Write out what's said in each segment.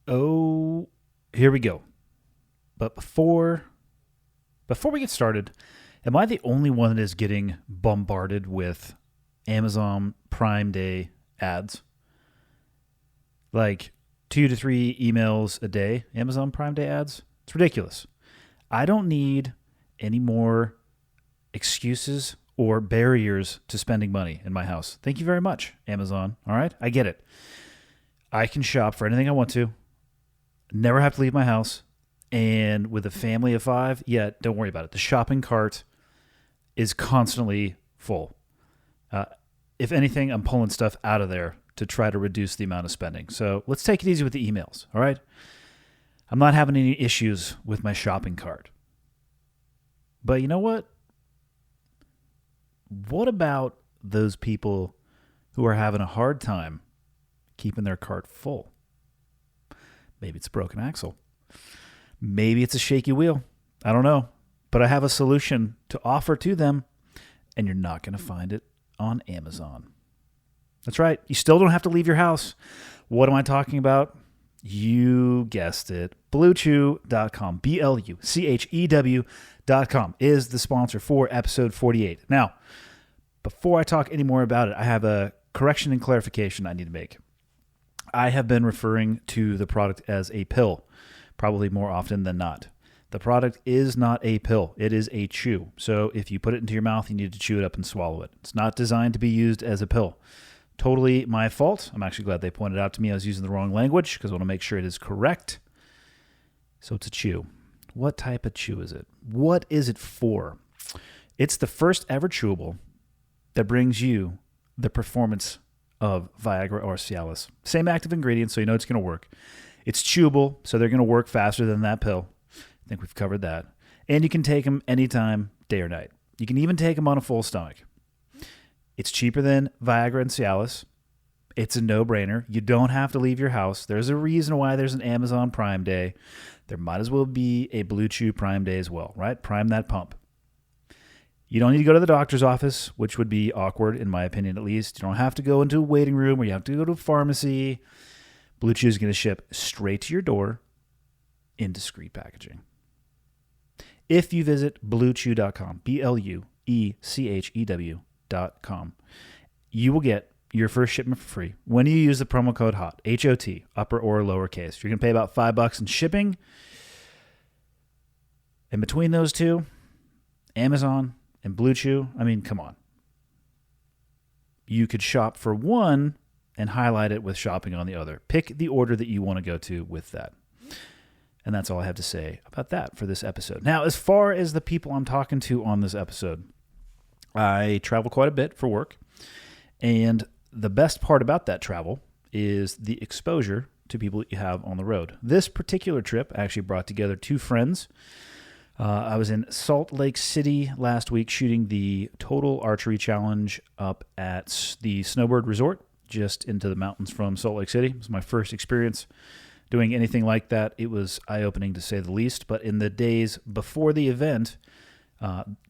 Oh, here we go. But before we get started, am I the only one that is getting bombarded with Amazon Prime Day ads? Like 2 to 3 emails a day, Amazon Prime Day ads? It's ridiculous. I don't need any more excuses or barriers to spending money in my house. Thank you very much, Amazon. All right? I get it. I can shop for anything I want to, never have to leave my house. And with a family of 5, yeah, don't worry about it. The shopping cart is constantly full. If anything, I'm pulling stuff out of there to try to reduce the amount of spending. So let's take it easy with the emails, all right? I'm not having any issues with my shopping cart. But you know what? What about those people who are having a hard time keeping their cart full? Maybe it's a broken axle. Maybe it's a shaky wheel. I don't know. But I have a solution to offer to them, and you're not going to find it on Amazon. That's right. You still don't have to leave your house. What am I talking about? You guessed it. BlueChew.com. BluChew.com is the sponsor for episode 48. Now, before I talk any more about it, I have a correction and clarification I need to make. I have been referring to the product as a pill, probably more often than not. The product is not a pill. It is a chew. So if you put it into your mouth, you need to chew it up and swallow it. It's not designed to be used as a pill. Totally my fault. I'm actually glad they pointed out to me I was using the wrong language because I want to make sure it is correct. So it's a chew. What type of chew is it? What is it for? It's the first ever chewable that brings you the performance of Viagra or Cialis. Same active ingredients, so you know it's going to work. It's chewable, so they're going to work faster than that pill. I think we've covered that. And you can take them anytime, day or night. You can even take them on a full stomach. It's cheaper than Viagra and Cialis. It's a no-brainer. You don't have to leave your house. There's a reason why there's an Amazon Prime Day. There might as well be a Blue Chew Prime Day as well, right? Prime that pump. You don't need to go to the doctor's office, which would be awkward, in my opinion at least. You don't have to go into a waiting room or you have to go to a pharmacy. Blue Chew is going to ship straight to your door in discreet packaging. If you visit BlueChew.com, BlueChew.com, you will get your first shipment for free when you use the promo code HOT, H-O-T, upper or lowercase. You're going to pay about $5 in shipping. And between those two, Amazon and Blue Chew, I mean, come on. You could shop for one and highlight it with shopping on the other. Pick the order that you want to go to with that. And that's all I have to say about that for this episode. Now, as far as the people I'm talking to on this episode, I travel quite a bit for work. And the best part about that travel is the exposure to people that you have on the road. This particular trip actually brought together 2 friends. I was in Salt Lake City last week shooting the Total Archery Challenge up at the Snowbird Resort, just into the mountains from Salt Lake City. It was my first experience doing anything like that. It was eye-opening to say the least. But in the days before the event,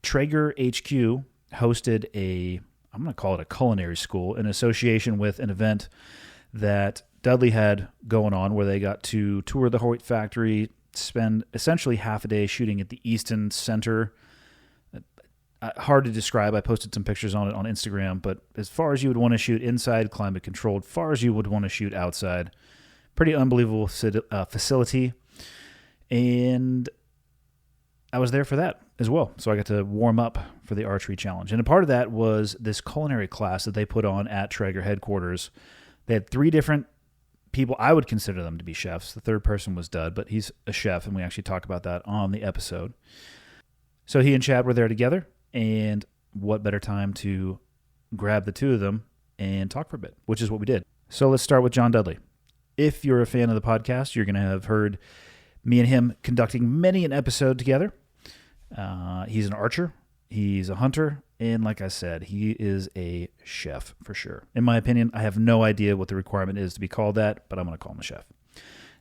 Traeger HQ hosted I'm going to call it a culinary school, in association with an event that Dudley had going on where they got to tour the Hoyt factory, spend essentially half a day shooting at the Easton Center. Hard to describe. I posted some pictures on it on Instagram, but as far as you would want to shoot inside, climate controlled, far as you would want to shoot outside, pretty unbelievable facility. And I was there for that as well. So I got to warm up for the archery challenge. And a part of that was this culinary class that they put on at Traeger headquarters. They had 3 different people. I would consider them to be chefs. The third person was Dud, but he's a chef, and we actually talk about that on the episode. So he and Chad were there together, and what better time to grab the 2 of them and talk for a bit, which is what we did. So let's start with John Dudley. If you're a fan of the podcast, you're going to have heard me and him conducting many an episode together. He's an archer, he's a hunter, and like I said, he is a chef for sure. In my opinion, I have no idea what the requirement is to be called that, but I'm going to call him a chef.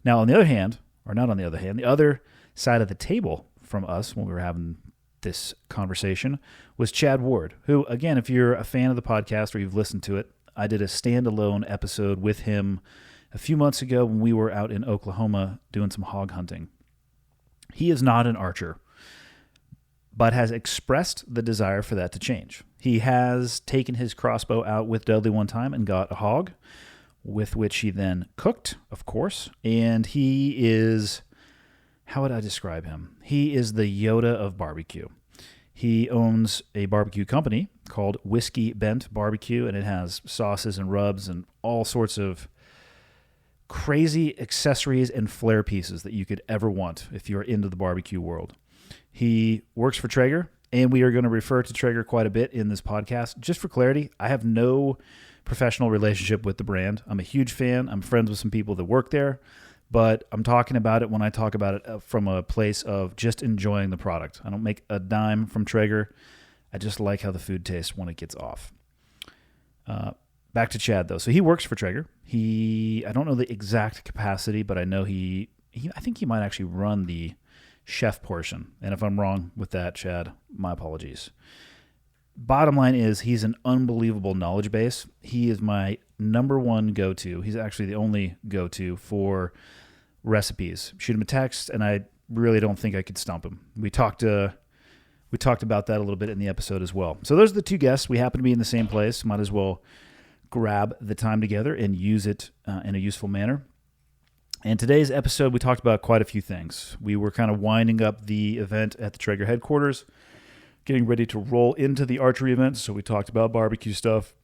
Now, on the other hand, or not on the other hand, the other side of the table from us when we were having this conversation was Chard Ward, who, again, if you're a fan of the podcast or you've listened to it, I did a standalone episode with him a few months ago when we were out in Oklahoma doing some hog hunting. He is not an archer, but has expressed the desire for that to change. He has taken his crossbow out with Dudley one time and got a hog, with which he then cooked, of course. And he is, how would I describe him? He is the Yoda of barbecue. He owns a barbecue company called Whiskey Bent Barbecue, and it has sauces and rubs and all sorts of crazy accessories and flair pieces that you could ever want if you're into the barbecue world. He works for Traeger, and we are going to refer to Traeger quite a bit in this podcast. Just for clarity, I have no professional relationship with the brand. I'm a huge fan. I'm friends with some people that work there, but I'm talking about it when I talk about it from a place of just enjoying the product. I don't make a dime from Traeger. I just like how the food tastes when it gets off. Back to Chad, though. So he works for Traeger. I don't know the exact capacity, but I know I think he might actually run the chef portion. And if I'm wrong with that, Chad, my apologies. Bottom line is he's an unbelievable knowledge base. He is my number one go-to. He's actually the only go-to for recipes. Shoot him a text, and I really don't think I could stump him. We talked about that a little bit in the episode as well. So those are the two guests. We happen to be in the same place. Might as well grab the time together and use it in a useful manner. And today's episode, we talked about quite a few things. We were kind of winding up the event at the Traeger headquarters, getting ready to roll into the archery event. So we talked about barbecue stuff.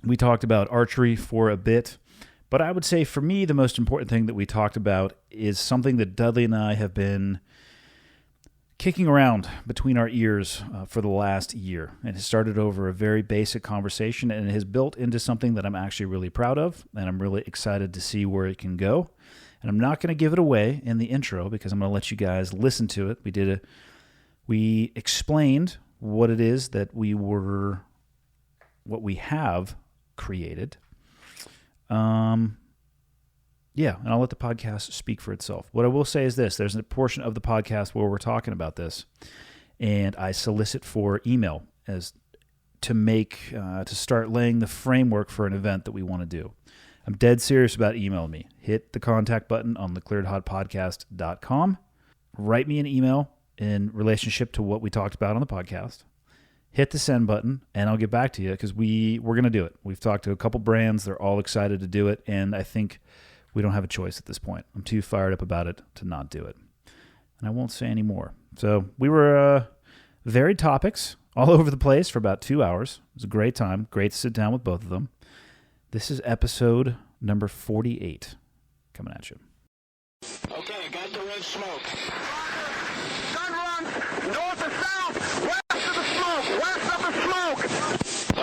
We talked about archery for a bit. But I would say for me, the most important thing that we talked about is something that Dudley and I have been kicking around between our ears for the last year. It has started over a very basic conversation, and it has built into something that I'm actually really proud of, and I'm really excited to see where it can go. And I'm not going to give it away in the intro because I'm going to let you guys listen to it. We explained what it is that what we have created. Yeah, and I'll let the podcast speak for itself. What I will say is this. There's a portion of the podcast where we're talking about this, and I solicit for email as to start laying the framework for an event that we want to do. I'm dead serious about emailing me. Hit the contact button on theclearedhotpodcast.com. Write me an email in relationship to what we talked about on the podcast. Hit the send button, and I'll get back to you because we're going to do it. We've talked to a couple brands. They're all excited to do it, and I think we don't have a choice at this point. I'm too fired up about it to not do it. And I won't say any more. So we were varied topics all over the place for about 2 hours. It was a great time. Great to sit down with both of them. This is episode number 48 coming at you. Okay, got the red smoke. Gun run, north or south, west of the smoke, west of the smoke.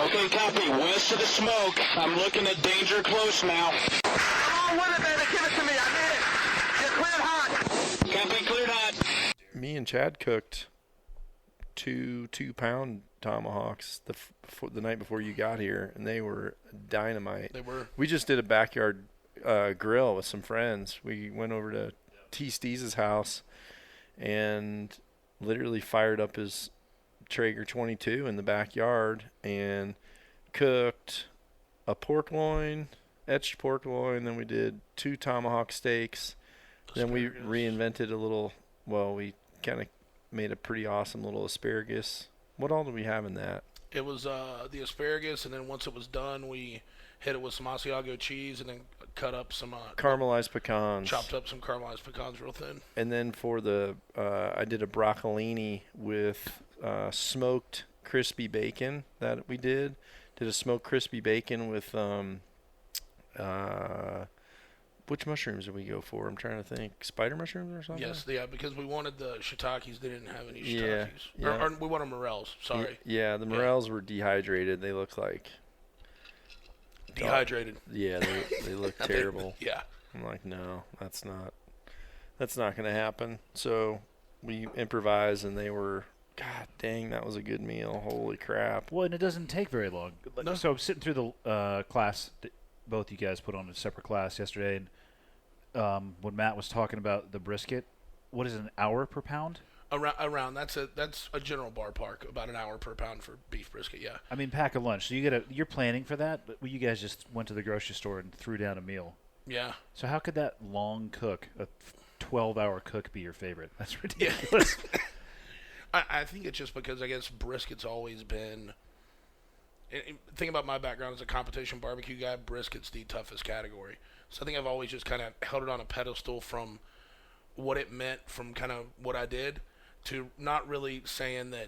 Okay, copy, west of the smoke. I'm looking at danger close now. Come on with it, baby, give it to me, I need it. Get cleared hot. Copy, cleared hot. Me and Chad cooked two 2-pound tomahawks the night before you got here, and they were dynamite. They were. We just did a backyard grill with some friends. We went over to T. Steeze's house and literally fired up his Traeger 22 in the backyard and cooked a pork loin, etched pork loin. Then we did 2 tomahawk steaks. Then we reinvented we kind of made a pretty awesome little asparagus. What all did we have in that? It was the asparagus, and then once it was done, we hit it with some Asiago cheese, and then cut up some caramelized pecans. Chopped up some caramelized pecans real thin. And then for the I did a broccolini with smoked crispy bacon that we did. Did a smoked crispy bacon with which mushrooms did we go for? I'm trying to think. Spider mushrooms or something? Yes, yeah, because we wanted the shiitakes. They didn't have any shiitakes. Yeah. Or we wanted morels, sorry. Yeah, the morels were dehydrated. They look like... Dehydrated. Yeah, they look terrible. Yeah. I'm like, no, that's not going to happen. So we improvised, and they were... God dang, that was a good meal. Holy crap. Well, and it doesn't take very long. No. So I'm sitting through the class that both you guys put on a separate class yesterday, and when Matt was talking about the brisket, what is it, an hour per pound? Around that's a general ballpark, about an hour per pound for beef brisket. Yeah. I mean, pack a lunch. So you're planning for that, but you guys just went to the grocery store and threw down a meal. Yeah. So how could that long cook, a 12-hour cook, be your favorite? That's ridiculous. I think it's just because I guess brisket's always been. Think about my background as a competition barbecue guy. Brisket's the toughest category. So I think I've always just kind of held it on a pedestal from what it meant from kind of what I did to not really saying that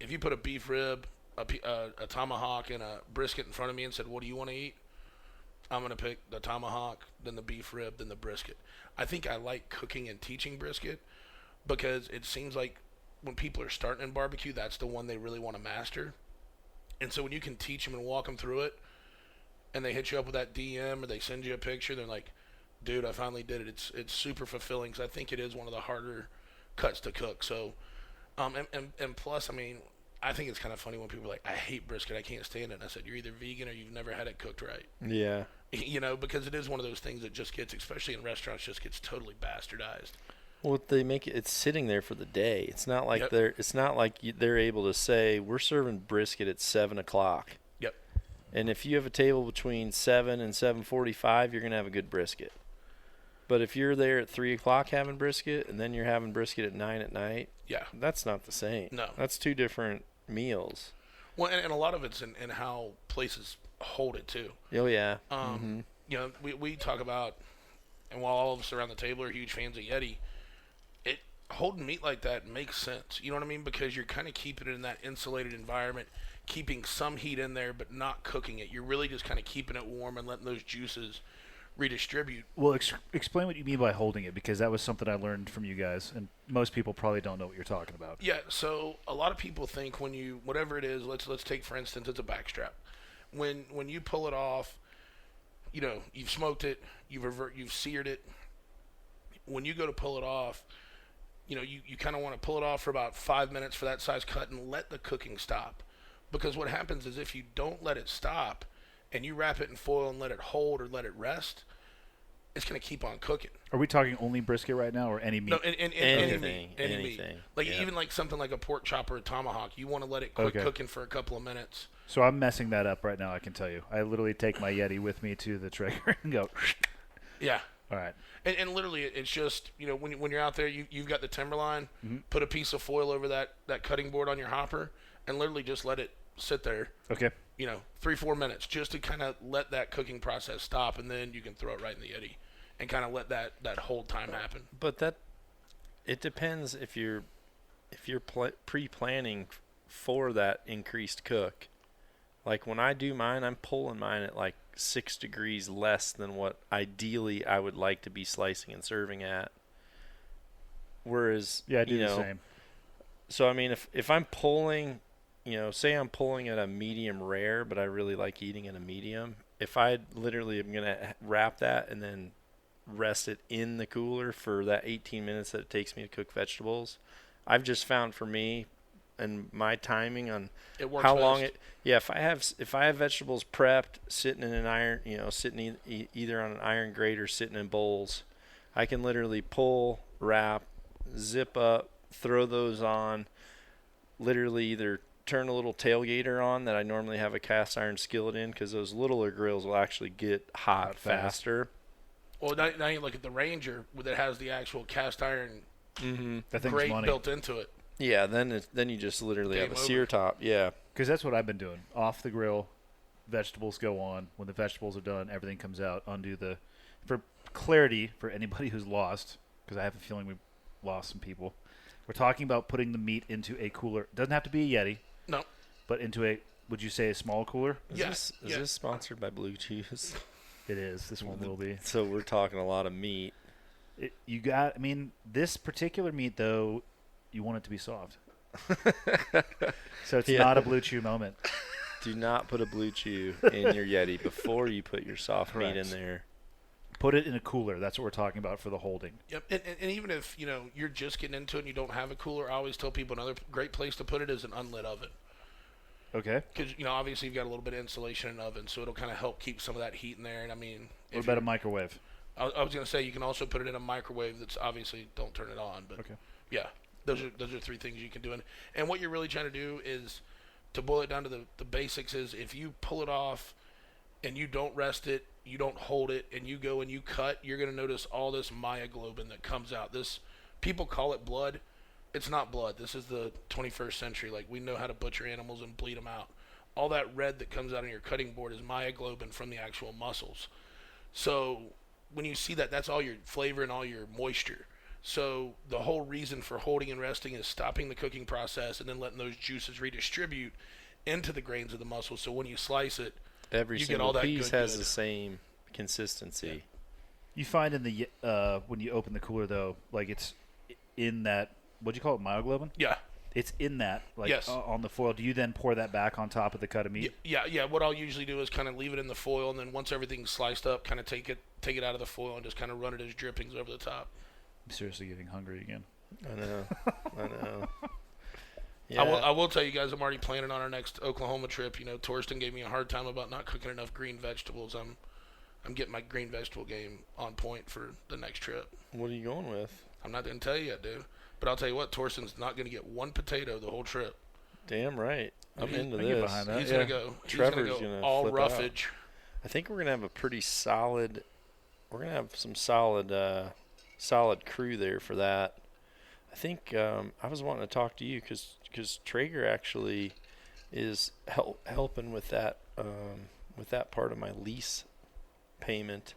if you put a beef rib, a tomahawk, and a brisket in front of me and said, what do you want to eat? I'm going to pick the tomahawk, then the beef rib, then the brisket. I think I like cooking and teaching brisket because it seems like when people are starting in barbecue, that's the one they really want to master. And so when you can teach them and walk them through it, and they hit you up with that DM or they send you a picture, they're like, dude, I finally did it. It's super fulfilling because I think it is one of the harder cuts to cook. So, and plus, I mean, I think it's kind of funny when people are like, I hate brisket, I can't stand it. And I said, you're either vegan or you've never had it cooked right. Yeah. You know, because it is one of those things that just gets, especially in restaurants, just gets totally bastardized. Well, they make it's sitting there for the day. It's not like Yep. they're able to say we're serving brisket at 7:00. Yep. And if you have a table between 7 and 7:45, you're gonna have a good brisket. But if you're there at 3:00 having brisket, and then you're having brisket at 9 at night, Yeah. that's not the same. No. That's two different meals. Well, and a lot of it's in how places hold it too. Oh yeah. You know, we talk about, and while all of us around the table are huge fans of Yeti, holding meat like that makes sense. You know what I mean? Because you're kind of keeping it in that insulated environment, keeping some heat in there, but not cooking it. You're really just kind of keeping it warm and letting those juices redistribute. Well, explain what you mean by holding it, because that was something I learned from you guys, and most people probably don't know what you're talking about. Yeah, so a lot of people think when you, whatever it is, let's take for instance, it's a backstrap. When you pull it off, you know, you've smoked it, you've seared it. When you go to pull it off, you know, you kind of want to pull it off for about 5 minutes for that size cut and let the cooking stop. Because what happens is if you don't let it stop and you wrap it in foil and let it hold or let it rest, it's going to keep on cooking. Are we talking only brisket right now, or any meat? No, any meat. Anything. Like Yeah. even like something like a pork chop or a tomahawk, you want to let it quit Okay. cooking for a couple of minutes. So I'm messing that up right now, I can tell you. I literally take my Yeti with me to the Traeger and go, Yeah. all right. And literally, it's just, you know, when you're out there, you've got the timberline, Mm-hmm. put a piece of foil over that cutting board on your hopper, and literally just let it sit there, Okay. you know, 3-4 minutes, just to kind of let that cooking process stop, and then you can throw it right in the Yeti and kind of let that hold time happen. But it depends if you're pre-planning for that increased cook. Like when I do mine, I'm pulling mine at like 6 degrees less than what ideally I would like to be slicing and serving at. Whereas, Yeah, I do the same. So I mean, if I'm pulling, you know, say I'm pulling at a medium rare, but I really like eating at a medium. If I literally am gonna wrap that and then rest it in the cooler for that 18 minutes that it takes me to cook vegetables, I've just found for me and my timing on It works how best. long it. Yeah, if I have vegetables prepped, sitting in an iron, you know, sitting either on an iron grate or sitting in bowls, I can literally pull, wrap, zip up, throw those on. Literally either turn a little tailgater on that I normally have a cast iron skillet in, because those littler grills will actually get hot faster. Well, now you look at the Ranger that has the actual cast iron That thing's grate money. built into it. Yeah, then you just literally Game have a over. sear top. Yeah. Because that's what I've been doing. Off the grill, vegetables go on. When the vegetables are done, everything comes out. Undo the... For clarity, for anybody who's lost, because I have a feeling we've lost some people, we're talking about putting the meat into a cooler. It doesn't have to be a Yeti, No. but into a, would you say, a small cooler? Is this sponsored by Blue Chews? It is. This one will be. So we're talking a lot of meat. I mean, this particular meat, though, you want it to be soft. So it's Yeah. not a Blue Chew moment. Do not put a Blue Chew in your Yeti before you put your soft meat in Correct. there. Put it in a cooler. That's what we're talking about for the holding. Yep, and even if, you know, you're just getting into it and you don't have a cooler, I always tell people another great place to put it is an unlit oven. Okay. Because, you know, obviously you've got a little bit of insulation in an oven, so it'll kind of help keep some of that heat in there. And, I mean... What about a microwave? I was going to say you can also put it in a microwave that's obviously... Don't turn it on, but... Okay. Yeah, those are three things you can do. And what you're really trying to do is, to boil it down to the basics, is if you pull it off and you don't rest it, you don't hold it, and you go and you cut, you're going to notice all this myoglobin that comes out. This, people call it blood. It's not blood. This is the 21st century. Like, we know how to butcher animals and bleed them out. All that red that comes out on your cutting board is myoglobin from the actual muscles. So when you see that, that's all your flavor and all your moisture. So the whole reason for holding and resting is stopping the cooking process and then letting those juices redistribute into the grains of the muscle. So when you slice it, Every you get single all that piece good, has good. the same consistency. You find in the when you open the cooler though, like it's in that, what do you call it, myoglobin? Yeah. It's in that, like Yes. On the foil. Do you then pour that back on top of the cut of meat? Yeah. What I'll usually do is kind of leave it in the foil, and then once everything's sliced up, kind of take it out of the foil and just kind of run it as drippings over the top. I'm seriously getting hungry again. I know. Yeah. I will tell you guys, I'm already planning on our next Oklahoma trip. You know, Torsten gave me a hard time about not cooking enough green vegetables. I'm getting my green vegetable game on point for the next trip. What are you going with? I'm not going to tell you yet, dude. But I'll tell you what, Torsten's not going to get one potato the whole trip. Damn right. I'm into I can get this. behind that. He's Yeah. going to go. Trevor's he's gonna all flip out. roughage. I think we're gonna have a pretty solid. We're gonna have some solid crew there for that. I think I was wanting to talk to you because Traeger actually is helping with that part of my lease payment,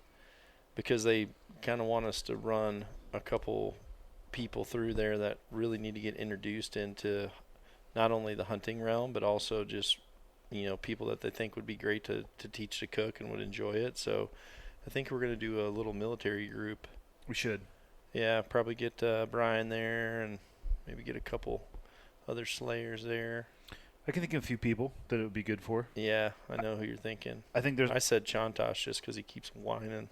because they kind of want us to run a couple people through there that really need to get introduced into not only the hunting realm but also just, you know, people that they think would be great to teach to cook and would enjoy it. So I think we're going to do a little military group. We should. Yeah, probably get Brian there and maybe get a couple other slayers there. I can think of a few people that it would be good for. Yeah, I know who you're thinking. I think there's. I said Chantosh just because he keeps whining,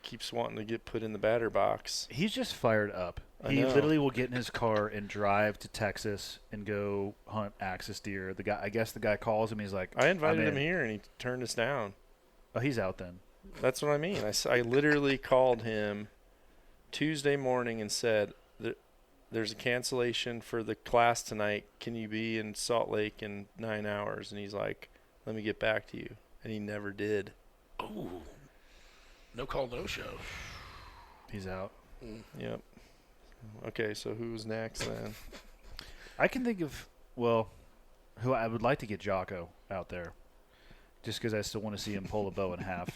keeps wanting to get put in the batter box. He's just fired up. I He know. literally will get in his car and drive to Texas and go hunt axis deer. I guess the guy calls him. He's like, I invited "I'm him in." here and he turned us down. Oh, he's out then. That's what I mean. I literally called him Tuesday morning and said, there's a cancellation for the class tonight. Can you be in Salt Lake in 9 hours? And he's like, let me get back to you. And he never did. Ooh. No call, no show. He's out. Yep. Okay, so who's next then? I can think of, well, who I would like to get Jocko out there, just because I still want to see him pull a bow in half.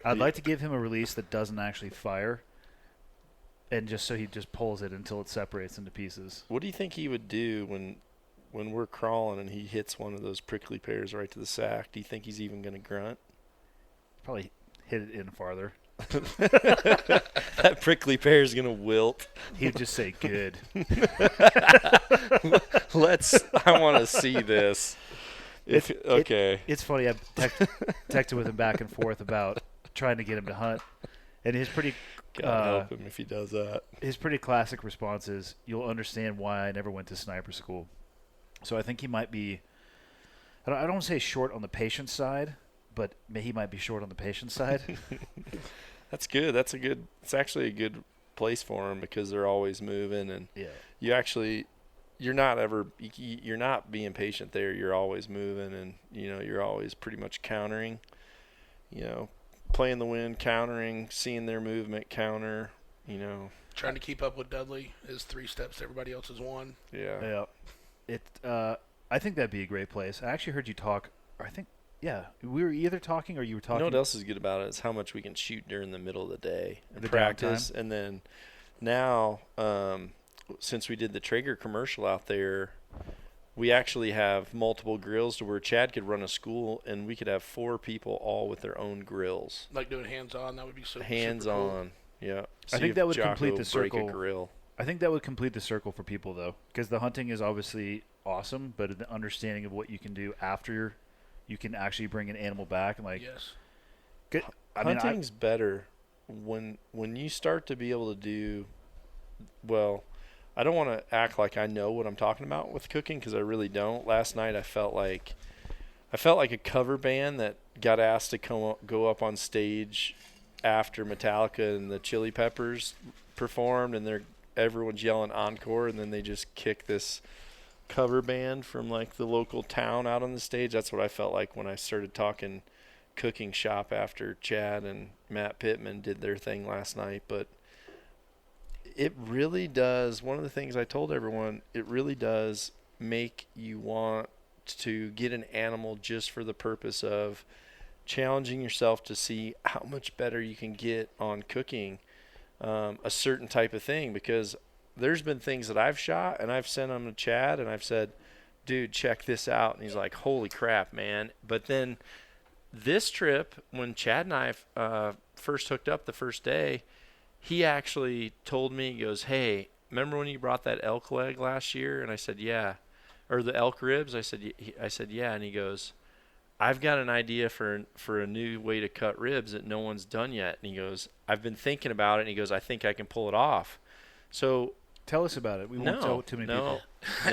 I'd like to give him a release that doesn't actually fire, and just so he just pulls it until it separates into pieces. What do you think he would do when we're crawling and he hits one of those prickly pears right to the sack? Do you think he's even going to grunt? Probably hit it in farther. That prickly pear is going to wilt. He'd just say, good. I want to see this. Okay. It's funny. I texted with him back and forth about trying to get him to hunt, and his pretty God help him if he does that. his pretty classic response is, "You'll understand why I never went to sniper school." So I think he might be. I don't want to say short on the patience side, but he might be short on the patience side. That's good. It's actually a good place for him because they're always moving, and Yeah. you're not being patient there. You're always moving, and you're always pretty much countering. Playing the wind, countering, seeing their movement, counter. Trying to keep up with Dudley is 3 steps to everybody else's 1. Yeah. Yeah. I think that'd be a great place. I actually heard you talk. Yeah, we were either talking or you were talking. You know what else is good about it is how much we can shoot during the middle of the day and The practice. downtime? And then now, since we did the Traeger commercial out there, we actually have multiple grills to where Chad could run a school and we could have 4 people all with their own grills. Like doing hands-on, that would be so Hands super cool. on. Yeah. I think that would complete the break circle. a grill. I think that would complete the circle for people, though, because the hunting is obviously awesome, but the understanding of what you can do after you can actually bring an animal back and Yes. good. Hunting's better when you start to be able to do well. I don't want to act like I know what I'm talking about with cooking because I really don't. Last night I felt like a cover band that got asked to go up on stage after Metallica and the Chili Peppers performed, and everyone's yelling encore, and then they just kick this cover band from like the local town out on the stage. That's what I felt like when I started talking cooking shop after Chad and Matt Pittman did their thing last night, but it really does. One of the things I told everyone, it really does make you want to get an animal just for the purpose of challenging yourself to see how much better you can get on cooking a certain type of thing, because there's been things that I've shot and I've sent them to Chad and I've said, dude, check this out. And he's like, holy crap, man. But then this trip, when Chad and I first hooked up the first day, he actually told me, he goes, hey, remember when you brought that elk leg last year? And I said, yeah. Or the elk ribs? I said, yeah. And he goes, I've got an idea for a new way to cut ribs that no one's done yet. And he goes, I've been thinking about it. And he goes, I think I can pull it off. So tell us about it. We won't tell too many people. No,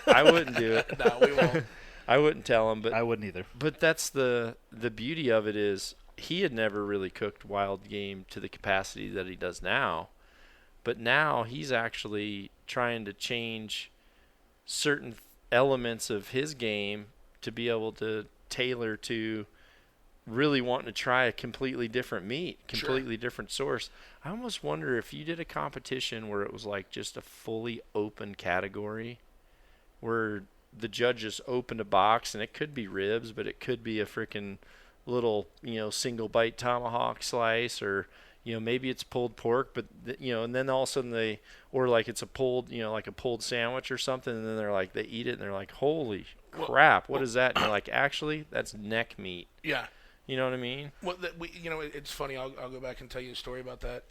I wouldn't do it. No, we won't. I wouldn't tell him, but I wouldn't either. But that's the beauty of it is he had never really cooked wild game to the capacity that he does now. But now he's actually trying to change certain elements of his game to be able to tailor to really wanting to try a completely different meat, completely different source. I almost wonder if you did a competition where it was like just a fully open category where the judges opened a box, and it could be ribs, but it could be a freaking little, single bite tomahawk slice, or, maybe it's pulled pork, but and then all of a sudden or like it's a pulled, like a pulled sandwich or something. And then they're like, they eat it and they're like, holy crap, what is that? And you're like, actually, that's neck meat. Yeah. You know what I mean? Well, it's funny. I'll go back and tell you a story about that.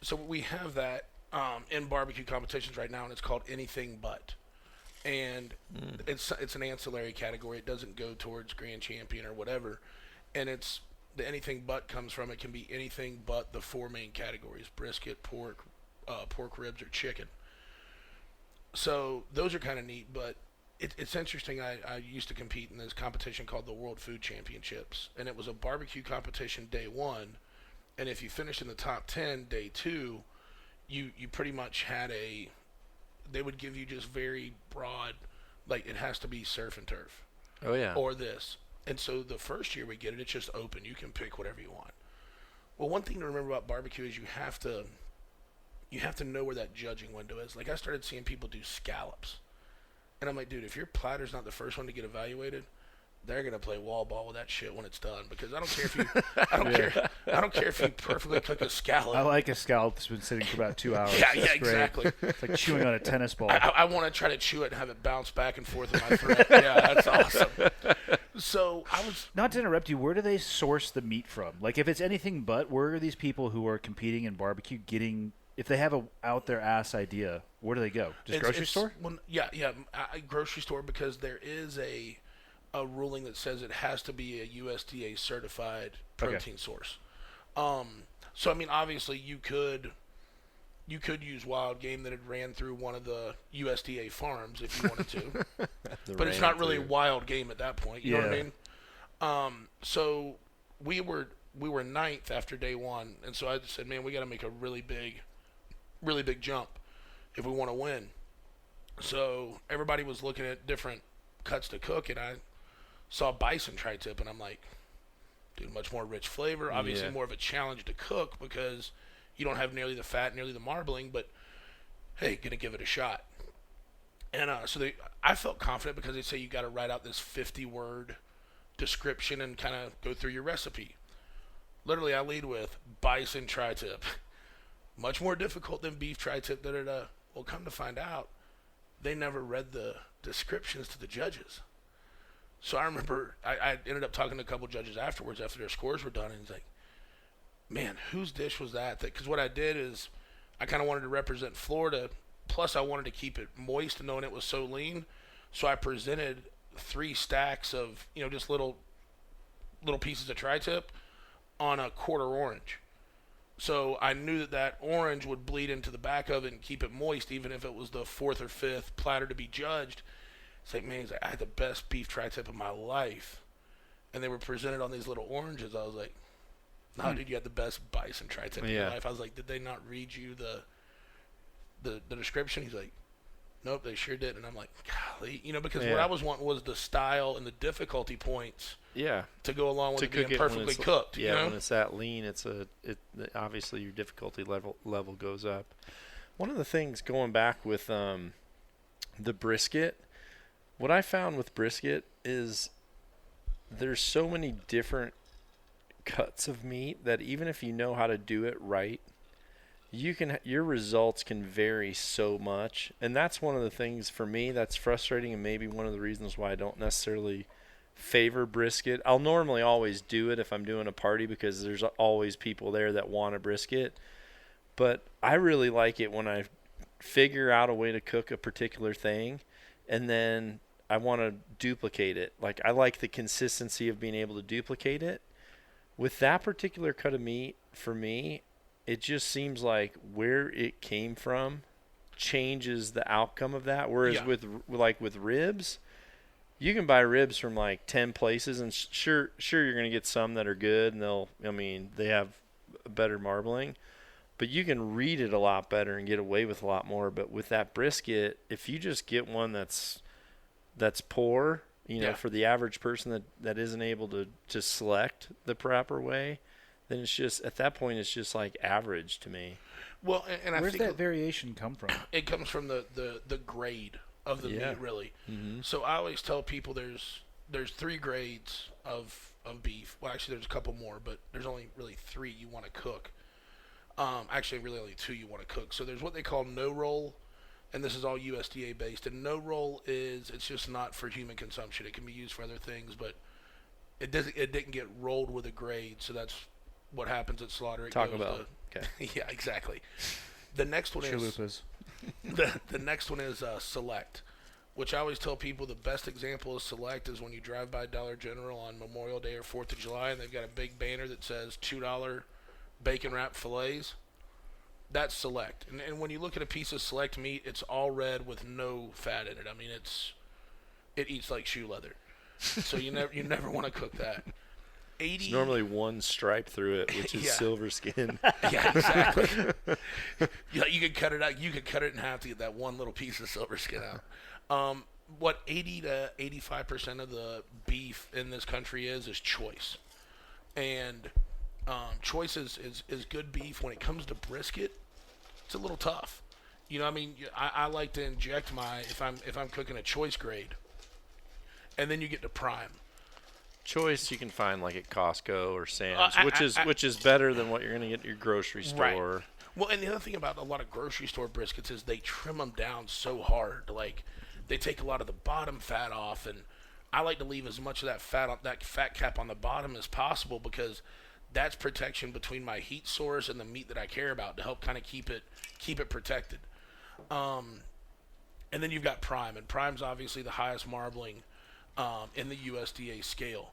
So we have that in barbecue competitions right now, and it's called Anything But. And it's an ancillary category. It doesn't go towards Grand Champion or whatever. And it's the anything but comes from, it can be anything but the 4 main categories: brisket, pork ribs, or chicken. So those are kind of neat, but it's interesting. I used to compete in this competition called the World Food Championships, and it was a barbecue competition day 1, and if you finished in the top 10 day 2, you pretty much had they would give you just very broad, like, it has to be surf and turf. Oh, yeah. Or this. And so the first year we get it, it's just open. You can pick whatever you want. Well, one thing to remember about barbecue is you have to know where that judging window is. Like, I started seeing people do scallops. And I'm like, dude, if your platter's not the first one to get evaluated, they're gonna play wall ball with that shit when it's done, because I don't care if you, I don't care if you perfectly cook a scallop. I like a scallop that's been sitting for about 2 hours. Yeah, That's great. exactly. It's like chewing on a tennis ball. I want to try to chew it and have it bounce back and forth in my throat. Yeah, that's awesome. So I was Not to interrupt you, where do they source the meat from? Like, if it's anything but, where are these people who are competing in barbecue getting? If they have a out their ass idea, where do they go? Just grocery store? Well, yeah, grocery store, because there is a ruling that says it has to be a USDA certified protein source. So I mean, obviously you could use wild game that had ran through one of the USDA farms if you wanted to, but it's not really wild game at that point. You know what I mean? So we were 9th after day 1, and so I just said, man, we got to make a really big jump if we want to win. So everybody was looking at different cuts to cook, and I saw bison tri-tip, and I'm like, dude, much more rich flavor, obviously more of a challenge to cook because you don't have nearly the fat, nearly the marbling, but hey, gonna give it a shot. And I felt confident because they say you got to write out this 50-word description and kind of go through your recipe. Literally, I lead with bison tri-tip. Much more difficult than beef tri-tip. Well, come to find out, they never read the descriptions to the judges. So I remember I ended up talking to a couple judges afterwards after their scores were done, and he's like, man, whose dish was that? Because what I did is I kind of wanted to represent Florida, plus I wanted to keep it moist knowing it was so lean. So I presented 3 stacks of, just little pieces of tri-tip on a quarter orange. So I knew that orange would bleed into the back of it and keep it moist, even if it was the 4th or 5th platter to be judged. It's like, man, I had the best beef tri-tip of my life. And they were presented on these little oranges. I was like, no, dude, you had the best bison tri-tip of your life. I was like, did they not read you the description? He's like, Nope, they sure didn't. And I'm like, golly, because what I was wanting was the style and the difficulty points. Yeah. To go along with To it being cook it perfectly cooked. Yeah, when it's that lean, obviously your difficulty level goes up. One of the things going back with the brisket, what I found with brisket is there's so many different cuts of meat that even if you know how to do it right, your results can vary so much. And that's one of the things for me that's frustrating, and maybe one of the reasons why I don't necessarily favor brisket. I'll normally always do it if I'm doing a party because there's always people there that want a brisket. But I really like it when I figure out a way to cook a particular thing and then I want to duplicate it. Like, I like the consistency of being able to duplicate it. With that particular cut of meat, for me, it just seems like where it came from changes the outcome of that. Whereas with ribs, you can buy ribs from like 10 places, and sure you're going to get some that are good, and they have better marbling, but you can read it a lot better and get away with a lot more. But with that brisket, if you just get one that's poor, for the average person that isn't able to select the proper way, then it's just, at that point, it's just like average to me. Well, and I Where's think that variation come from? it comes from the grade of the meat, really. Mm-hmm. So I always tell people there's 3 grades of beef. Well, actually, there's a couple more, but there's only really 3 you want to cook. Actually, really only 2 you want to cook. So there's what they call no roll, and this is all USDA based. And no roll it's just not for human consumption. It can be used for other things, but it didn't get rolled with a grade. So that's what happens at slaughter. Okay. Yeah, exactly. The next one is the next one is select, which I always tell people the best example of select is when you drive by Dollar General on Memorial Day or 4th of July, and they've got a big banner that says $2 bacon wrap fillets. That's select. And when you look at a piece of select meat, it's all red with no fat in it. I mean, it eats like shoe leather. So you never want to cook that. It's normally one stripe through it, which is silver skin. Yeah, exactly. You could cut it out. You could cut it in half to get that one little piece of silver skin out. What 80 to 85% of the beef in this country is choice, and choice is good beef. When it comes to brisket, it's a little tough. I like to inject if I'm cooking a choice grade, and then you get to prime. Choice you can find like at Costco or Sam's, which is better than what you're going to get at your grocery store. Right. Well, and the other thing about a lot of grocery store briskets is they trim them down so hard. Like, they take a lot of the bottom fat off, and I like to leave as much of that fat cap on the bottom as possible, because that's protection between my heat source and the meat that I care about, to help kind of keep it protected. And then you've got prime, and prime's obviously the highest marbling in the USDA scale.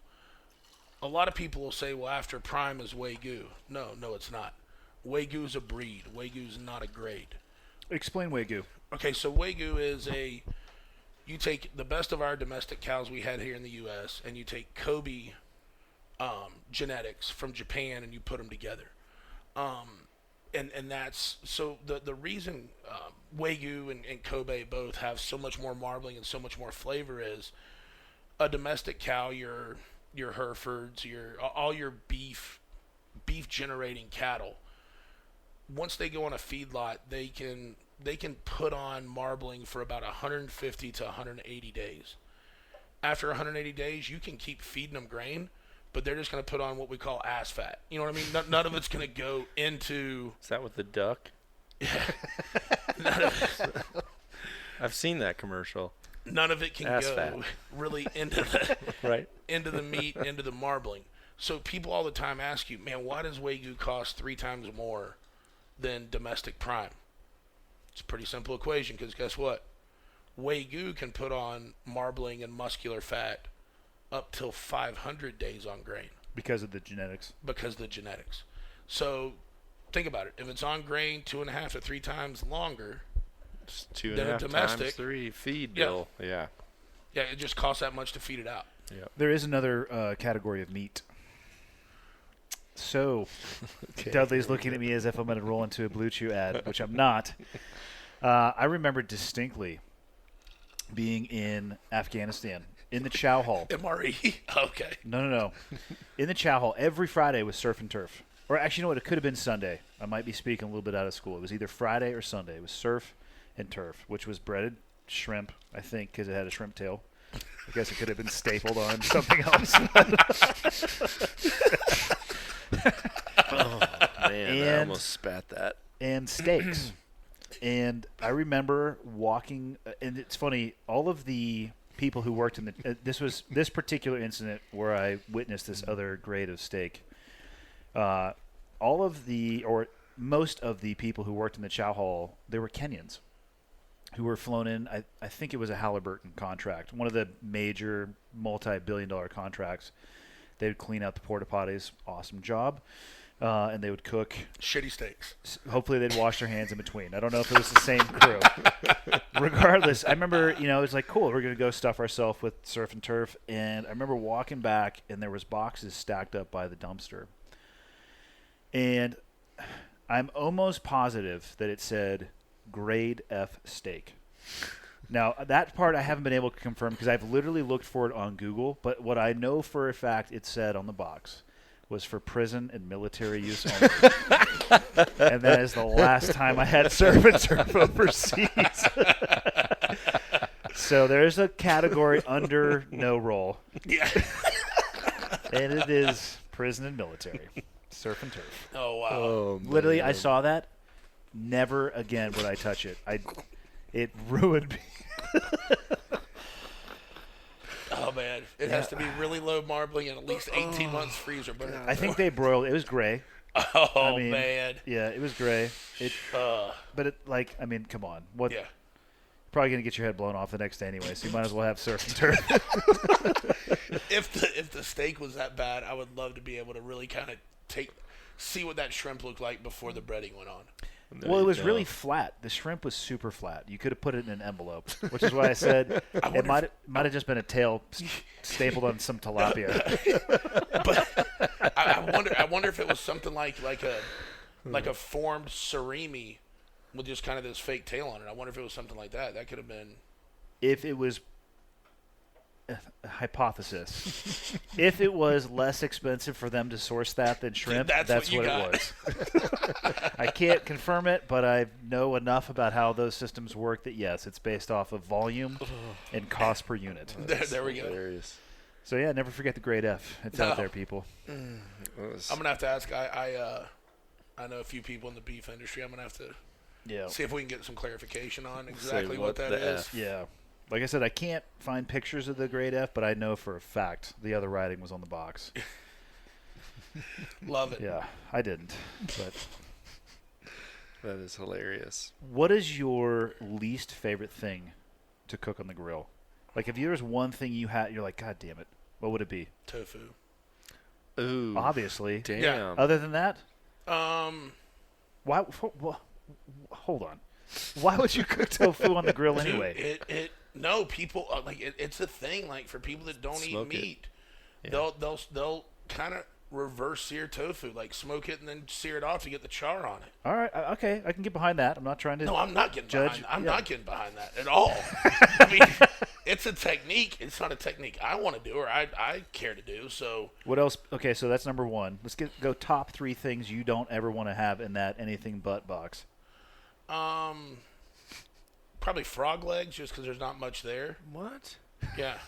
A lot of people will say, well, after prime is Wagyu. No, it's not. Wagyu is a breed. Wagyu is not a grade. Explain Wagyu. Okay, so Wagyu is you take the best of our domestic cows we had here in the U.S., and you take Kobe genetics from Japan, and you put them together. And that's, so the reason Wagyu and Kobe both have so much more marbling and so much more flavor is a domestic cow, your Herefords, all your beef generating cattle, once they go on a feedlot, they can put on marbling for about 150 to 180 days. After 180 days, you can keep feeding them grain, but they're just going to put on what we call ass fat. You know what I mean? None of it's going to go into... Is that with the duck? Yeah. I've seen that commercial. None of it can ass go fat. really into the right. into the meat, into the marbling. So people all the time ask you, man, why does Wagyu cost 3 times more than domestic prime? It's a pretty simple equation, because guess what? Wagyu can put on marbling and muscular fat up till 500 days on grain. Because of the genetics. So think about it. If it's on grain 2.5 to 3 times longer, it's 2.5 times 3 feed bill. Yeah, it just costs that much to feed it out. Yeah. There is another category of meat. So, Okay. Dudley's looking at me as if I'm going to roll into a Blue Chew ad, which I'm not. I remember distinctly being in Afghanistan in the chow hall. MRE. Okay. No. In the chow hall every Friday was surf and turf. Or actually, you know what? It could have been Sunday. I might be speaking a little bit out of school. It was either Friday or Sunday. It was surf and turf, which was breaded shrimp, I think, because it had a shrimp tail. I guess it could have been stapled on something else. Oh, man, I almost spat that. And steaks. And I remember walking, and it's funny, all of the people who worked in the this particular incident where I witnessed this other grade of steak. Most of the people who worked in the chow hall, they were Kenyans who were flown in. I think it was a Halliburton contract, one of the major multi-billion-dollar contracts. They would clean out the porta potties, awesome job, and they would cook shitty steaks. Hopefully, they'd wash their hands in between. I don't know if it was the same crew. Regardless, I remember, it was like, cool, we're going to go stuff ourselves with surf and turf. And I remember walking back, and there was boxes stacked up by the dumpster. And I'm almost positive that it said grade F steak. Now, that part I haven't been able to confirm because I've literally looked for it on Google. But what I know for a fact it said on the box was for prison and military use only. And that is the last time I had surf and turf overseas. So there's a category under no roll. Yeah. And it is prison and military. Surf and turf. Oh, wow. Oh, Literally, man. I saw that. Never again would I touch it. It ruined me. Oh, man. It has to be really low marbling and at least 18 months freezer burn. I think they broiled. It was gray. Oh, man. Yeah, it was gray. But it, come on. What? Yeah. Probably gonna get your head blown off the next day anyway, so you might as well have surf and turf. If the steak was that bad, I would love to be able to really kind of see what that shrimp looked like before the breading went on. Well, it was really flat. The shrimp was super flat. You could have put it in an envelope, which is why I said it might have just been a tail stapled on some tilapia. But I wonder if it was something like a formed surimi with just kind of this fake tail on it. I wonder if it was something like that. That could have been. If it was a hypothesis, if it was less expensive for them to source that than shrimp, that's what it was. I can't confirm it, but I know enough about how those systems work that yes, it's based off of volume and cost per unit. There we go. Hilarious. So yeah, never forget the grade F. It's out there, people. I'm gonna have to ask. I know a few people in the beef industry. I'm gonna have to see if we can get some clarification on exactly what that is. F. Yeah. Like I said, I can't find pictures of the grade F, but I know for a fact the other writing was on the box. Love it. Yeah, I didn't. But That is hilarious. what is your least favorite thing to cook on the grill? Like, if there's one thing you're like, God damn it, what would it be? Tofu. Ooh. Obviously. Damn. Yeah. Other than that, why? Hold on. Why would you cook tofu on the grill anyway? No, people it's a thing. Like, for people that don't Smoke eat it. meat, Yeah. they'll kind of reverse sear tofu, like smoke it and then sear it off to get the char on it. All right, okay, I can get behind that. I'm not trying to. No, I'm not getting judge. behind. I'm Yeah. not getting behind that at all. I mean, it's a technique. It's not a technique I want to do or I care to do. So What else? Okay, so that's number one. Let's go top 3 things you don't ever want to have in that anything but box. probably frog legs, just because there's not much there. What? Yeah,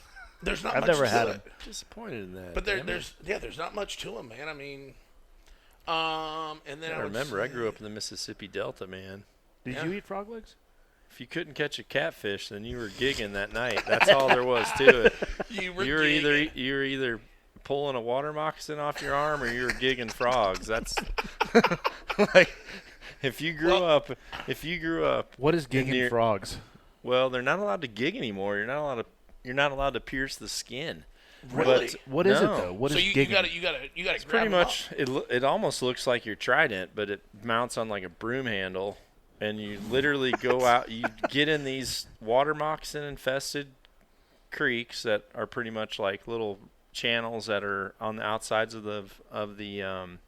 there's not. I've much never to had it. them. Disappointed in that. But damn it. there's not much to them, man. I mean, and then I remember I grew up in the Mississippi Delta, man. Did Yeah. you eat frog legs? If you couldn't catch a catfish, then you were gigging that night. That's all there was to it. You were either pulling a water moccasin off your arm or you were gigging frogs. That's like if you grew up. What is in gigging your- frogs? Well, they're not allowed to gig anymore. You're not allowed to pierce the skin. Really? What is it No. though? What So is you gigging? gotta It's grab pretty 'em much up. it almost looks like your trident, but it mounts on like a broom handle, and you literally go out. You get in these water moccasin infested creeks that are pretty much like little channels that are on the outsides of the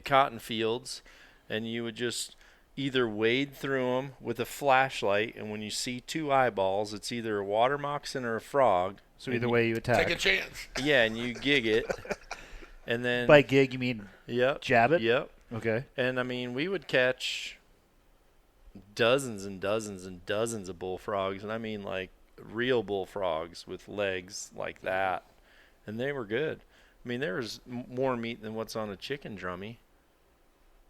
cotton fields, and you would just either wade through them with a flashlight, and when you see 2 eyeballs, it's either a water moccasin or a frog. So either way you attack. Take a chance. Yeah, and you gig it. And then By gig, you mean yep, jab it? Yep. Okay. And, I mean, we would catch dozens and dozens and dozens of bullfrogs, and I mean, like, real bullfrogs with legs like that. And they were good. I mean, there was more meat than what's on a chicken drummy.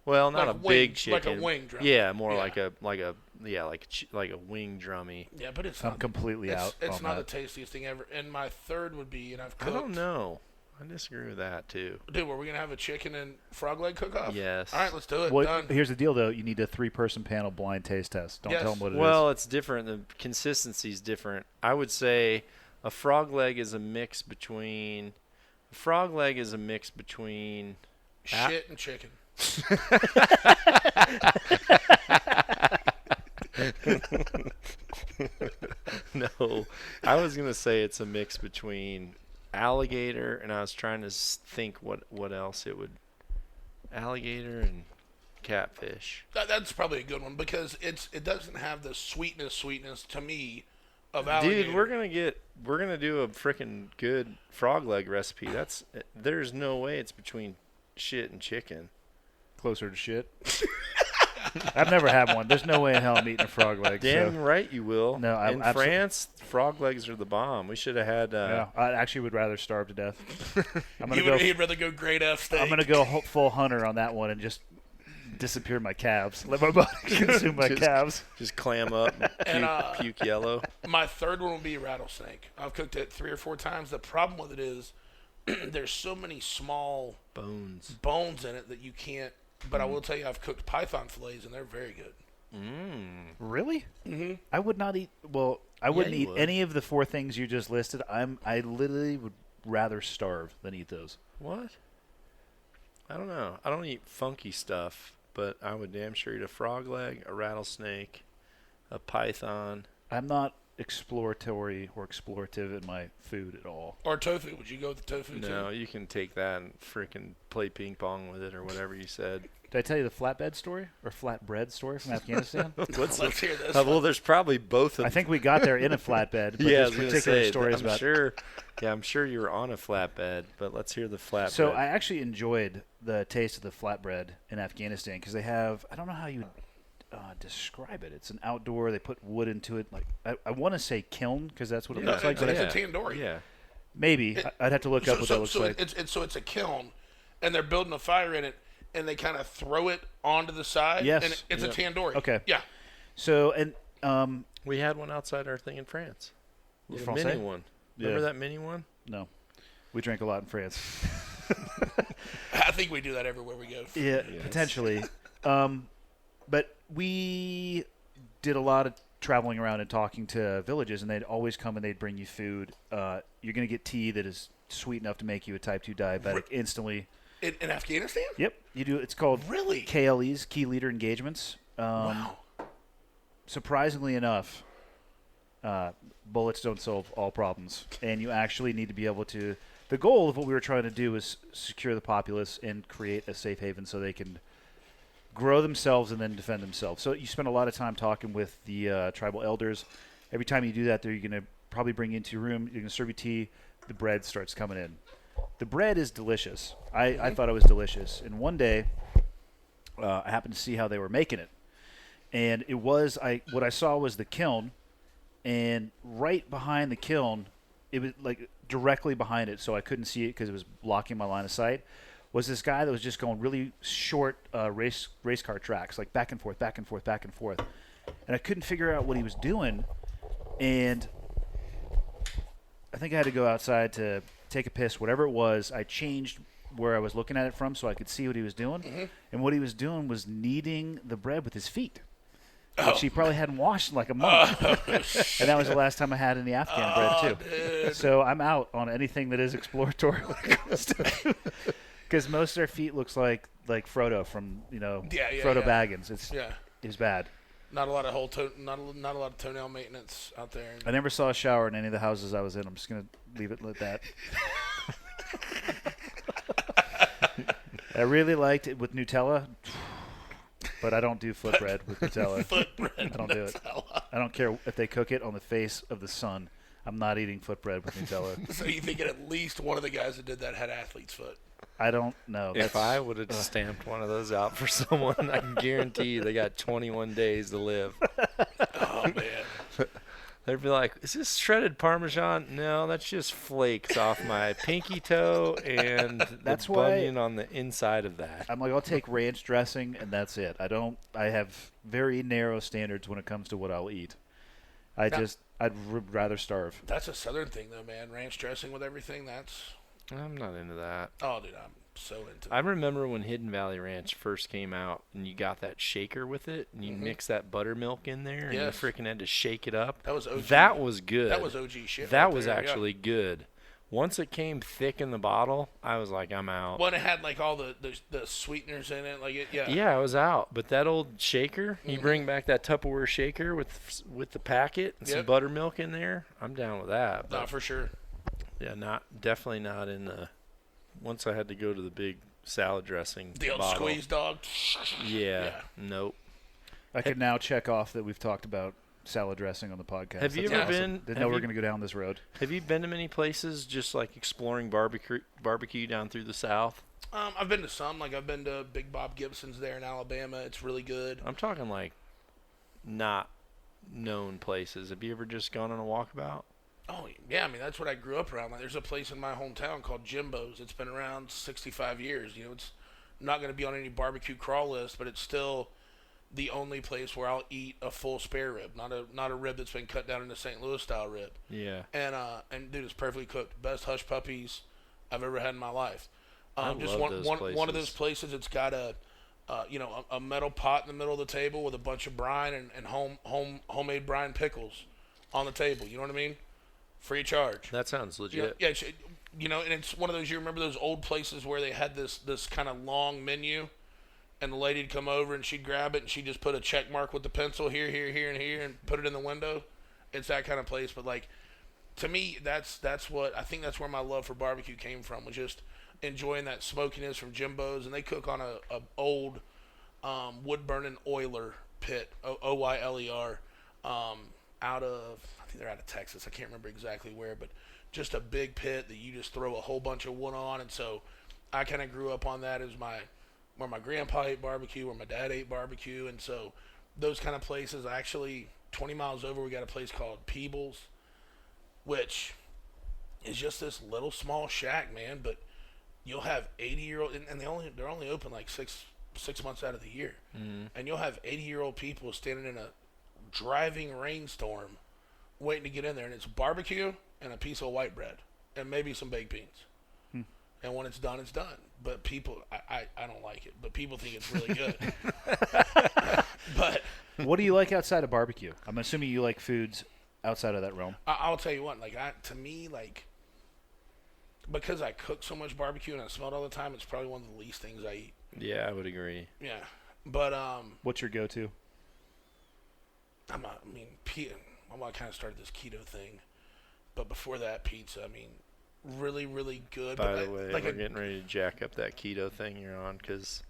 Well, not Like a wing, big chicken. like a wing drum. Yeah, more Yeah. like a wing drummy. Yeah, but it's I'm not, completely out. It's on not that. the tastiest thing ever. And my third would be, and I've I cooked. don't know. I disagree with that too. Dude, were we gonna have a chicken and frog leg cook-off? Yes. All right, let's do it. Well, Done. here's the deal, though. You need a 3-person panel blind taste test. Don't Yes. tell them what it is. Well, it's different. The consistency's different. I would say a frog leg is a mix between. Shit and chicken. No, I was gonna say it's a mix between alligator, and I was trying to think what else it would. Alligator and catfish. That's probably a good one because it doesn't have the sweetness to me of alligator. Dude, we're gonna do a freaking good frog leg recipe. There's no way it's between shit and chicken. Closer to shit. I've never had one. There's no way in hell I'm eating a frog leg. Damn so. right you will. No, I in France, frog legs are the bomb. We should have had. Yeah, I actually would rather starve to death. He'd rather go great F steak. I'm gonna go full hunter on that one and just disappear my calves. Let my body consume my calves. Just clam up and puke yellow. My third one would be rattlesnake. I've cooked it 3 or 4 times. The problem with it is there's so many small bones in it that you can't. But I will tell you, I've cooked python fillets and they're very good. Really? Mm-hmm. I would not eat. Well, I wouldn't you eat would. any of the 4 things you just listed. I literally would rather starve than eat those. What? I don't know. I don't eat funky stuff, but I would damn sure eat a frog leg, a rattlesnake, a python. I'm not exploratory or explorative in my food at all. Or tofu. Would you go with the tofu No, too? you can take that and freaking play ping pong with it or whatever you said. Did I tell you the flatbed story or flatbread story from Afghanistan? Let's hear this. Well, there's probably both of I think we got there in a flatbed. But yeah, I there's was gonna particular say, stories I'm about. sure. Yeah, I'm sure you were on a flatbed, but let's hear the flatbed. So I actually enjoyed the taste of the flatbread in Afghanistan because they have. I don't know how you would describe it. It's an outdoor. They put wood into it. Like I want to say kiln because that's what it looks like. It's, But it's a tandoori. Yeah. maybe I'd have to look up what that looks so like. it's a kiln, and they're building a fire in it, and they kind of throw it onto the side. Yes. And it's a tandoori. Okay. Yeah. So and We had one outside our thing in France. A Francais? mini one. Remember Yeah. that mini one? no, we drank a lot in France. I think we do that everywhere we go. Yeah, potentially. But we did a lot of traveling around and talking to villages, and they'd always come and they'd bring you food. You're going to get tea that is sweet enough to make you a type 2 diabetic instantly. In Afghanistan? Yep, you do. It's called Really? KLEs, Key Leader Engagements. Wow. Surprisingly enough, bullets don't solve all problems, and you actually need to be able to. The goal of what we were trying to do is secure the populace and create a safe haven so they can grow themselves and then defend themselves. So you spend a lot of time talking with the tribal elders. Every time you do that, they're going to probably bring you into your room. You're going to serve you tea. The bread starts coming in. The bread is delicious. I thought it was delicious. And one day, I happened to see how they were making it. And it was what I saw was the kiln, and right behind the kiln, it was like directly behind it, so I couldn't see it because it was blocking my line of sight, was this guy that was just going really short race car tracks, like back and forth, back and forth, back and forth. And I couldn't figure out what he was doing, and I think I had to go outside to take a piss, whatever it was. I changed where I was looking at it from so I could see what he was doing. And what he was doing was kneading the bread with his feet, which he probably hadn't washed in like a month. And that was the last time I had any Afghan bread, too. Dude. So I'm out on anything that is exploratory when it comes to because most of their feet looks like Frodo from, Frodo Baggins. It was bad. Not a lot of not a lot of toenail maintenance out there. I never saw a shower in any of the houses I was in. I'm just going to leave it like that. I really liked it with Nutella. but I don't do foot bread with Nutella. Foot bread. I don't do it. I don't care if they cook it on the face of the sun. I'm not eating foot bread with Nutella. So you think at least one of the guys that did that had athlete's foot? I don't know. If I would have stamped one of those out for someone, I can guarantee you they got 21 days to live. Oh, man. They'd be like, is this shredded Parmesan? No, that's just flakes off my pinky toe and That's the why- bunion on the inside of that. I'm like, I'll take ranch dressing, and that's it. I have very narrow standards when it comes to what I'd rather starve. That's a Southern thing, though, man. Ranch dressing with everything, that's... I'm not into that. Oh, dude, I'm so into I it. remember when Hidden Valley Ranch first came out, and you got that shaker with it, and you mix that buttermilk in there, and Yes. you freaking had to shake it up. That was OG. That was good. That was OG shit. That right was there, yeah. actually good. Once it came thick in the bottle, I was like, I'm out. When it had, like, all the sweeteners in it. Like, yeah. Yeah, I was out. But that old shaker, you bring back that Tupperware shaker with the packet and some Yep. buttermilk in there, I'm down with that. No, But for sure. yeah, definitely not in the. Once I had to go to the big salad dressing The old bottle. squeeze dog. Yeah, nope. I can now check off that we've talked about salad dressing on the podcast. Have you That's ever awesome. been- Didn't have know we were you- going to go down this road. Have you been to many places just like exploring barbecue down through the South? I've been to some. Like, I've been to Big Bob Gibson's there in Alabama. It's really good. I'm talking like not known places. Have you ever just gone on a walkabout? Oh, yeah. I mean, that's what I grew up around. Like, there's a place in my hometown called Jimbo's. It's been around 65 years. You know, it's not going to be on any barbecue crawl list, but it's still the only place where I'll eat a full spare rib, not a rib that's been cut down into St. Louis style rib. Yeah. And dude, it's perfectly cooked. Best hush puppies I've ever had in my life. I Just love one those one of those places. places. It's got a metal pot in the middle of the table with a bunch of brine and homemade brine pickles on the table. You know what I mean? Free of charge. That sounds legit. Yeah, and it's one of those. You remember those old places where they had this kind of long menu, and the lady'd come over and she'd grab it and she'd just put a check mark with the pencil here, and here, and put it in the window. It's that kind of place. But like, to me, that's what I think. That's where my love for barbecue came from. Was just enjoying that smokiness from Jimbo's, and they cook on a old wood burning oiler pit, Oyler, out of, I think they're out of Texas. I can't remember exactly where, but just a big pit that you just throw a whole bunch of wood on. And so I kind of grew up on that as where my grandpa ate barbecue, where my dad ate barbecue. And so those kind of places, actually 20 miles over, we got a place called Peebles, which is just this little small shack, man. But you'll have 80-year-old, and they're only open like six months out of the year. And you'll have 80-year-old people standing in a driving rainstorm waiting to get in there, and it's barbecue and a piece of white bread and maybe some baked beans. And when it's done, it's done. But people, I don't like it, but people think it's really good. But What do you like outside of barbecue? I'm assuming you like foods outside of that realm. I'll tell you what, like, to me, like, because I cook so much barbecue and I smell it all the time, it's probably one of the least things I eat. Yeah, I would agree. Yeah. But What's your go-to? I kind of started this keto thing, but before that, pizza. I mean, really, really good. By but the way, like we're getting ready to jack up that keto thing you're on because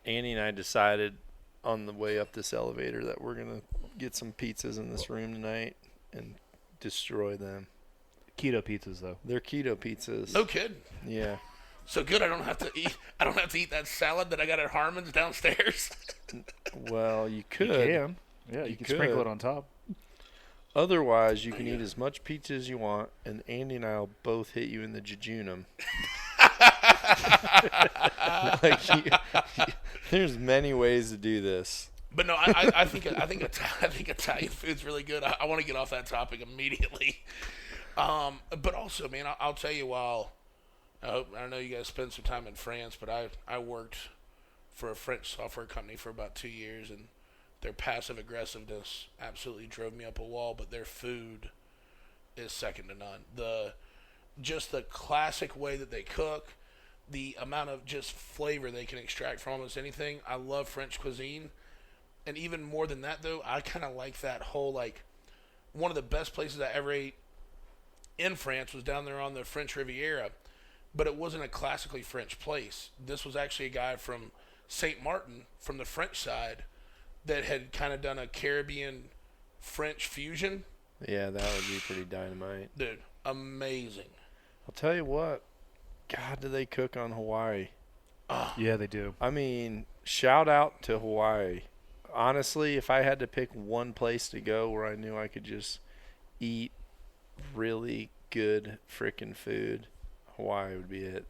Annie and I decided on the way up this elevator that we're going to get some pizzas in this room tonight and destroy them. Keto pizzas, though. They're keto pizzas. no kidding. Yeah. So good, I don't have to eat that salad that I got at Harmon's downstairs. Well, you could. You can. Yeah, you You can sprinkle could. it on top. Otherwise, you can eat as much pizza as you want, and Andy and I will both hit you in the jejunum. There's many ways to do this. But no, I think Italian food's really good. I want to get off that topic immediately. But also, man, I'll tell you, while I know you guys spent some time in France, but I worked for a French software company for about 2 years, and their passive aggressiveness absolutely drove me up a wall. But their food is second to none. Just the classic way that they cook, the amount of just flavor they can extract from almost anything. I love French cuisine. And even more than that, though, I kind of like that whole, like, one of the best places I ever ate in France was down there on the French Riviera, but it wasn't a classically French place. This was actually a guy from St. Martin from the French side that had kind of done a Caribbean French fusion. Yeah, that would be pretty dynamite. Dude, amazing. I'll tell you what. God, do they cook on Hawaii? Yeah, they do. I mean, shout out to Hawaii. Honestly, if I had to pick one place to go where I knew I could just eat really good freaking food, Hawaii would be it.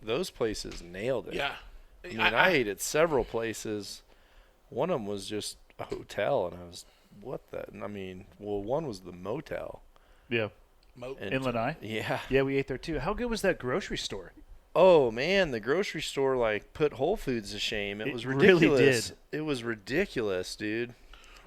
Those places nailed it. Yeah. I mean, I ate at several places. One of them was just a hotel, and I was, what the? I mean, well, one was the motel. Yeah. And In Lanai? Yeah. Yeah, we ate there too. How good was that grocery store? Oh, man, the grocery store, like, put Whole Foods to shame. It was ridiculous. Really did. It was ridiculous, dude.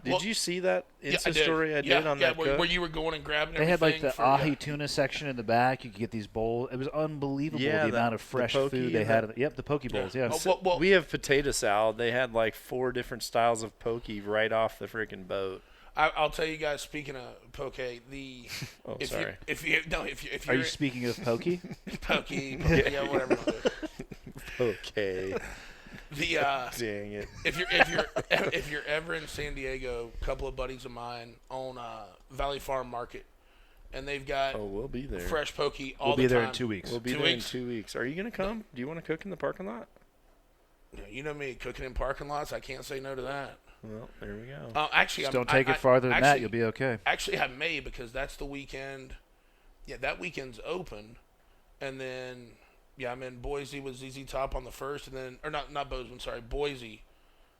Did Well, you see that Yeah, Insta story I did on that where cook? you were going and grabbing They had like everything the for, ahi tuna section in the back. You could get these bowls. It was unbelievable Yeah, the amount of the fresh poke food they and had. Yep, the poke bowls. Yeah. Oh, well, We have potato salad. They had like 4 different styles of poke right off the freaking boat. I'll tell you guys. Speaking of Poké, the Oh, if sorry. if Are you're you speaking of pokey? Poké, yeah, whatever. Okay. The Dang it. if you're ever in San Diego, a couple of buddies of mine own Valley Farm Market, and they've got Oh, we'll be there. fresh poke all We'll the be time. there in 2 weeks. We'll be 2 there weeks? in 2 weeks. Are you going to come? Do you want to cook in the parking lot? You know me, cooking in parking lots. I can't say no to that. Well, there we go. Actually, Just don't take it farther than that. You'll be okay. Actually, I may because that's the weekend. Yeah, that weekend's open, and then I'm in Boise with ZZ Top on the first, and then not Bozeman, sorry, Boise.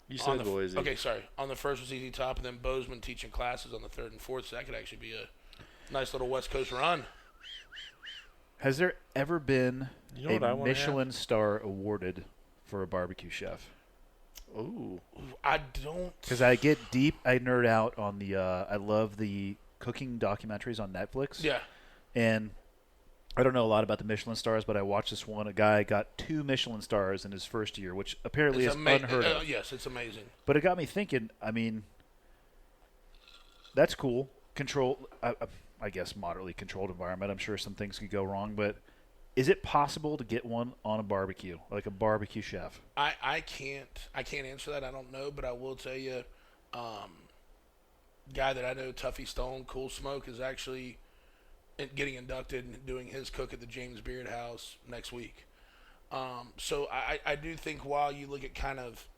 You on said the, Boise. Okay, sorry. On the first with ZZ Top, and then Bozeman teaching classes on the 3rd and 4th. So that could actually be a nice little West Coast run. Has there ever been You know what I a wanna Michelin star awarded for a barbecue chef? Ooh. I don't. Because I get deep, I nerd out on the. I love the cooking documentaries on Netflix. Yeah. And I don't know a lot about the Michelin stars, but I watched this one. A guy got 2 Michelin stars in his first year, which apparently is unheard of. Yes, it's amazing. But it got me thinking. I mean, that's cool. I guess moderately controlled environment. I'm sure some things could go wrong, but is it possible to get one on a barbecue, like a barbecue chef? I can't answer that. I don't know, but I will tell you, guy that I know, Tuffy Stone, Cool Smoke, is actually getting inducted and doing his cook at the James Beard House next week. So I do think while you look at kind of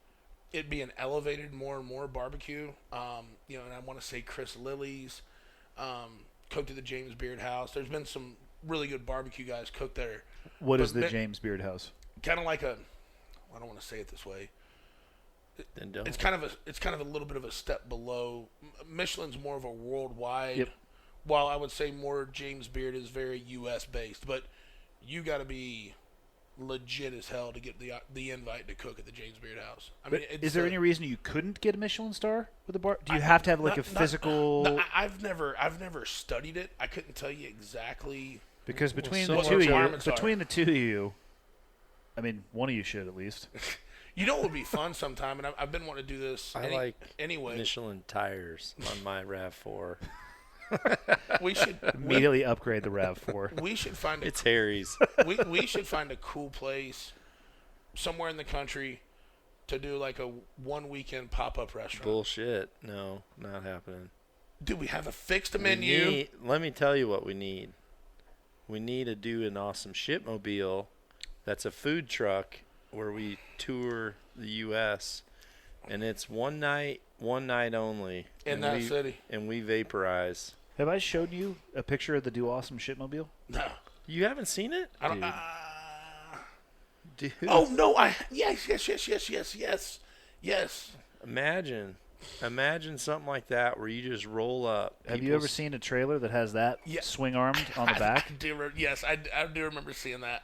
it being elevated more and more barbecue, and I want to say Chris Lilly's cooked at the James Beard House. There's been some really good barbecue guys cook there. What is the James Beard House? Kind of like I don't want to say it this way. Then don't. It's kind of a little bit of a step below. Michelin's more of a worldwide. Yep. While I would say more James Beard is very U.S. based, but you got to be legit as hell to get the invite to cook at the James Beard House. I mean, Is there any reason you couldn't get a Michelin star with a bar? Do you have to have like a physical? No, I've never studied it. I couldn't tell you exactly. Because between so the two much of you, requirements are. between the two of you, I mean, one of you should at least. You know, it would be fun sometime, and I've been wanting to do this. I like anyway. Michelin tires on my RAV4. We should Immediately upgrade the RAV4. we should find a It's Harry's. we should find a cool place somewhere in the country to do like a 1 weekend pop-up restaurant. Bullshit. No, not happening. Dude, we have a fixed We menu. let me tell you what we need. We need to do an awesome shipmobile that's a food truck where we tour the U.S. and it's one night only. In that city. And we vaporize. Have I showed you a picture of the Do Awesome Shipmobile? No. You haven't seen it? I don't Dude. Oh no, yes. Imagine something like that where you just roll up. Have you ever seen a trailer that has that swing armed on the back? I do remember seeing that.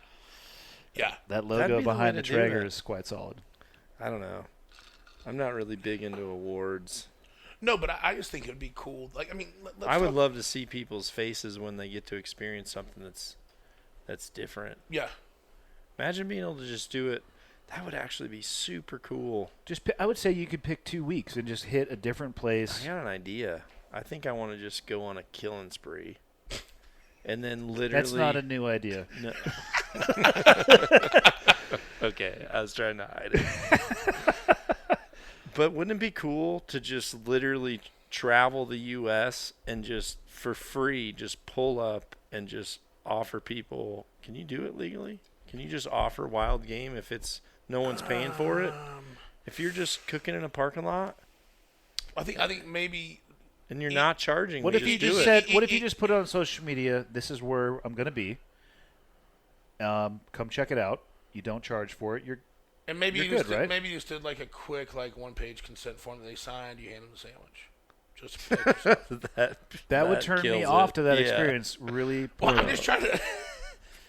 Yeah. That That'd logo be the behind way the to do Traeger it. is quite solid. I don't know. I'm not really big into awards. No, but I just think it would be cool. Like, I mean, let's I would talk- love to see people's faces when they get to experience something that's different. Yeah. Imagine being able to just do it. That would actually be super cool. I would say you could pick 2 weeks and just hit a different place. I got an idea. I think I want to just go on a killing spree. And then literally... That's not a new idea. No. Okay, I was trying to hide it. But wouldn't it be cool to just literally travel the U.S. and just for free just pull up and just offer people? Can you do it legally? Can you just offer wild game if it's no one's paying for it? If you're just cooking in a parking lot? I think maybe. And you're not charging. What if you just said? What if you just put it on social media? This is where I'm going to be. Come check it out. You don't charge for it. And maybe you're you good, just did, right? maybe you just did like a quick 1-page consent form that they signed. You hand them the sandwich. Just to yourself. that would turn me off to that experience. Really. Well, I'm just trying to.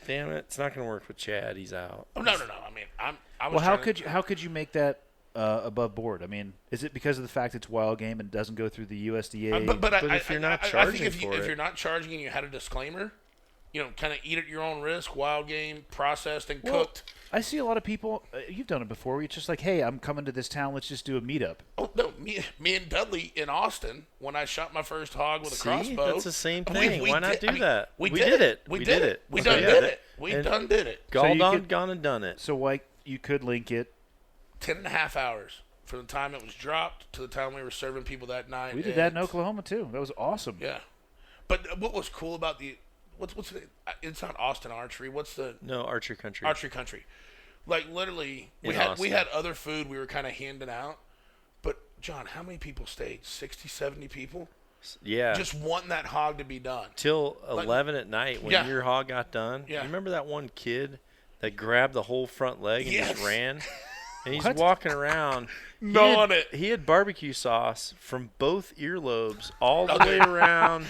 Damn it! It's not going to work with Chad. He's out. Oh, no. I mean, I was. Well, how could you make that above board? I mean, is it because of the fact it's wild game and doesn't go through the USDA? But if you're not charging if you're not charging and you had a disclaimer, kind of eat at your own risk, wild game, processed and cooked. I see a lot of people. You've done it before. Where it's just like, hey, I'm coming to this town. Let's just do a meetup. Oh no, me and Dudley in Austin when I shot my first hog with a crossbow. That's the same thing. Why not do that? We did it. We did it. We done did it. Gone and done it. So why you could link it? 10.5 hours from the time it was dropped to the time we were serving people that night. We did that in Oklahoma too. That was awesome. Yeah, but what was cool about what's the, it's not Austin Archery. What's the Archery Country. Archery Country. Like literally, we had other food we were kind of handing out. But John, how many people stayed? 60, 70 people. Yeah. Just wanting that hog to be done Till 11 at night when your hog got done. Yeah. You remember that one kid that grabbed the whole front leg and just ran? And he's What? walking around. Gnawing it. He had barbecue sauce from both earlobes all the way around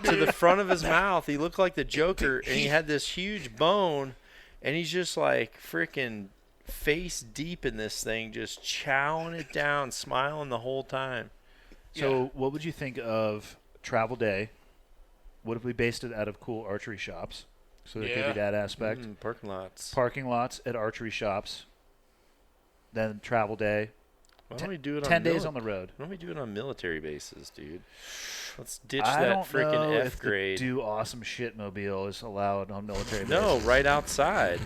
to the front of his mouth. He looked like the Joker, and he had this huge bone, and he's just like freaking face deep in this thing, just chowing it down, smiling the whole time. So what would you think of travel day? What if we based it out of cool archery shops? So there could be that aspect. Parking lots. Parking lots at archery shops. Then travel day. Why don't we do it 10 days on the road. Why don't we do it on military bases, dude? Let's ditch I that don't know freaking if F grade. the do awesome shit mobile is allowed on military No, bases. right outside.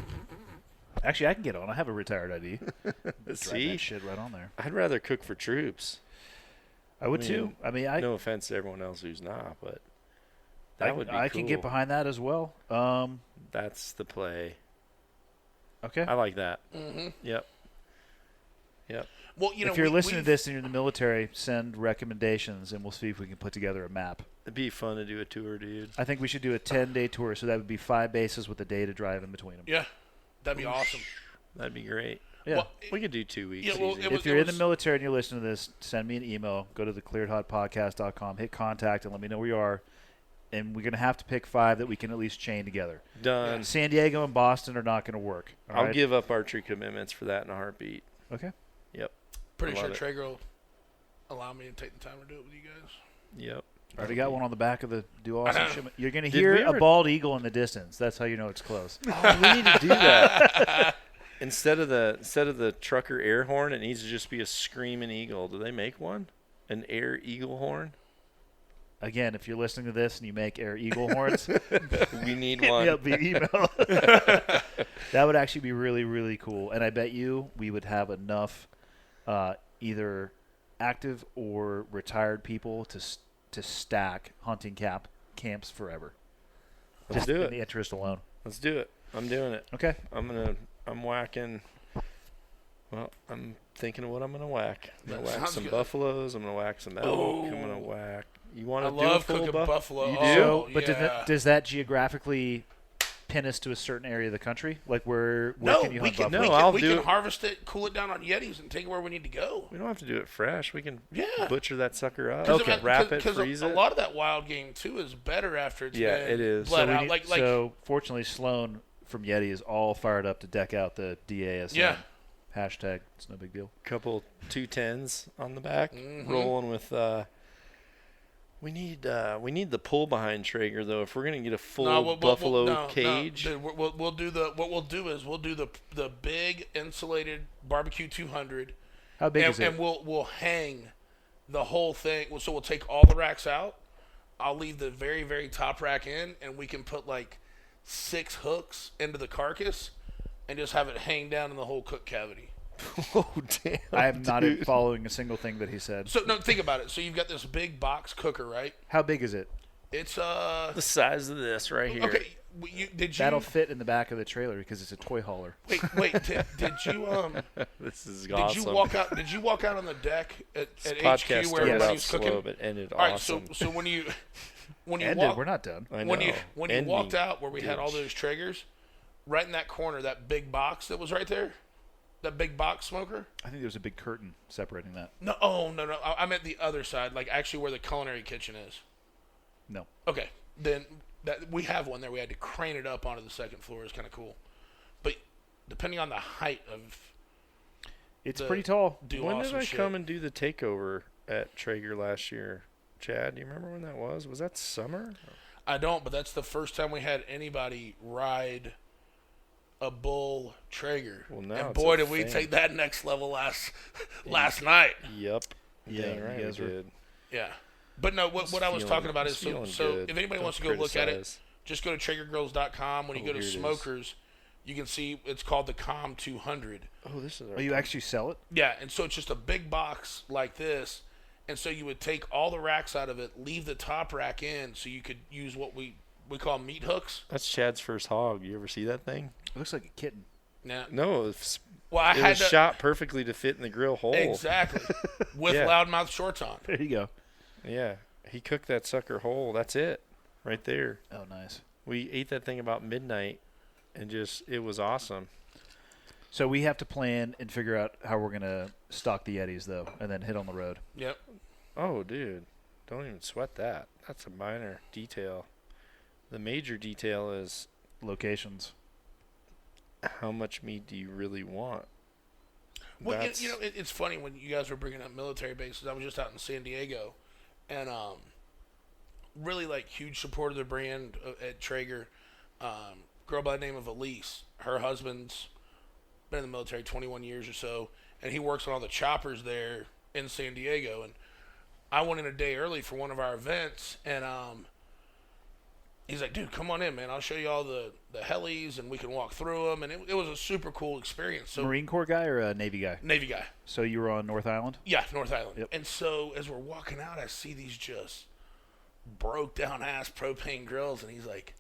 Actually, I can get on. I have a retired ID. Drive See? that shit right on there. I'd rather cook for troops. I would too. I mean, no offense to everyone else who's not, but that would be I cool. can get behind that as well. That's the play. Okay. I like that. Mm-hmm. Yep. Well, if you're listening to this and you're in the military, send recommendations, and we'll see if we can put together a map. It'd be fun to do a tour, dude. I think we should do a 10-day tour, so that would be 5 bases with a day to drive in between them. Yeah, that'd be awesome. That'd be great. Yeah. Well, We could do 2 weeks. Yeah, well, easy. If you're in the military and you're listening to this, send me an email. Go to theclearedhotpodcast.com, hit contact, and let me know where you are. And we're going to have to pick 5 that we can at least chain together. Done. San Diego and Boston are not going to work. all I'll right? give up archery commitments for that in a heartbeat. Okay. Yep. Pretty I sure love it. Traeger will allow me to take the time to do it with you guys. Yep. Already got one on the back of the Do Awesome know. shipment. You're going to Did hear we a ever- bald eagle in the distance. That's how you know it's close. Oh, we need to do that. Instead of the trucker air horn, it needs to just be a screaming eagle. Do they make one? An air eagle horn? Again, if you're listening to this and you make air eagle horns, We need hit one. me up via email. That would actually be really, really cool. And I bet you we would have enough either active or retired people to stack hunting camps forever. Let's Just do in the it. interest alone. Let's do it. I'm doing it. Okay. I'm whacking. Well, I'm thinking of what I'm gonna whack. I'm gonna That whack sounds some good. buffaloes. I'm gonna whack some elk. Oh. I'm gonna whack. You want I to do a love full cooking buffalo. You Oh, do? So, but yeah. does that geographically pin us to a certain area of the country? Like where No, can you we hunt can, buffalo? No, we can, I'll we do can it. harvest it, cool it down on Yetis, and take it where we need to go. We don't have to do it fresh. We can Yeah. butcher that sucker up. Okay. Wrap it, Because freeze a it. lot of that wild game too is better after it's Yeah, been it is. bled So, out. Like so fortunately, Sloan from Yeti is all fired up to deck out the DASM. Yeah. Hashtag, it's no big deal. Couple 210s on the back, Mhm. rolling with. We need the pull behind Traeger though. If we're gonna get a full buffalo cage, dude, we'll do the what we'll do is we'll do the big insulated barbecue 200, How big is it? and we'll hang the whole thing. So we'll take all the racks out. I'll leave the very very top rack in, and we can put like 6 hooks into the carcass, and just have it hang down in the whole cook cavity. Oh, damn. I am not dude. following a single thing that he said. So no, think about it. So you've got this big box cooker, right? How big is it? It's The size of this right here. okay. Did you? That'll fit in the back of the trailer because it's a toy hauler. Wait. Did you This is Did awesome. you walk out? Did you walk out on the deck at This HQ podcast where started everybody out was slow, cooking? but ended All right. awesome. So when you We're not done. I know. when you Ending. walked out where we had all Douche. those Traegers, right in that corner, that big box that was right there, that big box smoker. I think there was a big curtain separating that. No, no. I meant the other side, like actually where the culinary kitchen is. No. Okay, then that we have one there. We had to crane it up onto the second floor. It's kind of cool, but depending on the height of, It's the- pretty tall. do When awesome did I shit. come and do the takeover at Traeger last year? Chad, do you remember when that was? Was that summer? I don't, but that's the first time we had anybody ride a bull Traeger. Well, now and it's boy, a did we thing. take that next level last night. Yep. Yeah, Dang you right guys we were- did. Yeah. But no, what I was talking about is, feeling so good. if anybody Don't wants to go look at it, criticize. just go to TraegerGrills.com. When you Oh, go to here it is. smokers, you can see it's called the Com 200. Oh, this is our Oh, you actually sell it? Yeah, and so it's just a big box like this. And so you would take all the racks out of it, leave the top rack in, so you could use what we call meat hooks. That's Chad's first hog. You ever see that thing? It looks like a kitten. Now, No, it's, well, I it had was to, shot perfectly to fit in the grill hole. exactly with Yeah. loudmouth shorts on. There you go. Yeah, he cooked that sucker whole. That's it, right there. Oh, nice. We ate that thing about midnight, and it was awesome. So we have to plan and figure out how we're going to stock the Yetis, though, and then hit on the road. Yep. Oh, dude, don't even sweat that. That's a minor detail. The major detail is Locations. how much meat do you really want? Well, That's- you know, it's funny when you guys were bringing up military bases. I was just out in San Diego, and really like huge supporter of the brand at Traeger. Girl by the name of Elise. Her husband's been in the military 21 years or so, and he works on all the choppers there in San Diego. And I went in a day early for one of our events, and he's like, dude, come on in, man. I'll show you all the helis, and we can walk through them. And it was a super cool experience. So Marine Corps guy or a Navy guy? Navy guy. So you were on North Island? Yeah, North Island. Yep. And so as we're walking out, I see these just broke down ass propane grills, and he's like,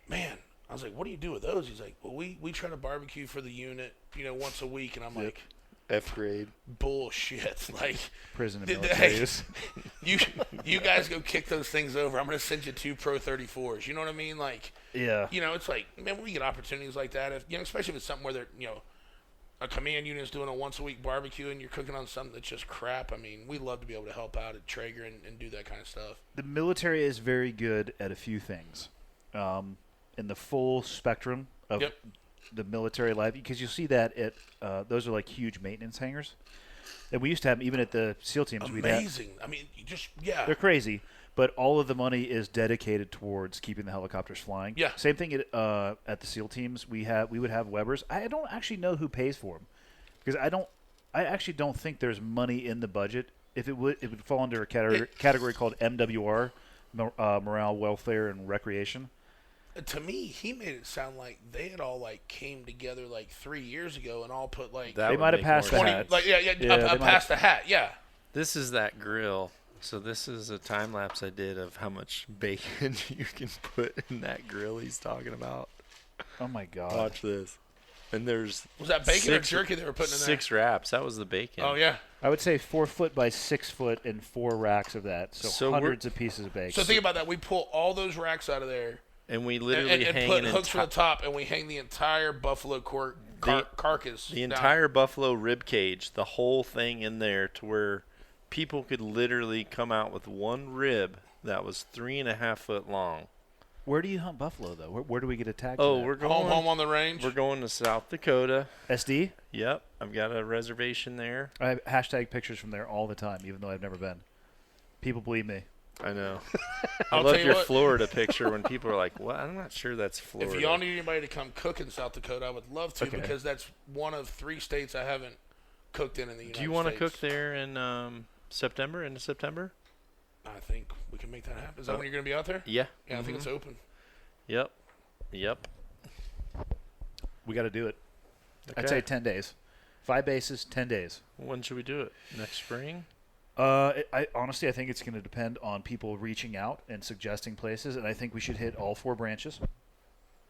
man. I was like, what do you do with those? He's like, well, we try to barbecue for the unit, once a week. And I'm Yep. like, F grade. bullshit. Like, Prison and Did military they- use. you guys go kick those things over. I'm going to send you 2 Pro 34s. You know what I mean? Like, Yeah. it's like, man, when we get opportunities like that, if especially if it's something where they're, a command unit's doing a once a week barbecue and you're cooking on something that's just crap. I mean, we love to be able to help out at Traeger and do that kind of stuff. The military is very good at a few things. In the full spectrum of Yep. the military life, because you'll see that at those are like huge maintenance hangars. And we used to have them even at the SEAL teams. Amazing. I mean, you just, yeah. They're crazy, but all of the money is dedicated towards keeping the helicopters flying. Yeah. Same thing at the SEAL teams. We would have Webers. I don't actually know who pays for them because I actually don't think there's money in the budget. If it would fall under a category called MWR, morale, welfare, and recreation. To me, he made it sound like they had all came together 3 years ago and all put That They would might have make passed more the sense. hat. up they past the hat, yeah. This is that grill. So this is a time lapse I did of how much bacon you can put in that grill he's talking about. Oh my God! Watch this. And there's Was that bacon or jerky they were putting in there? 6 wraps. That was the bacon. Oh yeah. I would say 4 foot by 6 foot and 4 racks of that. So, So we're- hundreds of pieces of bacon. So think about that. We pull all those racks out of there And we and, literally and hang put an hooks from the enti- top, and we hang the entire buffalo carcass. the down. entire buffalo rib cage, the whole thing in there to where people could literally come out with one rib that was 3.5 foot long. Where do you hunt buffalo though? Where do we get attacked? Oh, to that? we're going home on the range. We're going to South Dakota. SD. Yep, I've got a reservation there. I have hashtag pictures from there all the time, even though I've never been. People believe me. I know. I I'll love tell you your what. Florida picture when people are like, "What? I'm not sure that's Florida." If y'all need anybody to come cook in South Dakota, I would love to Okay. because that's one of 3 states I haven't cooked in the United States. Do you want to cook there in September? Into September? I think we can make that happen. Is that when you're going to be out there? Yeah. Yeah, I think it's open. Yep. We got to do it. Okay. I'd say 10 days. 5 bases, 10 days. When should we do it? Next spring? Honestly, I think it's going to depend on people reaching out and suggesting places, and I think we should hit all 4 branches.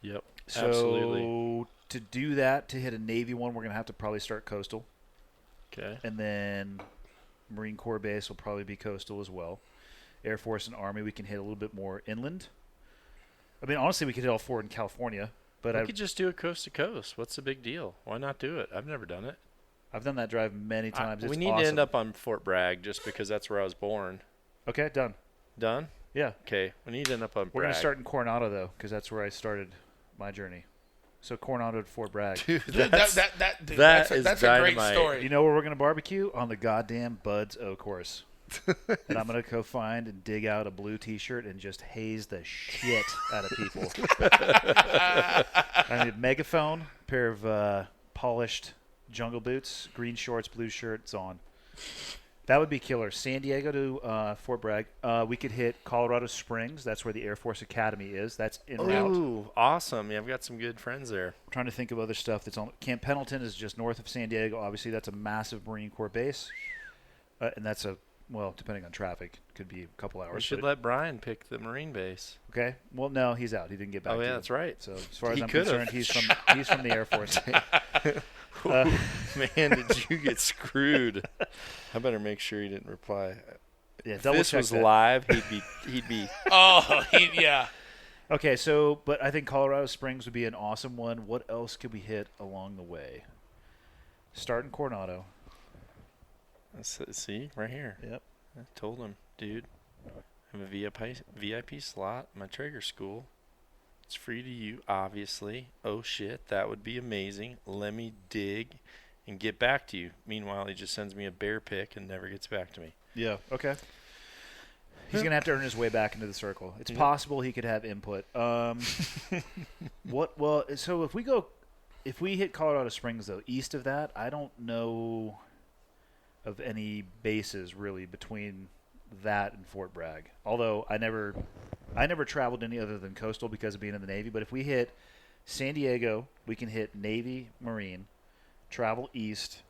Yep. So Absolutely. to do that, to hit a Navy one, we're going to have to probably start coastal. Okay. And then Marine Corps base will probably be coastal as well. Air Force and Army, we can hit a little bit more inland. I mean, honestly, we could hit all 4 in California. But We could just do it coast to coast. What's the big deal? Why not do it? I've never done it. I've done that drive many times. We It's need awesome. to end up on Fort Bragg just because that's where I was born. Okay, done. Done? Yeah. Okay. We need to end up on We're going Bragg. to start in Coronado, though, because that's where I started my journey. So Coronado to Fort Bragg. Dude, Dude, that's that's a great dynamite. story. You know where we're going to barbecue? On the goddamn Bud's O course. And I'm going to go find and dig out a blue T-shirt and just haze the shit out of people. I need a megaphone, a pair of polished jungle boots, green shorts, blue shirts on. That would be killer. San Diego to Fort Bragg. We could hit Colorado Springs. That's where the Air Force Academy is. That's en route. Ooh, awesome. Yeah, I've got some good friends there. I'm trying to think of other stuff that's on. Camp Pendleton is just north of San Diego. Obviously, that's a massive Marine Corps base. And that's well, depending on traffic, could be a couple hours. We should let Brian pick the Marine base. Okay. Well, no, he's out. He didn't get back. Oh, to yeah, you. that's right. So as far as He I'm could've. concerned, he's from the Air Force. Man, did you get screwed? I better make sure he didn't reply. Yeah, If double this check was that. live, he'd be Oh, yeah. Okay, so but I think Colorado Springs would be an awesome one. What else could we hit along the way? Start in Coronado. See, right here. Yep. I told him, dude, I have a VIP slot in my Traeger school. It's free to you, obviously. Oh, shit, that would be amazing. Let me dig and get back to you. Meanwhile, he just sends me a bear pic and never gets back to me. Yeah. Okay. He's going to have to earn his way back into the circle. It's possible he could have input. What? Well, so if we hit Colorado Springs, though, east of that, I don't know of any bases really between that and Fort Bragg. Although I never traveled any other than coastal because of being in the Navy. But if we hit San Diego, we can hit Navy, Marine, travel east,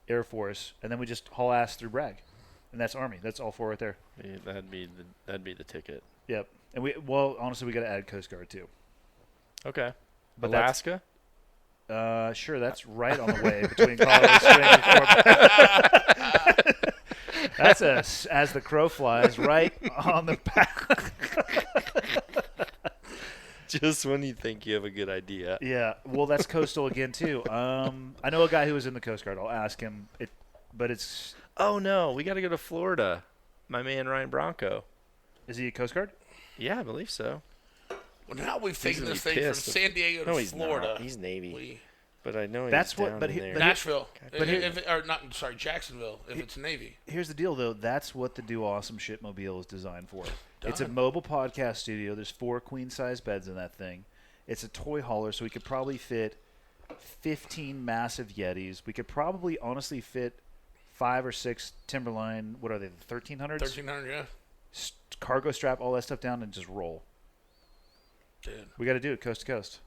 Air Force, and then we just haul ass through Bragg. And that's Army. That's all 4 right there. Yeah, that'd be the ticket. Yep. And honestly, we got to add Coast Guard too. Okay. But Alaska? Sure, that's right on the way between Colorado Springs and Fort Bragg. That's as the crow flies, right on the back. Just when you think you have a good idea. Yeah. Well, that's coastal again too. I know a guy who was in the Coast Guard. I'll ask him. But it's. Oh, no. We got to go to Florida. My man, Ryan Bronco. Is he a Coast Guard? Yeah, I believe so. Well, now we've taken gonna this be thing from pissed. San Diego to No, he's Florida. not. He's Navy. But I know That's he's what- down but in he- there. but Nashville. But here- Jacksonville, if it's Navy. Here's the deal, though. That's what the Do Awesome Shitmobile is designed for. It's a mobile podcast studio. There's 4 queen-size beds in that thing. It's a toy hauler, so we could probably fit 15 massive Yetis. We could probably honestly fit 5 or 6 Timberline. What are they? The 1300s. 1300, yeah. Cargo strap all that stuff down and just roll. Dude. We got to do it coast to coast.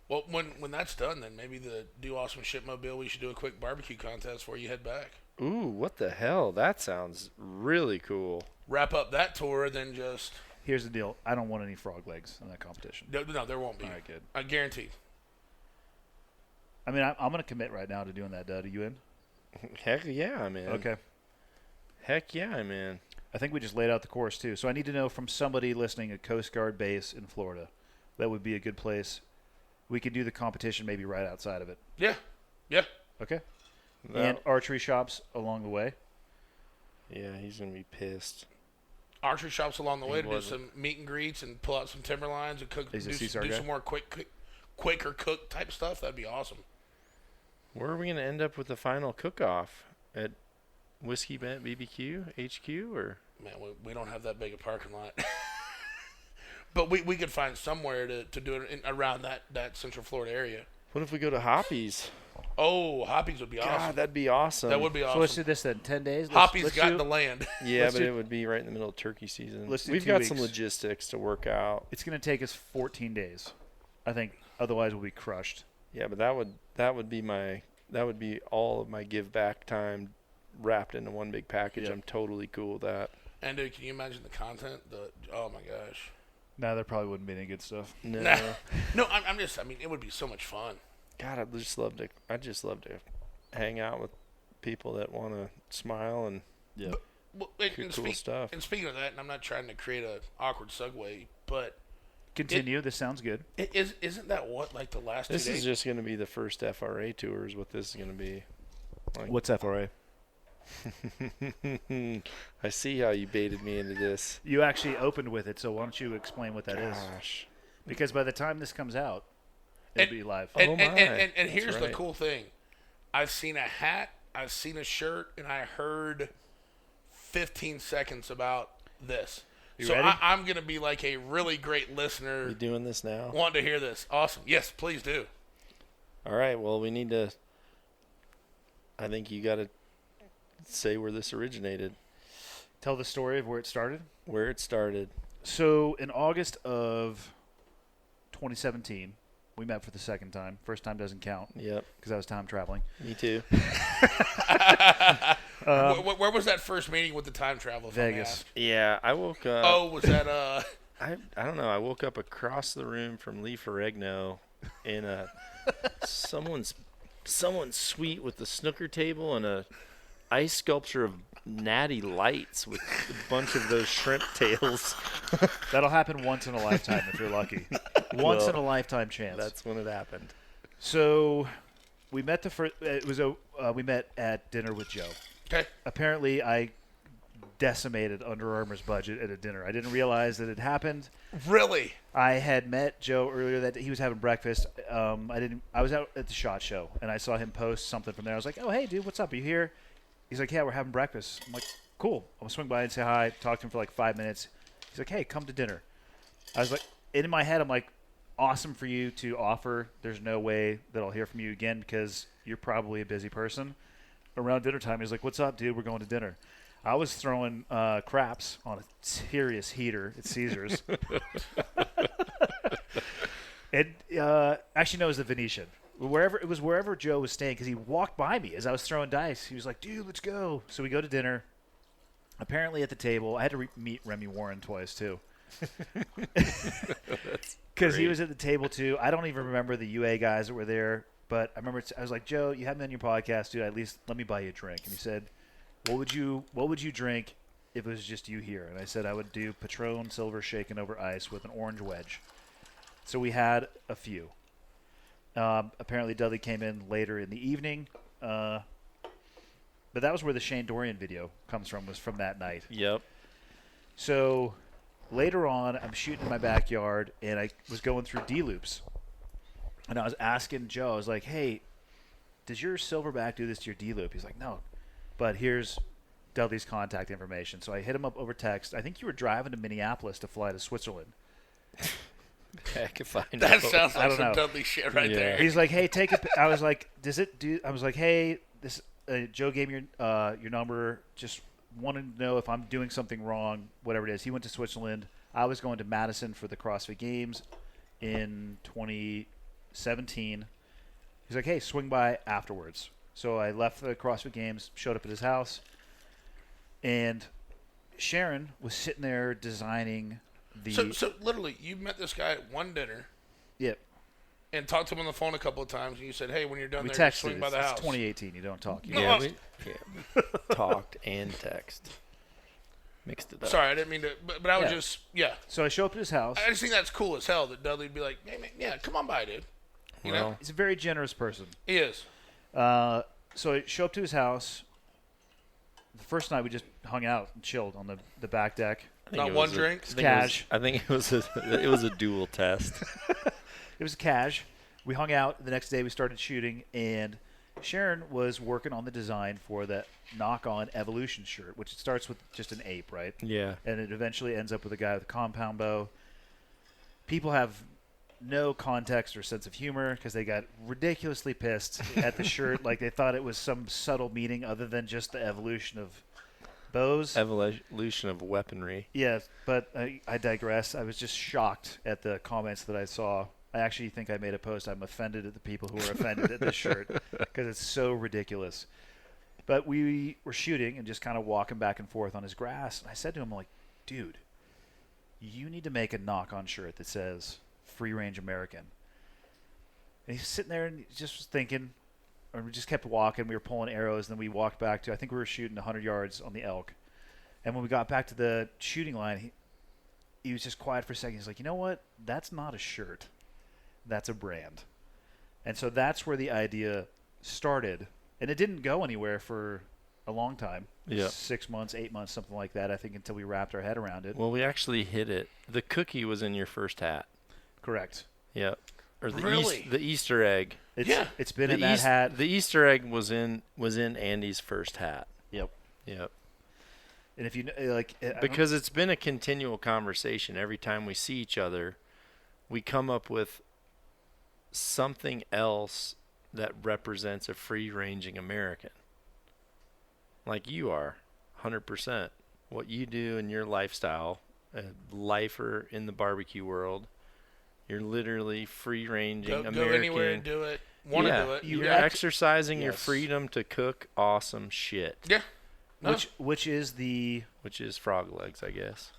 Well, when that's done, then maybe the Do Awesome Shipmobile, we should do a quick barbecue contest before you head back. Ooh, what the hell? That sounds really cool. Wrap up that tour, then just... Here's the deal. I don't want any frog legs in that competition. No, there won't be. All right, good. I guarantee. I mean, I'm going to commit right now to doing that, Dud. Are you in? Heck yeah, I'm in. Okay. Heck yeah, I'm in. I think we just laid out the course, too. So I need to know from somebody listening a Coast Guard base in Florida. That would be a good place. We could do the competition maybe right outside of it. Yeah. Yeah. Okay. No. And archery shops along the way. Yeah, he's going to be pissed. Archery shops along the way to do wasn't. some meet and greets and pull out some timberlines and cook. He's a Do CSAR guy? some more quicker cook type stuff. That'd be awesome. Where are we going to end up with the final cook-off? At Whiskey Bent BBQ HQ or? Man, we don't have that big a parking lot. But we could find somewhere to do it around that Central Florida area. What if we go to Hoppy's? Oh, Hoppies would be awesome. God, that'd be awesome. That would be So awesome. let's do this then. 10 days. Hoppy's got the land. Yeah, let's but do- it would be right in the middle of turkey season. Let's do We've 2 got some weeks. logistics to work out. It's going to take us 14 days. I think. Otherwise, we'll be crushed. Yeah, but that would be all of my give back time wrapped into one big package. Yep. I'm totally cool with that. And dude, can you imagine the content? Oh my gosh. No, there probably wouldn't be any good stuff. No. No, I mean, it would be so much fun. God, I'd just love to hang out with people that want to smile and Yeah. Well, cool stuff. And speaking of that, and I'm not trying to create a awkward segue, but Continue. This sounds good. isn't that what like the last This 2 days? is just going to be the first FRA tour is what this is going to be. Like, What's FRA? I see how you baited me into this. You actually opened with it, so why don't you explain what that is? Gosh. Because by the time this comes out, it'll be live. Oh, my. And That's here's the right. cool thing. I've seen a hat, I've seen a shirt, and I heard 15 seconds about this. You so ready? I'm going to be like a really great listener You doing this now? wanting to hear this. Awesome. Yes, please do. All right. Well, we need to. I think you got to say where this originated, Tell the story of where it started. where it started. So in August of 2017, we met for the second time. First time doesn't count Yep. because I was time traveling. Me too. Where was that first meeting with the time travel? if I may Vegas. ask? Yeah, I woke up. Oh, was that I don't know. I woke up across the room from Lee Ferrigno in a someone's suite with the snooker table and a ice sculpture of natty lights with a bunch of those shrimp tails. That'll happen once in a lifetime if you're lucky. Once Well, in a lifetime chance. That's when it happened. So we met the first. It was we met at dinner with Joe. okay? Apparently, I decimated Under Armour's budget at a dinner. I didn't realize that it happened. Really? I had met Joe earlier that day. He was having breakfast. I was out at the SHOT Show and I saw him post something from there. I was like, "Oh, hey, dude, what's up? Are you here?" He's like, "Yeah, we're having breakfast." I'm like, "Cool." I'll swing by and say hi. Talk to him for like 5 minutes. He's like, "Hey, come to dinner." I was like, in my head, I'm like, "Awesome for you to offer. There's no way that I'll hear from you again because you're probably a busy person." Around dinner time, he's like, "What's up, dude? We're going to dinner." I was throwing craps on a serious heater at Caesars. Actually, no, it was the Venetian. Wherever Joe was staying, because he walked by me as I was throwing dice. He was like, "Dude, let's go." So we go to dinner. Apparently, at the table, I had to meet Remy Warren twice too, because he was at the table too. I don't even remember the UA guys that were there, but I remember I was like, "Joe, you have me on your podcast, dude. At least let me buy you a drink." And he said, What would you drink if it was just you here?" And I said I would do Patron Silver shaken over ice with an orange wedge. So we had a few. Apparently Dudley came in later in the evening, but that was where the Shane Dorian video comes from. Was from that night. Yep. So later on, I'm shooting in my backyard, and I was going through D-loops, and I was asking Joe. I was like, "Hey, does your Silverback do this to your D-loop?" He's like, "No." But here's Dudley's contact information. So I hit him up over text. I think you were driving to Minneapolis to fly to Switzerland. Heck if I know. That sounds I like don't some know. Dudley shit right Yeah. there. He's like, "Hey, take a." I was like, "Does it do?" I was like, "Hey, this Joe gave me your number. Just wanted to know if I'm doing something wrong, whatever it is." He went to Switzerland. I was going to Madison for the CrossFit Games in 2017. He's like, "Hey, swing by afterwards." So I left the CrossFit Games, showed up at his house, and Sharon was sitting there designing the. So literally, you met this guy at one dinner Yep. and talked to him on the phone a couple of times, and you said, "Hey, when you're done We there, texted. swing by the It's house." 2018. You don't talk. You No, Yeah, I- we talked and text. Mixed it up. Sorry, I didn't mean to, but I was Yeah. just So I show up at his house. I just think that's cool as hell that Dudley'd be like, "Hey, man, yeah, come on by, dude." You know, Well, He's a very generous person. he is. So I show up to his house. The first night we just hung out and chilled on the back deck. I think Not it one was drink? I think it was- Cash. I think it was a dual test. It was cash. We hung out. The next day we started shooting, and Sharon was working on the design for the Nock on Evolution shirt, which starts with just an ape, right? Yeah. And it eventually ends up with a guy with a compound bow. People have no context or sense of humor because they got ridiculously pissed at the shirt, like they thought it was some subtle meaning other than just the evolution of bows. Evolution of weaponry. Yeah, but I digress. I was just shocked at the comments that I saw I actually think I made a post. I'm offended at the people who are offended at this shirt because it's so ridiculous. But we were shooting and just kind of walking back and forth on his grass. And I said to him, like, dude, you need to make a knock-on shirt that says Free Range American. And he's sitting there and he just was thinking, or we just kept walking. We were pulling arrows. And then we walked back to, I think we were shooting 100 yards on the elk. And when we got back to the shooting line, he was just quiet for a second. He's like, you know what? That's not a shirt. That's a brand. And so that's where the idea started. And it didn't go anywhere for a long time. Yeah. 6 months, 8 months, something like that, I think, until we wrapped our head around it. Well, we actually hit it. The cookie was in your first hat. Correct. Yeah. Or the Really? the Easter egg. It's been in that hat. The Easter egg was in Andy's first hat. Yep. Yep. And if you like, Because it's been a continual conversation. Every time we see each other, we come up with something else that represents a free-ranging American. Like you are, 100%. What you do in your lifestyle, a lifer in the barbecue world, you're literally free-ranging American. Go anywhere and do it. Want to do it. You're exercising your Yes. freedom to cook awesome shit. Yeah. No. which is the Which is frog legs, I guess.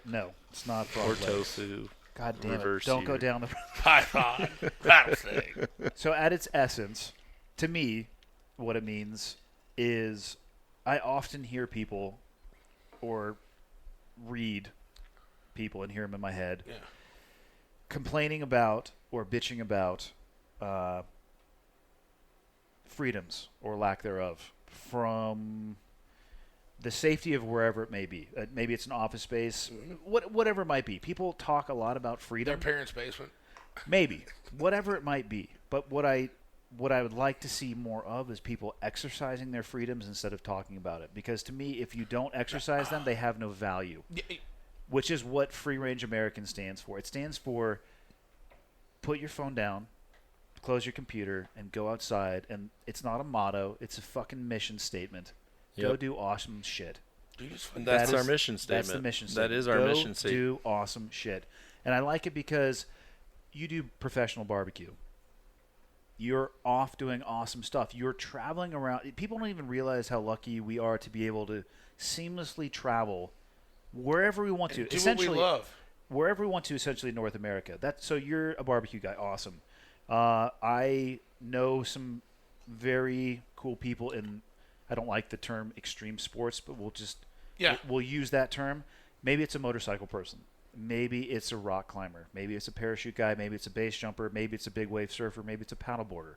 no, it's not frog Or legs. tofu. God damn it! reverse Don't go sear. down the. Python. Rattlesnake. So at its essence, to me, what it means is I often hear people or read people and hear them in my head Yeah. complaining about or bitching about freedoms or lack thereof from the safety of wherever it may be. Maybe it's an office space, whatever it might be. People talk a lot about freedom. Their parents' basement. Maybe. Whatever it might be. But what I would like to see more of is people exercising their freedoms instead of talking about it. Because to me, if you don't exercise them, they have no value. Yeah, Which is what Free Range American stands for. It stands for put your phone down, close your computer, and go outside. And it's not a motto. It's a fucking mission statement. Go Yep. do awesome shit. And that's That our is- mission statement. That's the mission That statement. is our Go mission statement. do awesome shit. And I like it because you do professional barbecue. You're off doing awesome stuff. You're traveling around. People don't even realize how lucky we are to be able to seamlessly travel wherever we want to. do what we Essentially, love. wherever we want to, essentially North America. So you're a barbecue guy. Awesome. I know some very cool people in, I don't like the term extreme sports, but we'll use that term. Maybe it's a motorcycle person. Maybe it's a rock climber. Maybe it's a parachute guy. Maybe it's a base jumper. Maybe it's a big wave surfer. Maybe it's a paddleboarder.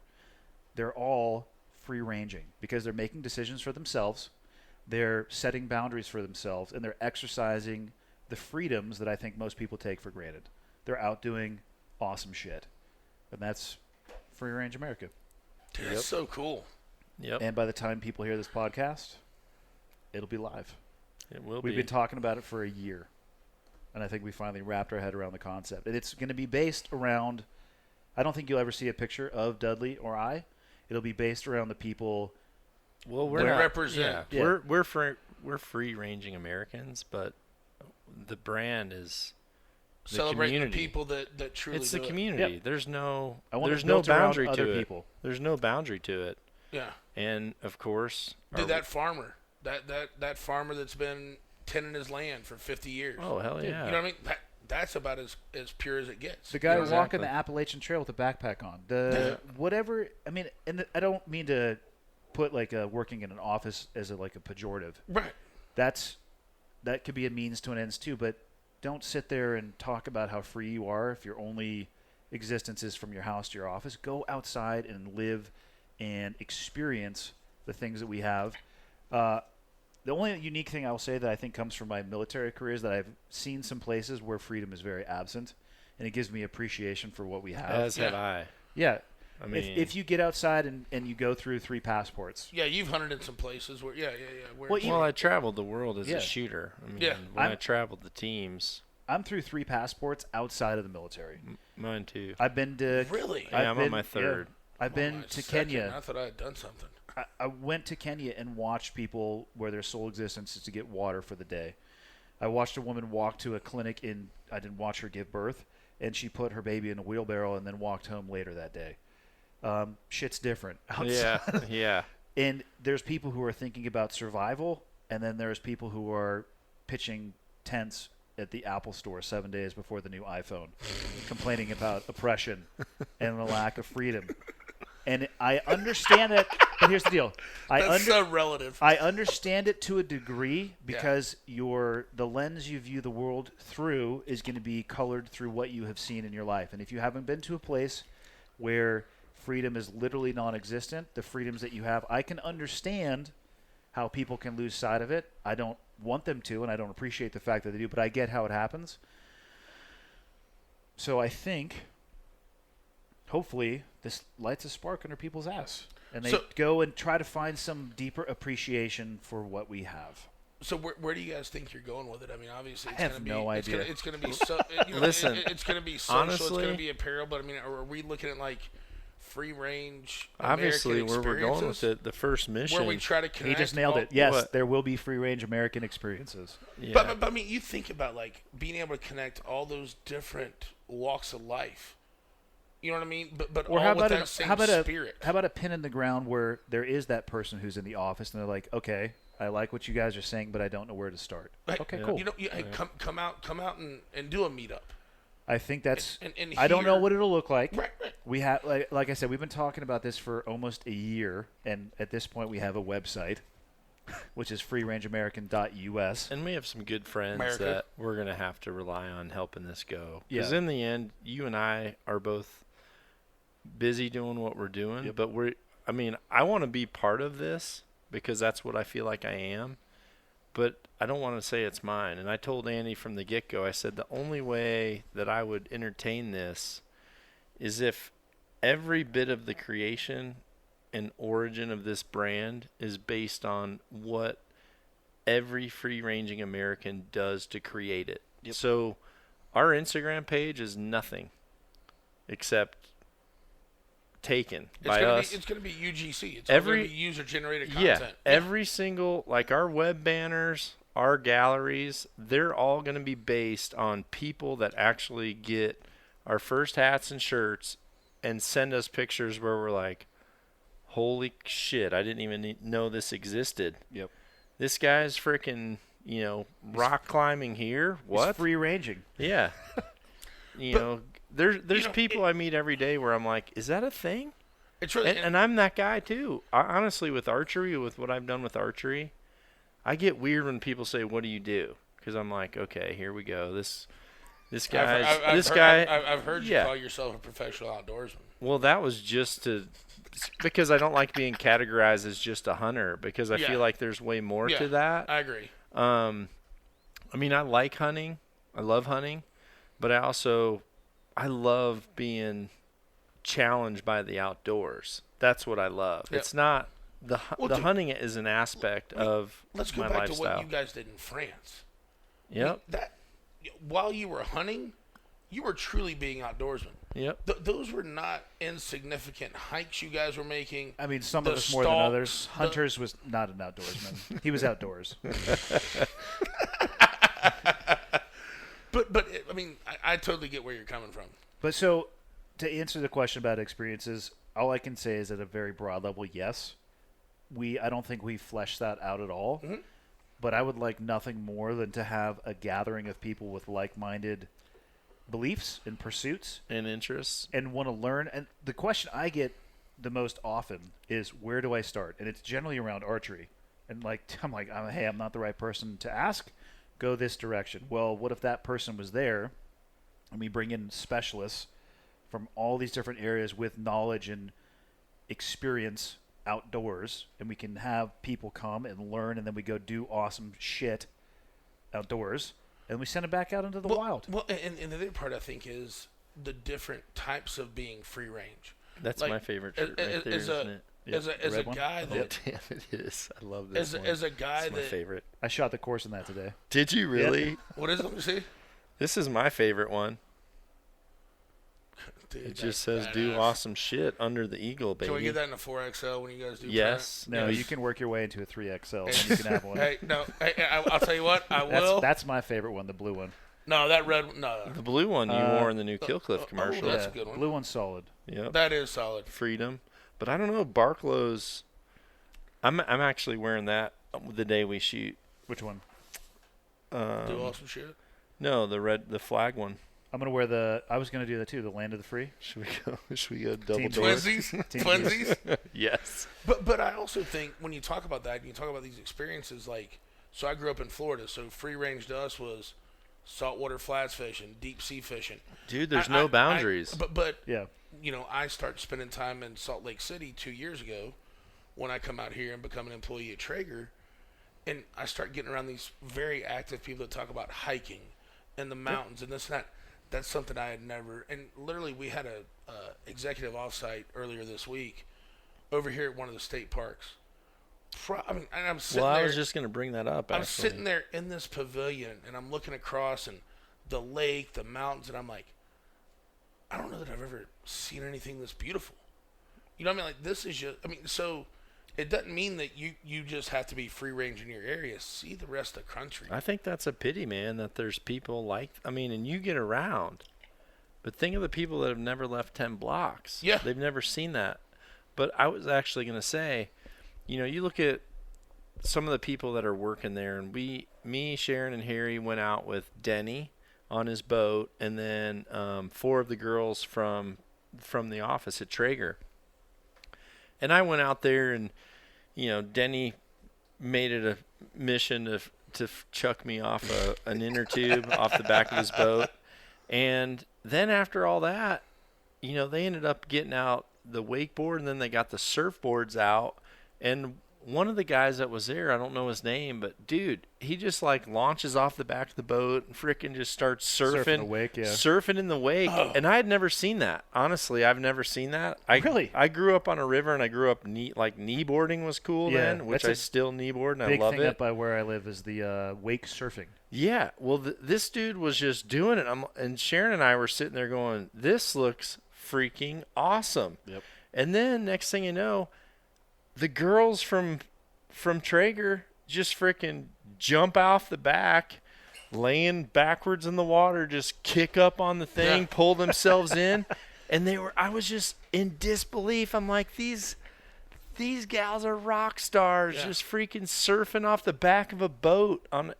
They're all free-ranging because they're making decisions for themselves. They're setting boundaries for themselves, and they're exercising the freedoms that I think most people take for granted. They're out doing awesome shit. And that's free-range America. Dude, that's so cool. Yep. And by the time people hear this podcast, it'll be live. It will We've be. been talking about it for a year. And I think we finally wrapped our head around the concept. And it's going to be based around, I don't think you'll ever see a picture of Dudley or I. It'll be based around the people. Well, They represent. Yeah. We're free-ranging Americans, but the brand is the Celebrating community. the people that truly It's the do it. community. Yep. There's no I want there's it no built around boundary other to it. people. There's no boundary to it. Yeah. And of course, Dude, that farmer, that farmer that's been tending his land for 50 years. oh hell yeah. You know what I mean? That's about as pure as it gets. The guy Exactly. walking the Appalachian Trail with a backpack on. Whatever. I mean, I don't mean to put like working in an office as a pejorative. Right. That could be a means to an ends too. But don't sit there and talk about how free you are if your only existence is from your house to your office. Go outside and live and experience the things that we have. The only unique thing I will say that I think comes from my military career is that I've seen some places where freedom is very absent, and it gives me appreciation for what we have. As have I. Yeah. I mean, if you get outside and you go through 3 passports. Yeah, you've hunted in some places where, Where well, I traveled the world as Yeah. a shooter. I mean, Yeah. when I traveled the teams, I'm through 3 passports outside of the military. mine too. I've been to. Really? Yeah, I'm on been- my third. Yeah, I've been my to second. Kenya. I thought I had done something. I went to Kenya and watched people where their sole existence is to get water for the day. I watched a woman walk to a clinic I didn't watch her give birth, and she put her baby in a wheelbarrow and then walked home later that day. Shit's different Yeah, outside. yeah. And there's people who are thinking about survival, and then there's people who are pitching tents at the Apple store 7 days before the new iPhone, complaining about oppression and the lack of freedom. And I understand that, but here's the deal. That's so relative. I understand it to a degree because the lens you view the world through is going to be colored through what you have seen in your life. And if you haven't been to a place where freedom is literally non-existent, the freedoms that you have, I can understand how people can lose sight of it. I don't want them to, and I don't appreciate the fact that they do, but I get how it happens. So I think, hopefully, this lights a spark under people's ass, and they go and try to find some deeper appreciation for what we have. So where do you guys think you're going with it? I mean, obviously, I have no idea. It's going to be so. Listen, it's going to be social. honestly, it's going to be apparel. But I mean, are we looking at like free range? Obviously, American where we're going with it, the first mission. where we try to connect. He just nailed it. Yes, there will be free range American experiences. Yeah. But I mean, you think about like being able to connect all those different walks of life. You know what I mean? But Or all how with about that same spirit. how about a pin in the ground where there is that person who's in the office and they're like, okay, I like what you guys are saying, but I don't know where to start. Like, okay, cool. Hey, come out and do a meetup. I think that's. And I don't know here- what it'll look like. Right. We have, like I said, we've been talking about this for almost a year, and at this point, we have a website, which is freerangeamerican.us. And we have some good friends America. that we're going to have to rely on helping this go. Yeah. Because in the end, you and I are both busy doing what we're doing. Yep. But I want to be part of this because that's what I feel like I am. But I don't want to say it's mine. And I told Andy from the get-go, I said the only way that I would entertain this is if every bit of the creation and origin of this brand is based on what every free-ranging American does to create it. Yep. So our Instagram page is nothing except taken by us. It's going to be UGC. It's Every- going to be user-generated Yeah, content. every single, like our web banners, our galleries, they're all going to be based on people that actually get our first hats and shirts and send us pictures where we're like, holy shit, I didn't even know this existed. Yep. This guy's freaking, rock climbing here. What? It's free ranging. Yeah. There's people I meet every day where I'm like, is that a thing? It's really, And I'm that guy too. Honestly, with archery, with what I've done with archery, I get weird when people say, "What do you do?" Because I'm like, okay, here we go. This guy. I've heard you yeah. call yourself a professional outdoorsman. Well, that was just because I don't like being categorized as just a hunter because I feel like there's way more to that. I agree. I mean, I like hunting. I love hunting, but I love being challenged by the outdoors. That's what I love. Yep. It's not the hunting is an aspect of Let's go my back lifestyle. to what you guys did in France. Yep. While you were hunting, you were truly being outdoorsmen. Yep. Those were not insignificant hikes you guys were making. I mean, some The of us more than stalks, others. Hunters was not an outdoorsman. He was outdoors. But I mean, I totally get where you're coming from. But so, to answer the question about experiences, all I can say is at a very broad level, yes. I don't think we fleshed that out at all. Mm-hmm. But I would like nothing more than to have a gathering of people with like-minded beliefs and pursuits And interests. and want to learn. And the question I get the most often is, where do I start? And it's generally around archery. And I'm like, hey, I'm not the right person to ask. Go this direction. Well, what if that person was there and we bring in specialists from all these different areas with knowledge and experience outdoors, and we can have people come and learn, and then we go do awesome shit outdoors, and we send them back out into the wild. Well, and the other part I think is the different types of being free range. That's Like, my favorite shirt right there, isn't it? As a red one? guy Oh, that damn, it is. I love this one. as a guy It's my that favorite. I shot the course in that today. Did you really? what is it? Let me see. This is my favorite one. Dude, It just that's says "Do badass. awesome shit" under the eagle, baby. Can we get that in a 4XL when you guys do? Yes. No, Yes. you can work your way into a 3XL, Hey, and you can have one. Hey, no. Hey, I'll tell you what. I will. That's my favorite one, the blue one. No, that red one. No. The blue one you wore in the new Killcliff commercial. That's a good one. Blue one's solid. Yep. That is solid. Freedom. But I don't know, Barklow's. I'm actually wearing that the day we shoot. Which one? Do awesome shit. No, the flag one. I'm gonna wear I was gonna do that too. The Land of the Free. Should we go double Team door? Twinsies. Twinsies. Yes. But I also think when you talk about that, and you talk about these experiences, like, so I grew up in Florida, so free range to us was saltwater flats fishing, deep sea fishing. Dude, there's no boundaries. But Yeah. you know, I started spending time in Salt Lake City 2 years ago when I come out here and become an employee at Traeger, and I start getting around these very active people that talk about hiking and the mountains and this and that. That's something I had never. And literally, we had a executive offsite earlier this week over here at one of the state parks. I mean, and I'm sitting there. I was just going to bring that up. I'm sitting there in this pavilion, and I'm looking across and the lake, the mountains, and I'm like, I don't know that I've ever seen anything this beautiful. You know what I mean? Like, this is just. I mean, so it doesn't mean that you just have to be free range in your area. See the rest of the country. I think that's a pity, man, that there's people like, I mean, and you get around. But think of the people that have never left 10 blocks. Yeah. They've never seen that. But I was actually going to say, you know, you look at some of the people that are working there, and me, Sharon, and Harry went out with Denny on his boat, and then 4 of the girls from the office at Traeger. And I went out there, and, you know, Denny made it a mission to chuck me off an inner tube off the back of his boat. And then after all that, you know, they ended up getting out the wakeboard, and then they got the surfboards out. And one of the guys that was there, I don't know his name, but dude, he just like launches off the back of the boat and freaking just starts surfing in the wake. Oh. And I had never seen that. Honestly, I've never seen that. Really? I grew up on a river, and I grew up kneeboarding was cool then, which I still kneeboard, and I love it. Big thing up by where I live is the wake surfing. Yeah, well, this dude was just doing it, and Sharon and I were sitting there going, "This looks freaking awesome." Yep. And then next thing you know, the girls from Traeger just freaking jump off the back, laying backwards in the water, just kick up on the thing, pull themselves in, and I was just in disbelief. I'm like, these gals are rock stars, just freaking surfing off the back of a boat on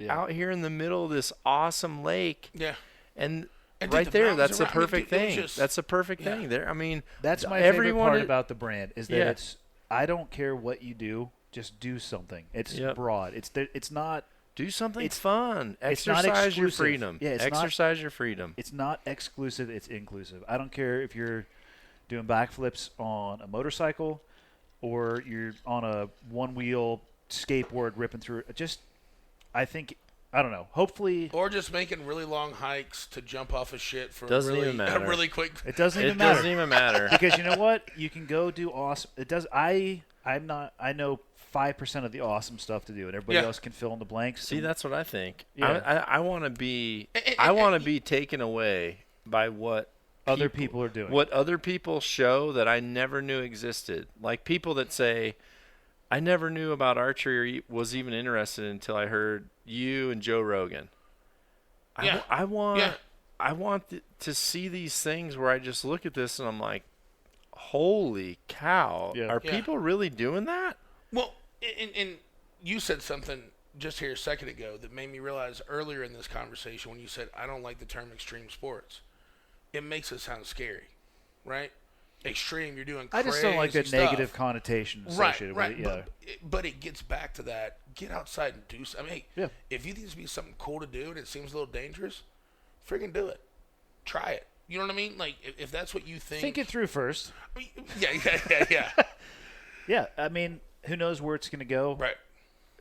out here in the middle of this awesome lake. Yeah. And dude, right the there, mountains that's a around, I mean, perfect dude, it was thing. just- That's a perfect thing there. I mean, That's my favorite part about the brand is that I don't care what you do, just do something. It's broad. It's not. Do something It's fun. it's not Exercise your exclusive. freedom. Yeah, it's Exercise your freedom. It's not exclusive. It's inclusive. I don't care if you're doing backflips on a motorcycle or you're on a one-wheel skateboard ripping through. I think. I don't know. Hopefully, Or just making really long hikes to jump off of shit for Doesn't really, even matter. really quick. it doesn't It even matter. doesn't even matter. Because you know what? You can go do awesome. It does. I know 5% of the awesome stuff to do, and everybody else can fill in the blanks. See, that's what I think. Yeah. I want to be. I want to be taken away by what other people are doing. What other people show that I never knew existed. Like people that say, I never knew about archery or was even interested until I heard you and Joe Rogan. I want to see these things where I just look at this and I'm like, holy cow. Yeah. Are people really doing that? Well, and you said something just here a second ago that made me realize earlier in this conversation when you said, I don't like the term extreme sports. It makes it sound scary, right? Extreme, you're doing crazy I just don't like the stuff. negative connotation associated with it. Yeah. But it gets back to that. Get outside and do something. I mean, if you think this would be something cool to do and it seems a little dangerous, freaking do it. Try it. You know what I mean? Like, if that's what you think it through first. I mean, yeah. Yeah, I mean, who knows where it's going to go? Right.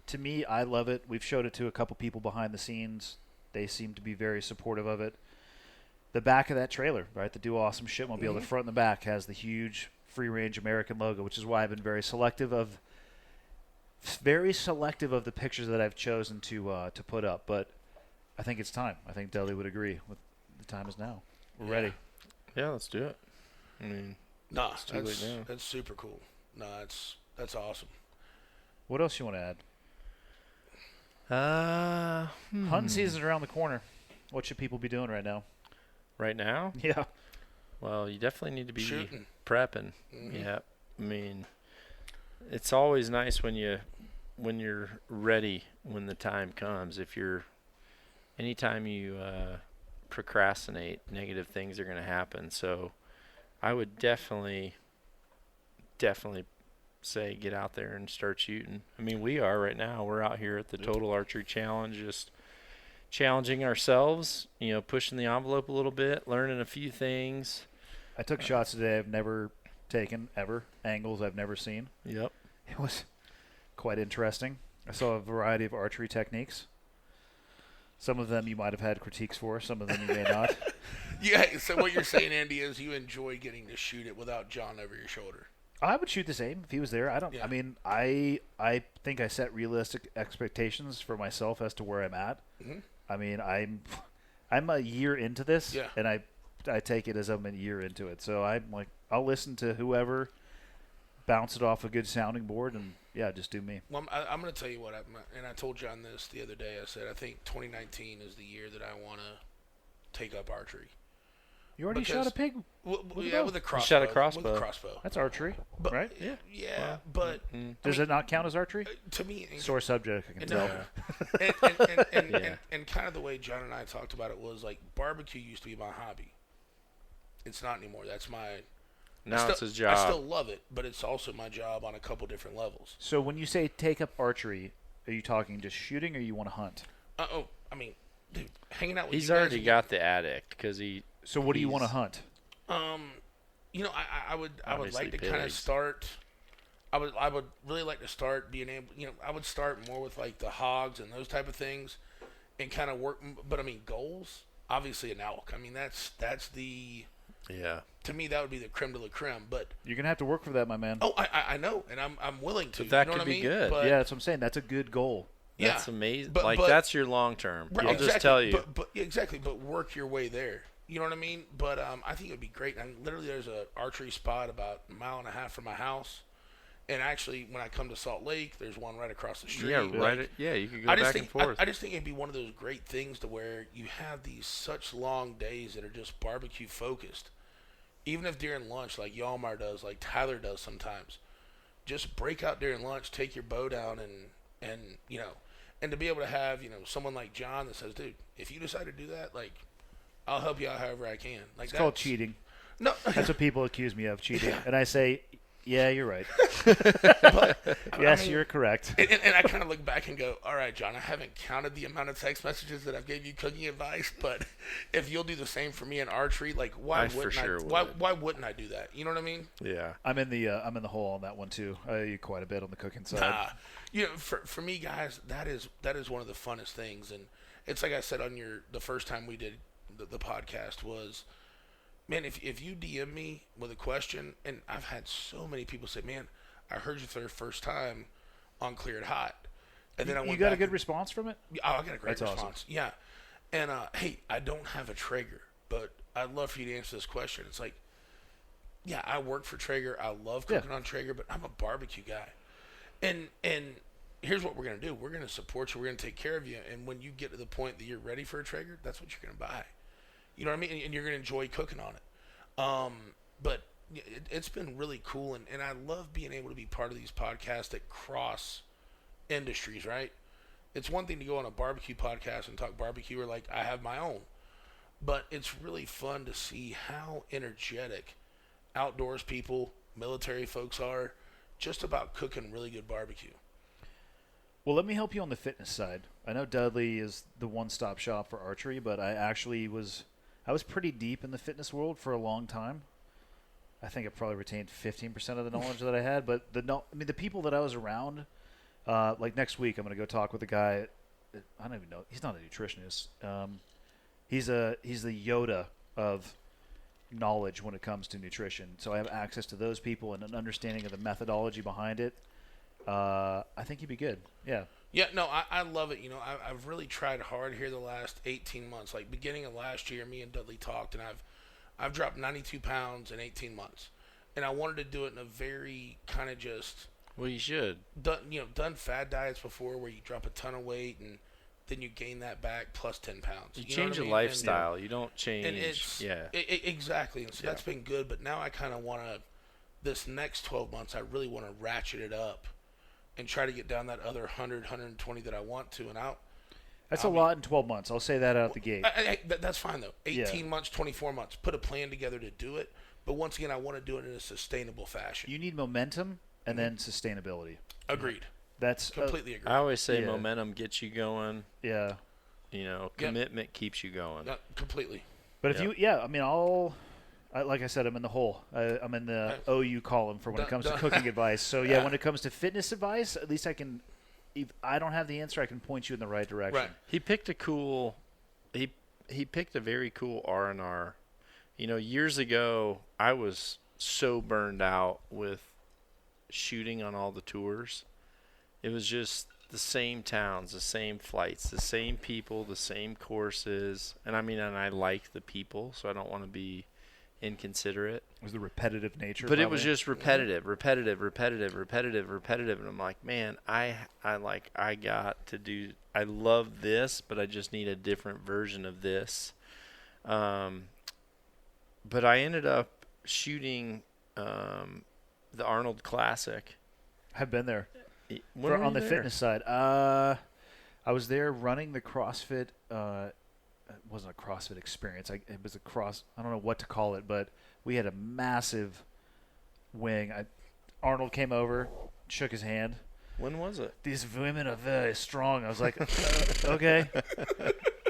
To me, I love it. We've showed it to a couple people behind the scenes. They seem to be very supportive of it. The back of that trailer, right, the Do Awesome Shipmobile, the front and the back has the huge Free Range American logo, which is why I've been very selective of the pictures that I've chosen to put up. But I think it's time. I think Dudley would agree. The time is now. We're ready. Yeah, let's do it. I mean, Nah, too late now. that's super cool. Nah, that's awesome. What else you want to add? Hunting season's around the corner. What should people be doing right now? Right now? Yeah. Well, you definitely need to be Shooting. prepping. Mm-hmm. Yeah. I mean, it's always nice when you're ready when the time comes. Anytime you procrastinate, negative things are going to happen. So I would definitely say get out there and start shooting. I mean, we are right now. We're out here at the Total Archery Challenge, just challenging ourselves, pushing the envelope a little bit, learning a few things. I took shots today I've never taken ever, angles I've never seen. Yep. It was quite interesting. I saw a variety of archery techniques. Some of them you might have had critiques for, some of them you may not. Yeah, so what you're saying, Andy, is you enjoy getting to shoot it without John over your shoulder. I would shoot the same if he was there. Yeah. I mean, I think I set realistic expectations for myself as to where I'm at. Mm-hmm. I mean, I'm a year into this, Yeah. and I take it as I'm a year into it. So I'm like, I'll listen to whoever, bounce it off a good sounding board, and yeah, just do me. Well, I'm going to tell you what, and I told John this the other day. I said I think 2019 is the year that I want to take up archery. You already Because- shot a pig. With a crossbow. shot a crossbow. With a crossbow. That's archery, But, right? Yeah, Well, but Does it not count as archery? to me, Sore subject, I can No. tell. and kind of the way John and I talked about it was like barbecue used to be my hobby. It's not anymore. That's my. Now it's his I job. still love it, but it's also my job on a couple different levels. So when you say take up archery, are you talking just shooting, or you want to hunt? I mean, dude, hanging out with He's you guys already and- got the addict because he. So what do you want to He's- hunt? I would Obviously like to kind of pigs. start. I would really like to start being able. I would start more with like the hogs and those type of things, and kind of work. But I mean, goals. Obviously, an elk. I mean, that's the. Yeah. To me, that would be the creme de la creme. But You're gonna have to work for that, my man. I know, and I'm willing to. But that you know could what be I mean? good. But, Yeah, that's what I'm saying. That's a good goal. yeah, That's amazing. But- but- that's your long term. Right, I'll exactly. just tell you. But exactly. But work your way there. You know what I mean? But I think it would be great. And literally, there's an archery spot about a mile and a half from my house. And actually, when I come to Salt Lake, there's one right across the street. yeah, Like, right. Yeah, you could go I just back think and forth. I just think it'd be one of those great things to where you have these such long days that are just barbecue focused. Even if during lunch, like Yalmar does, like Tyler does sometimes, just break out during lunch, take your bow down, and to be able to have someone like John that says, dude, if you decide to do that, like, I'll help you out however I can. Like It's called cheating. No, That's what people accuse me of, cheating. And I say, yeah, you're right. but Yes, I mean, you're correct. And I kind of look back and go, all right, John, I haven't counted the amount of text messages that I've gave you cooking advice, but if you'll do the same for me in archery, like why I for wouldn't sure I? would. Why wouldn't I do that? You know what I mean? yeah. I'm in the hole on that one too. I eat quite a bit on the cooking side. For me, guys, that is one of the funnest things, and it's like I said on the first time we did the podcast was, man, if you DM me with a question, and I've had so many people say, man, I heard you for the first time on Cleared Hot, and then I went You got a back good and- response from it? Oh, I got a great That's awesome. response. Yeah. And, hey, I don't have a Traeger, but I'd love for you to answer this question. It's like, yeah, I work for Traeger. I love cooking on Traeger, but I'm a barbecue guy. And here's what we're going to do. We're going to support you. We're going to take care of you. And when you get to the point that you're ready for a Traeger, that's what you're going to buy. You know what I mean? And you're going to enjoy cooking on it. But it's been really cool. And I love being able to be part of these podcasts that cross industries, right? It's one thing to go on a barbecue podcast and talk barbecue, or like I have my own, but it's really fun to see how energetic outdoors people, military folks are just about cooking really good barbecue. Well, let me help you on the fitness side. I know Dudley is the one-stop shop for archery, but I was pretty deep in the fitness world for a long time. I think I probably retained 15% of the knowledge that I had, but the people that I was around, like next week, I'm going to go talk with a guy. I don't even know. He's not a nutritionist. He's the Yoda of knowledge when it comes to nutrition. So I have access to those people and an understanding of the methodology behind it. I think he'd be good. Yeah. Yeah, no, I love it. I've really tried hard here the last 18 months. Like beginning of last year, me and Dudley talked, and I've dropped 92 pounds in 18 months. And I wanted to do it in a very kind of just Well, you should. done fad diets before where you drop a ton of weight and then you gain that back plus 10 pounds. You know change what I a mean? lifestyle. You don't change. And it's yeah. Exactly. And so that's been good. But now I kind of want to, this next 12 months, I really want to ratchet it up and try to get down that other 100, 120 that I want to. And That's a lot in 12 months. I'll say that out the gate. That's fine, though. 18 months, 24 months. Put a plan together to do it. But once again, I want to do it in a sustainable fashion. You need momentum and then sustainability. Agreed. That's Completely agreed. I always say momentum gets you going. Yeah. You know, commitment keeps you going. Completely. But if you, I mean, like I said, I'm in the hole. I'm in the OU column for when it comes to cooking advice. So, when it comes to fitness advice, at least I can, if I don't have the answer, I can point you in the right direction. Right. He picked a cool, he picked a very cool R&R. You know, years ago, I was so burned out with shooting on all the tours. It was just the same towns, the same flights, the same people, the same courses. And I like the people, so I don't want to be inconsiderate. It was the repetitive nature. But it was just repetitive. And I'm like, man, I got to do, I love this, but I just need a different version of this. But I ended up shooting the Arnold Classic. I've been there. On the fitness side. I was there running the CrossFit. It wasn't a CrossFit experience. It was I don't know what to call it, but we had a massive wing. Arnold came over, shook his hand. When was it? These women are very strong. I was like, okay.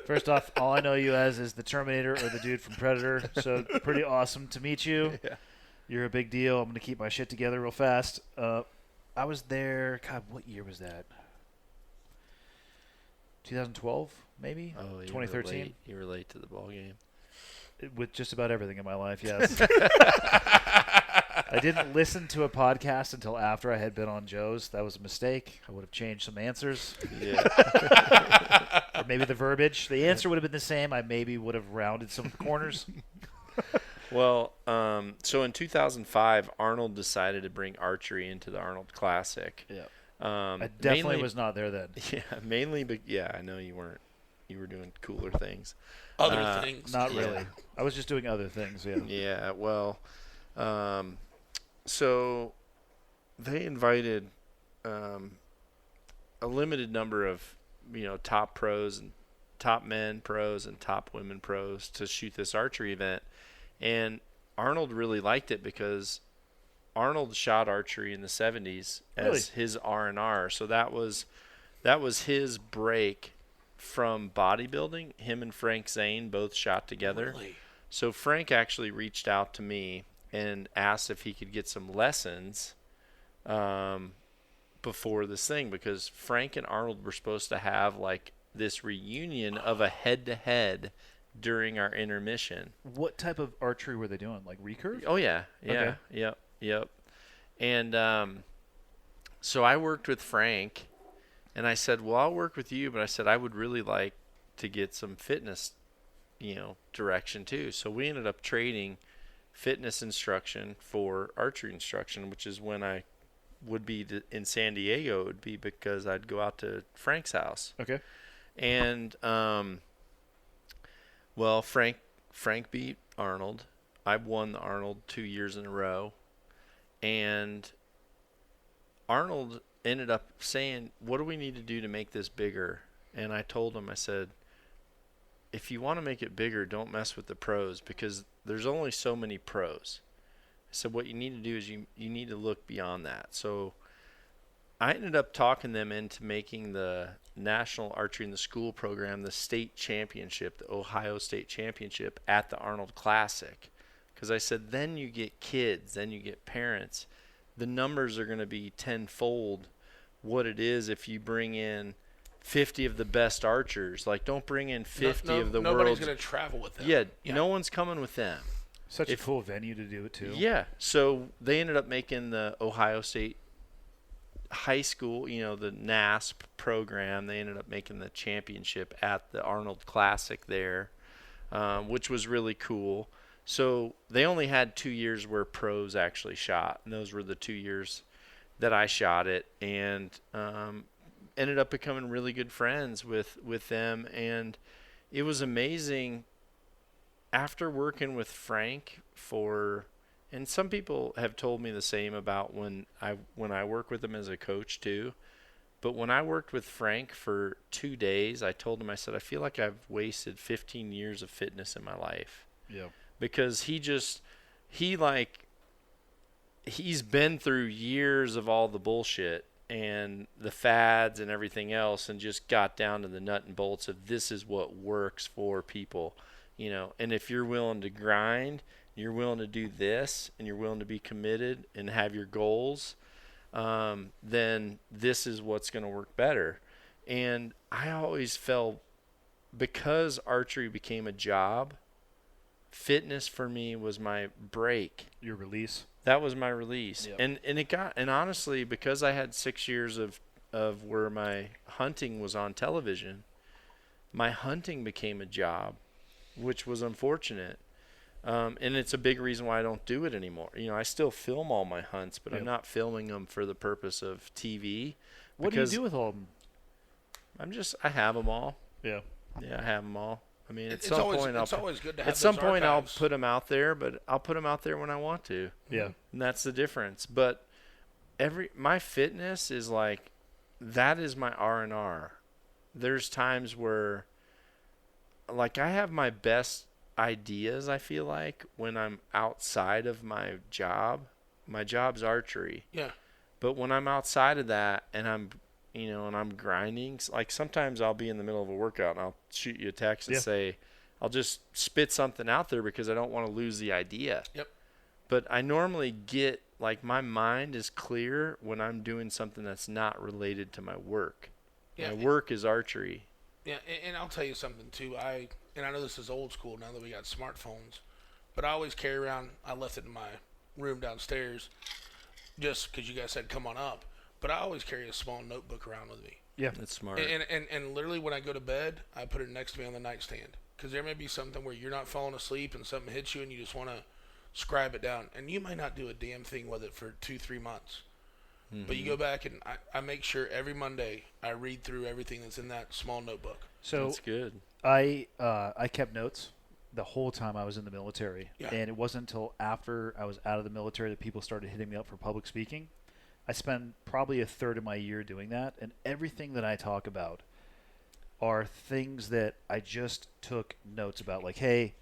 First off, all I know you as is the Terminator or the dude from Predator. So pretty awesome to meet you. Yeah. You're a big deal. I'm going to keep my shit together real fast. I was there. God, what year was that? 2012, maybe? Oh, 2013. You were late to the ball game. With just about everything in my life, yes. I didn't listen to a podcast until after I had been on Joe's. That was a mistake. I would have changed some answers. Yeah. Or maybe the verbiage. The answer would have been the same. I maybe would have rounded some of the corners. Well, so in 2005, Arnold decided to bring archery into the Arnold Classic. Yeah. I definitely was not there then. Yeah, mainly, but I know you weren't. You were doing cooler things. Other things. Not really. I was just doing other things, yeah. Yeah, well, so they invited a limited number of, top pros and top men pros and top women pros to shoot this archery event. And Arnold really liked it because Arnold shot archery in the 70s as his R&R. So that was his break from bodybuilding. Him and Frank Zane both shot together. Really? So Frank actually reached out to me and asked if he could get some lessons before this thing, because Frank and Arnold were supposed to have like this reunion of a head-to-head during our intermission. What type of archery were they doing? Like recurve? Oh, yeah. Okay. Yep. And so I worked with Frank, and I said, well, I'll work with you, but I said I would really like to get some fitness, direction too. So we ended up trading fitness instruction for archery instruction, which is when I would be in San Diego. It would be because I'd go out to Frank's house. Okay. And well, Frank beat Arnold. I won the Arnold 2 years in a row. And Arnold ended up saying, what do we need to do to make this bigger? And I told him, I said, if you want to make it bigger, don't mess with the pros, because there's only so many pros. I said, what you need to do is you need to look beyond that. So I ended up talking them into making the National Archery in the School program the state championship, the Ohio State Championship at the Arnold Classic. Because I said, then you get kids, then you get parents. The numbers are going to be tenfold what it is if you bring in 50 of the best archers. Like, don't bring in 50 of the world's... Nobody's going to travel with them. Yeah, no one's coming with them. Such a cool venue to do it too. Yeah, so they ended up making the Ohio State high school, the NASP program. They ended up making the championship at the Arnold Classic there, which was really cool. So they only had 2 years where pros actually shot, and those were the 2 years that I shot it. And ended up becoming really good friends with them, and it was amazing after working with Frank and some people have told me the same about when I work with him as a coach too. But when I worked with Frank for 2 days, I told him, I said, I feel like I've wasted 15 years of fitness in my life. Yeah. Because he's been through years of all the bullshit and the fads and everything else, and just got down to the nut and bolts of this is what works for people, and if you're willing to grind, you're willing to do this, and you're willing to be committed and have your goals, then this is what's going to work better. And I always felt, because archery became a job, fitness for me was my break. Your release. That was my release. Yep. And honestly, because I had 6 years of where my hunting was on television, my hunting became a job, which was unfortunate. And it's a big reason why I don't do it anymore. I still film all my hunts, but I'm not filming them for the purpose of TV. What do you do with all of them? I have them all. Yeah. Yeah, I have them all. I mean, It's always good to have at some those point archives. I'll put them out there, but I'll put them out there when I want to. Yeah. And that's the difference. But my fitness is that is my R&R. There's times where, I have my best ideas, I feel like, when I'm outside of my job. My job's archery. Yeah. But when I'm outside of that and I'm grinding, sometimes I'll be in the middle of a workout and I'll shoot you a text and say, I'll just spit something out there because I don't want to lose the idea. Yep. But I normally get, my mind is clear when I'm doing something that's not related to my work. Yeah, My work is archery. Yeah, and I'll tell you something too. I know this is old school now that we got smartphones, but I always carry around. I left it in my room downstairs, just because you guys said come on up. But I always carry a small notebook around with me. Yeah. That's smart. And literally when I go to bed, I put it next to me on the nightstand, because there may be something where you're not falling asleep and something hits you and you just want to scribe it down, and you might not do a damn thing with it for 2-3 months. Mm-hmm. But you go back and I make sure every Monday I read through everything that's in that small notebook. So that's good. I kept notes the whole time I was in the military. Yeah. And it wasn't until after I was out of the military that people started hitting me up for public speaking. I spend probably a third of my year doing that, and everything that I talk about are things that I just took notes about. Hey,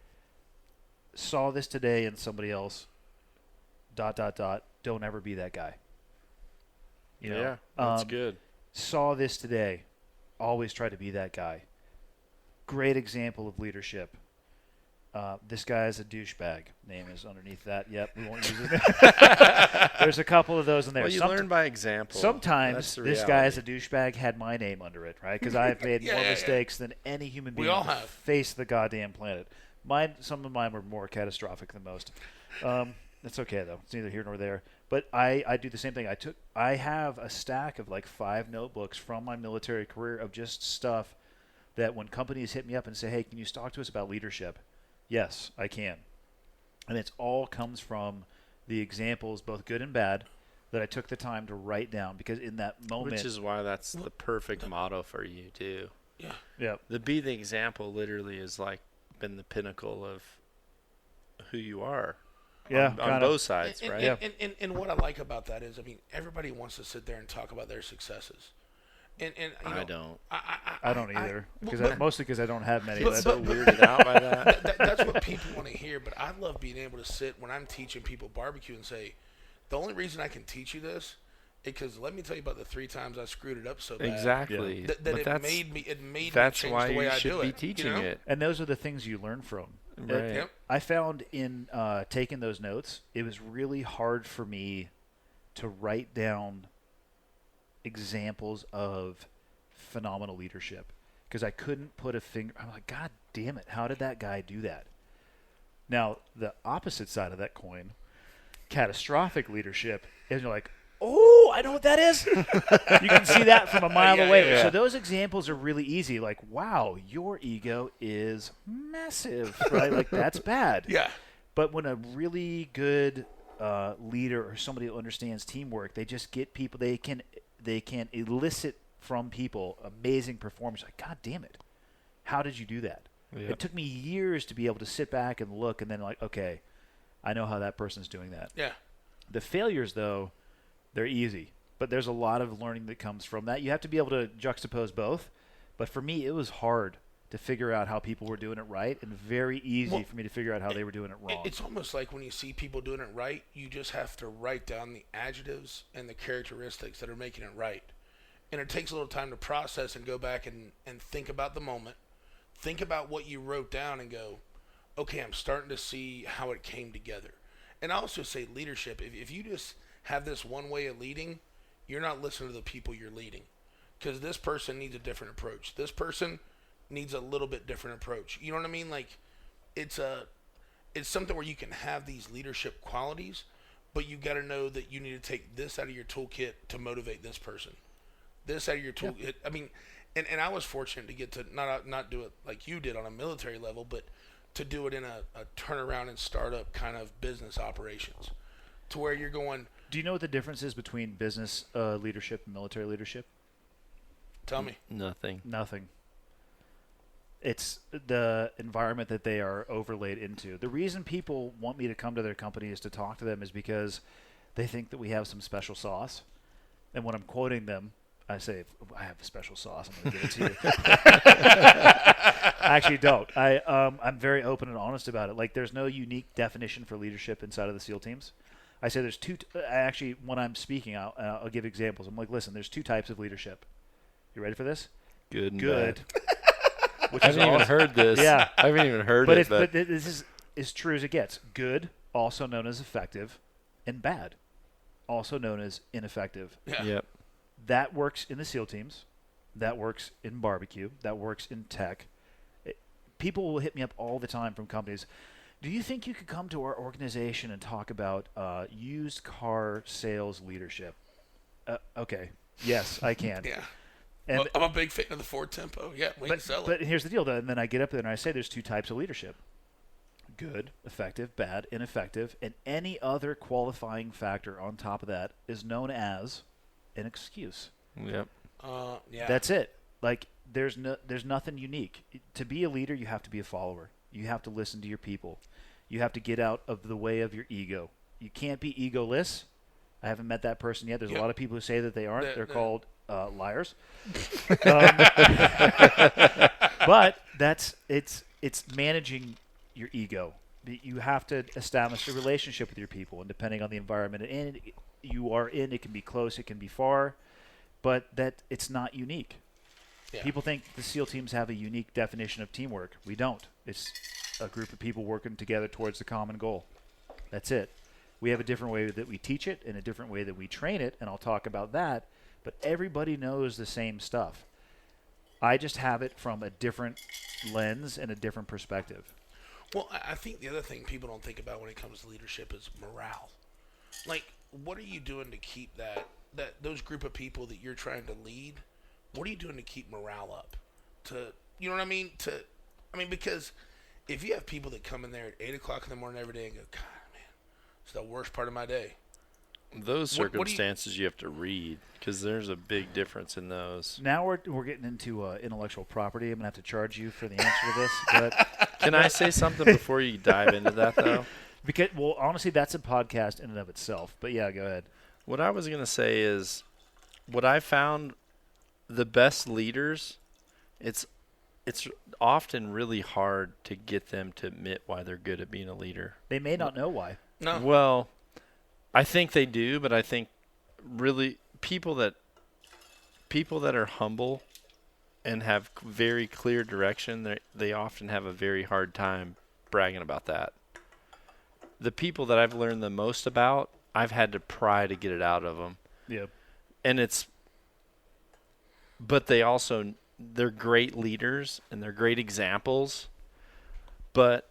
saw this today in somebody else, ... don't ever be that guy. Yeah, that's good. Saw this today, always try to be that guy. Great example of leadership. This guy is a douchebag. Name is underneath that. Yep, we won't use it. There's a couple of those in there. Well, you learn by example. Sometimes this guy is a douchebag had my name under it, right? Because I've made more mistakes than any human being on the face of the goddamn planet. Some of mine were more catastrophic than most. That's okay, though. It's neither here nor there. But I do the same thing. I have a stack of 5 notebooks from my military career of just stuff that when companies hit me up and say, hey, can you talk to us about leadership? Yes, I can. And it all comes from the examples, both good and bad, that I took the time to write down, because in that moment... Which is why that's the perfect motto for you, too. Yeah. Yeah. The be the example literally has been the pinnacle of who you are. Yeah, on both sides, right? And what I like about that is, everybody wants to sit there and talk about their successes. And I don't. I don't either, mostly because I don't have many. I'm so weirded out by that. That's what people want to hear. But I love being able to sit when I'm teaching people barbecue and say, the only reason I can teach you this is because let me tell you about the 3 times I screwed it up so bad. Exactly. That it made me change the way I do it. That's why you should be teaching it. And those are the things you learn from. Right. Yep. I found in taking those notes, it was really hard for me to write down examples of phenomenal leadership, because I couldn't put a finger. I'm like, God damn it, how did that guy do that? Now, the opposite side of that coin, catastrophic leadership, is you're like, oh, I know what that is. You can see that from a mile away. Yeah. So those examples are really easy. Wow, your ego is massive, right? That's bad. Yeah. But when a really good leader or somebody who understands teamwork, they just get people. They can elicit from people, amazing performance. Like, God damn it, how did you do that? Yep. It took me years to be able to sit back and look, and then like, okay, I know how that person's doing that. Yeah. The failures, though, they're easy, but there's a lot of learning that comes from that. You have to be able to juxtapose both. But for me, it was hard to figure out how people were doing it right, and very easy for me to figure out how they were doing it wrong. It's almost like when you see people doing it right, you just have to write down the adjectives and the characteristics that are making it right. And it takes a little time to process and go back and think about the moment. Think about what you wrote down and go, okay, I'm starting to see how it came together. And I also say leadership. If you just have this one way of leading, you're not listening to the people you're leading. Because this person needs a different approach. This person needs a little bit different approach. You know what I mean? Like, it's something where you can have these leadership qualities, but you got to know that you need to take this out of your toolkit to motivate this person. This out of your toolkit. Yeah. I mean, and I was fortunate to get to not do it like you did on a military level, but to do it in a turnaround and startup kind of business operations, to where you're going. Do you know what the difference is between business leadership and military leadership? Tell me. Nothing. It's the environment that they are overlaid into. The reason people want me to come to their company is to talk to them is because they think that we have some special sauce. And when I'm quoting them, I say, I have a special sauce. I'm going to give it to you. I actually don't. I'm very open and honest about it. Like, there's no unique definition for leadership inside of the SEAL teams. I say there's two. Actually, when I'm speaking, I'll give examples. I'm like, listen, there's two types of leadership. You ready for this? Good. Good. Which I haven't even heard this. Yeah. I haven't even heard but it. But this is as true as it gets. Good, also known as effective, and bad, also known as ineffective. Yeah. Yep. That works in the SEAL teams. That works in barbecue. That works in tech. People will hit me up all the time from companies. Do you think you could come to our organization and talk about used car sales leadership? Okay. Yes, I can. Yeah. And I'm a big fan of the Ford Tempo. Yeah, we can sell it. But here's the deal, though. And then I get up there and I say there's two types of leadership. Good, effective, bad, ineffective. And any other qualifying factor on top of that is known as an excuse. Yep. Yeah. That's it. Like, there's nothing unique. To be a leader, you have to be a follower. You have to listen to your people. You have to get out of the way of your ego. You can't be egoless. I haven't met that person yet. There's a lot of people who say that they aren't. They're called liars. But it's managing your ego. You have to establish a relationship with your people, and depending on the environment and you are in, it can be close, it can be far, but that it's not unique. Yeah. People think the SEAL teams have a unique definition of teamwork. We don't. It's a group of people working together towards the common goal. That's it. We have a different way that we teach it and a different way that we train it, and I'll talk about that, but everybody knows the same stuff. I just have it from a different lens and a different perspective. Well, I think the other thing people don't think about when it comes to leadership is morale. Like, what are you doing to keep that those group of people that you're trying to lead? What are you doing to keep morale up? You know what I mean? Because if you have people that come in there at 8 o'clock in the morning every day and go, God, man, it's the worst part of my day. Those circumstances you have to read, because there's a big difference in those. Now we're getting into intellectual property. I'm going to have to charge you for the answer to this. But can I say something before you dive into that, though? Because, well, honestly, that's a podcast in and of itself. But, yeah, go ahead. What I was going to say is what I found the best leaders, it's often really hard to get them to admit why they're good at being a leader. They may not know why. No. Well, I think they do, but I think really people that are humble and have very clear direction, they often have a very hard time bragging about that. The people that I've learned the most about, I've had to pry to get it out of them. Yeah. And but they're great leaders and they're great examples. But,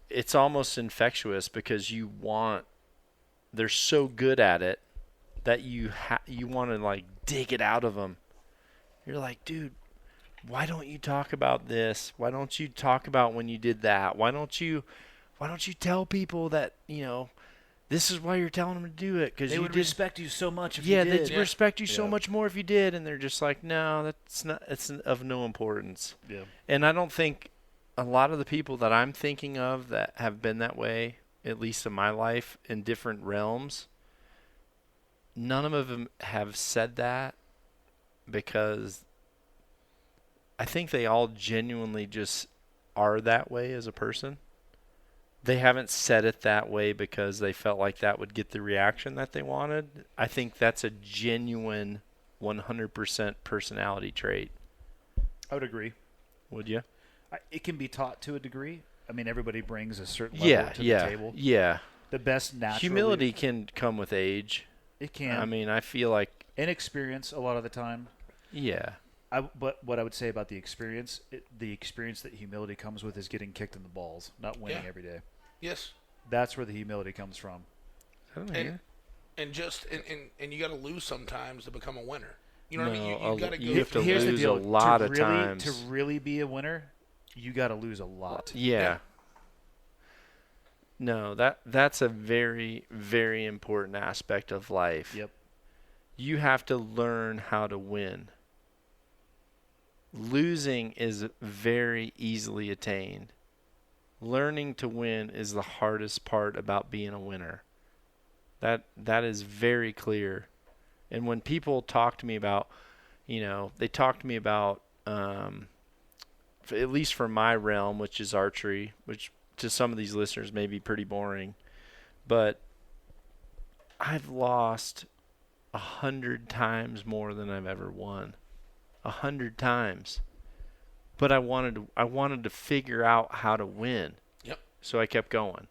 it's almost infectious because they're so good at it that you want to like dig it out of them. You're like, dude, why don't you talk about this? Why don't you talk about when you did that? Why don't you tell people that, this is why you're telling them to do it, because They you would did. respect you so much if Yeah, you did. they'd respect you so Yeah. much more if you did, and they're just like, no, that's not. It's of no importance. Yeah. And I don't think a lot of the people that I'm thinking of that have been that way, at least in my life, in different realms, none of them have said that, because I think they all genuinely just are that way as a person. They haven't said it that way because they felt like that would get the reaction that they wanted. I think that's a genuine 100% personality trait. I would agree. Would you? It can be taught to a degree. I mean, everybody brings a certain level to the table. Yeah. The best natural Humility can come with age. It can. I mean, I feel like, inexperience a lot of the time. yeah. But what I would say about the experience that humility comes with is getting kicked in the balls, not winning every day. Yes. That's where the humility comes from. And you got to lose sometimes to become a winner. You know what I mean? No, You got to go. you have to Here's the lose deal. a lot to of really, times. To really be a winner, you got to lose a lot. Yeah. No, that's a very, very important aspect of life. Yep. You have to learn how to win. Losing is very easily attained. Learning to win is the hardest part about being a winner. That is very clear. And when people talk to me about, they talk to me about, at least for my realm, which is archery, which to some of these listeners may be pretty boring, but I've lost 100 times more than I've ever won. 100 times. But I wanted to figure out how to win. Yep. So I kept going.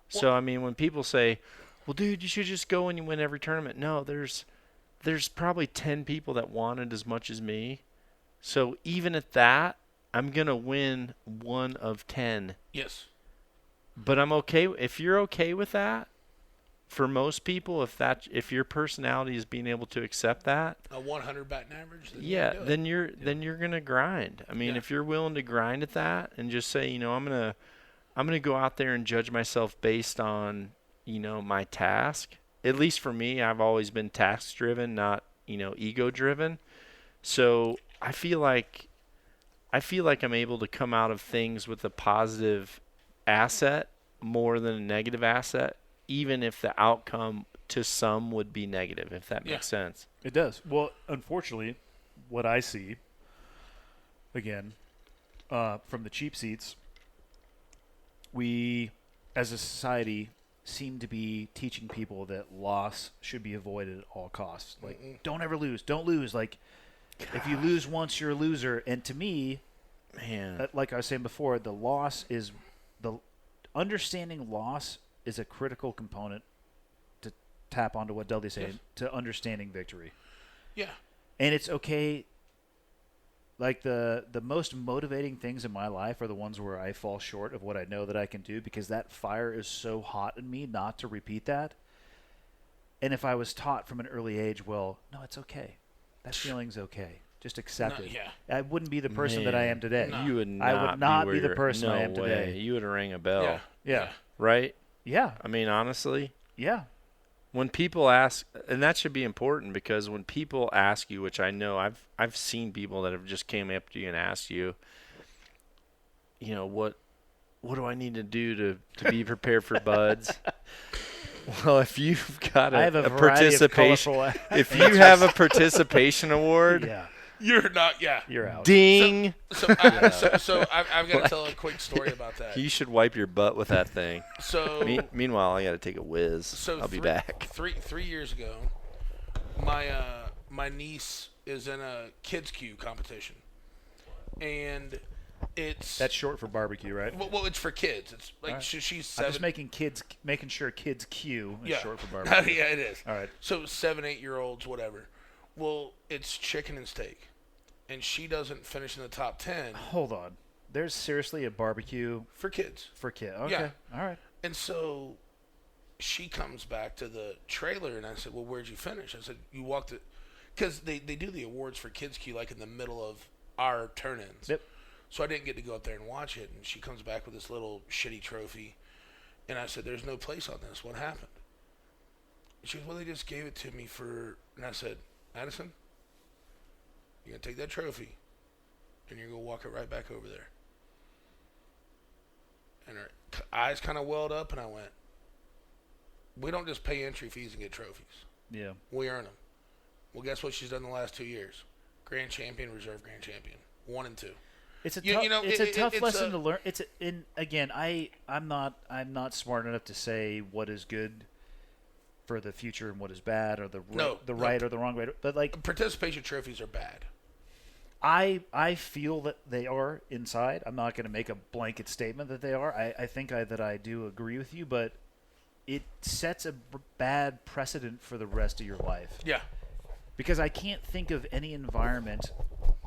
So I mean, when people say, "Well, dude, you should just go and you win every tournament." No, there's probably 10 people that wanted as much as me. So even at that, I'm going to win 1 of 10. Yes. But I'm okay if you're okay with that. For most people, if your personality is being able to accept that, A 100 batting average. then you're gonna grind. I mean, if you're willing to grind at that and just say, I'm gonna go out there and judge myself based on my task. At least for me, I've always been task driven, not ego driven. So I feel like I'm able to come out of things with a positive asset more than a negative asset, even if the outcome to some would be negative, if that makes sense. It does. Well, unfortunately, what I see, again, from the cheap seats, we, as a society, seem to be teaching people that loss should be avoided at all costs. Like, don't ever lose. Don't lose. Like, if you lose once, you're a loser. And to me, Man, like I was saying before, understanding loss is a critical component to tap onto what Dudley's saying, to understanding victory. Yeah. And it's okay. Like the most motivating things in my life are the ones where I fall short of what I know that I can do, because that fire is so hot in me not to repeat that. And if I was taught from an early age, well, no, it's okay. That feeling's okay. Just accept it. Yeah. I wouldn't be the person that I am today. No. you would not. I would not be the where person I am no way. today. You would have rang a bell, Yeah. right? Yeah. I mean, honestly, Yeah. when people ask, and that should be important, because when people ask you, which I know I've seen people that have just came up to you and asked you, what do I need to do to be prepared for buds? Well, if you've got I have a a variety of participation, colorful if you have a participation award, yeah, You're not. Yeah. you're out. ding, So I've got to tell a quick story about that. you should wipe your butt with that thing. So Meanwhile, I got to take a whiz. So I'll be back. Three years ago, my niece is in a kids queue competition, and That's short for barbecue, right? well, it's for kids. It's like All right. she's 7. I'm just making sure kids queue is Yeah. short for barbecue. Yeah, it is. All right. So 7, 8-year-olds, whatever. Well, it's chicken and steak, and she doesn't finish in the top 10 Hold on. There's seriously a barbecue for kids. for kids. Okay. Yeah. All right. And so she comes back to the trailer, and I said, well, where'd you finish? I said, you walked it. Because they do the awards for Kids Queue like in the middle of our turn-ins. Yep. So I didn't get to go up there and watch it. And she comes back with this little shitty trophy. And I said, there's no place on this. What happened? She goes, well, they just gave it to me for, and I said, Addison, you're going to take that trophy, and you're going to walk it right back over there. And her eyes kind of welled up, and I went, we don't just pay entry fees and get trophies. Yeah. We earn them. Well, guess what she's done the last 2 years? Grand champion, reserve grand champion. 1 and 2. It's a It's tough lesson to learn. I'm not smart enough to say what is good for the future and what is bad, or the right or the wrong way. But like, participation trophies are bad. I feel that they are inside. I'm not going to make a blanket statement that they are. I think that I do agree with you, but it sets a bad precedent for the rest of your life. Yeah. Because I can't think of any environment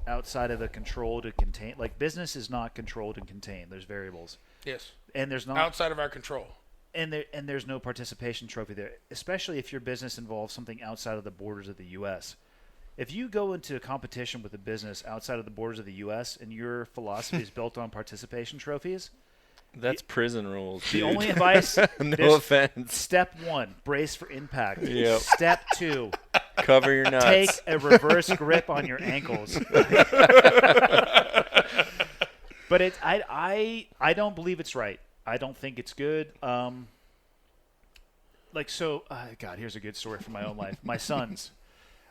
outside of a controlled and contained. Like, business is not controlled and contained. There's variables. Yes. And there's not outside of our control. And there's no participation trophy there, especially if your business involves something outside of the borders of the U.S. If you go into a competition with a business outside of the borders of the U.S. and your philosophy is built on participation trophies, that's prison rules, the dude. only advice, No offense. Step 1, brace for impact. Yep. Step 2, cover your nuts. take a reverse grip on your ankles. But I don't believe it's right. I don't think it's good. God, here's a good story from my own life. My sons,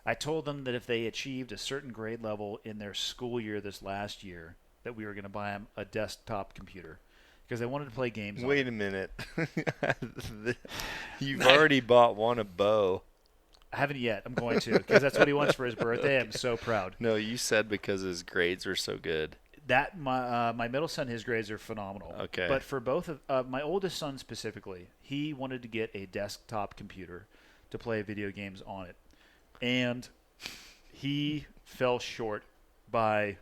I told them that if they achieved a certain grade level in their school year this last year, that we were going to buy them a desktop computer because they wanted to play games. Wait a minute. You've already bought one a Bo. I haven't yet. I'm going to, because that's what he wants for his birthday. I'm so proud. No, you said because his grades were so good. That my middle son, his grades are phenomenal. Okay. But for both of my oldest son specifically, he wanted to get a desktop computer to play video games on it, and he fell short by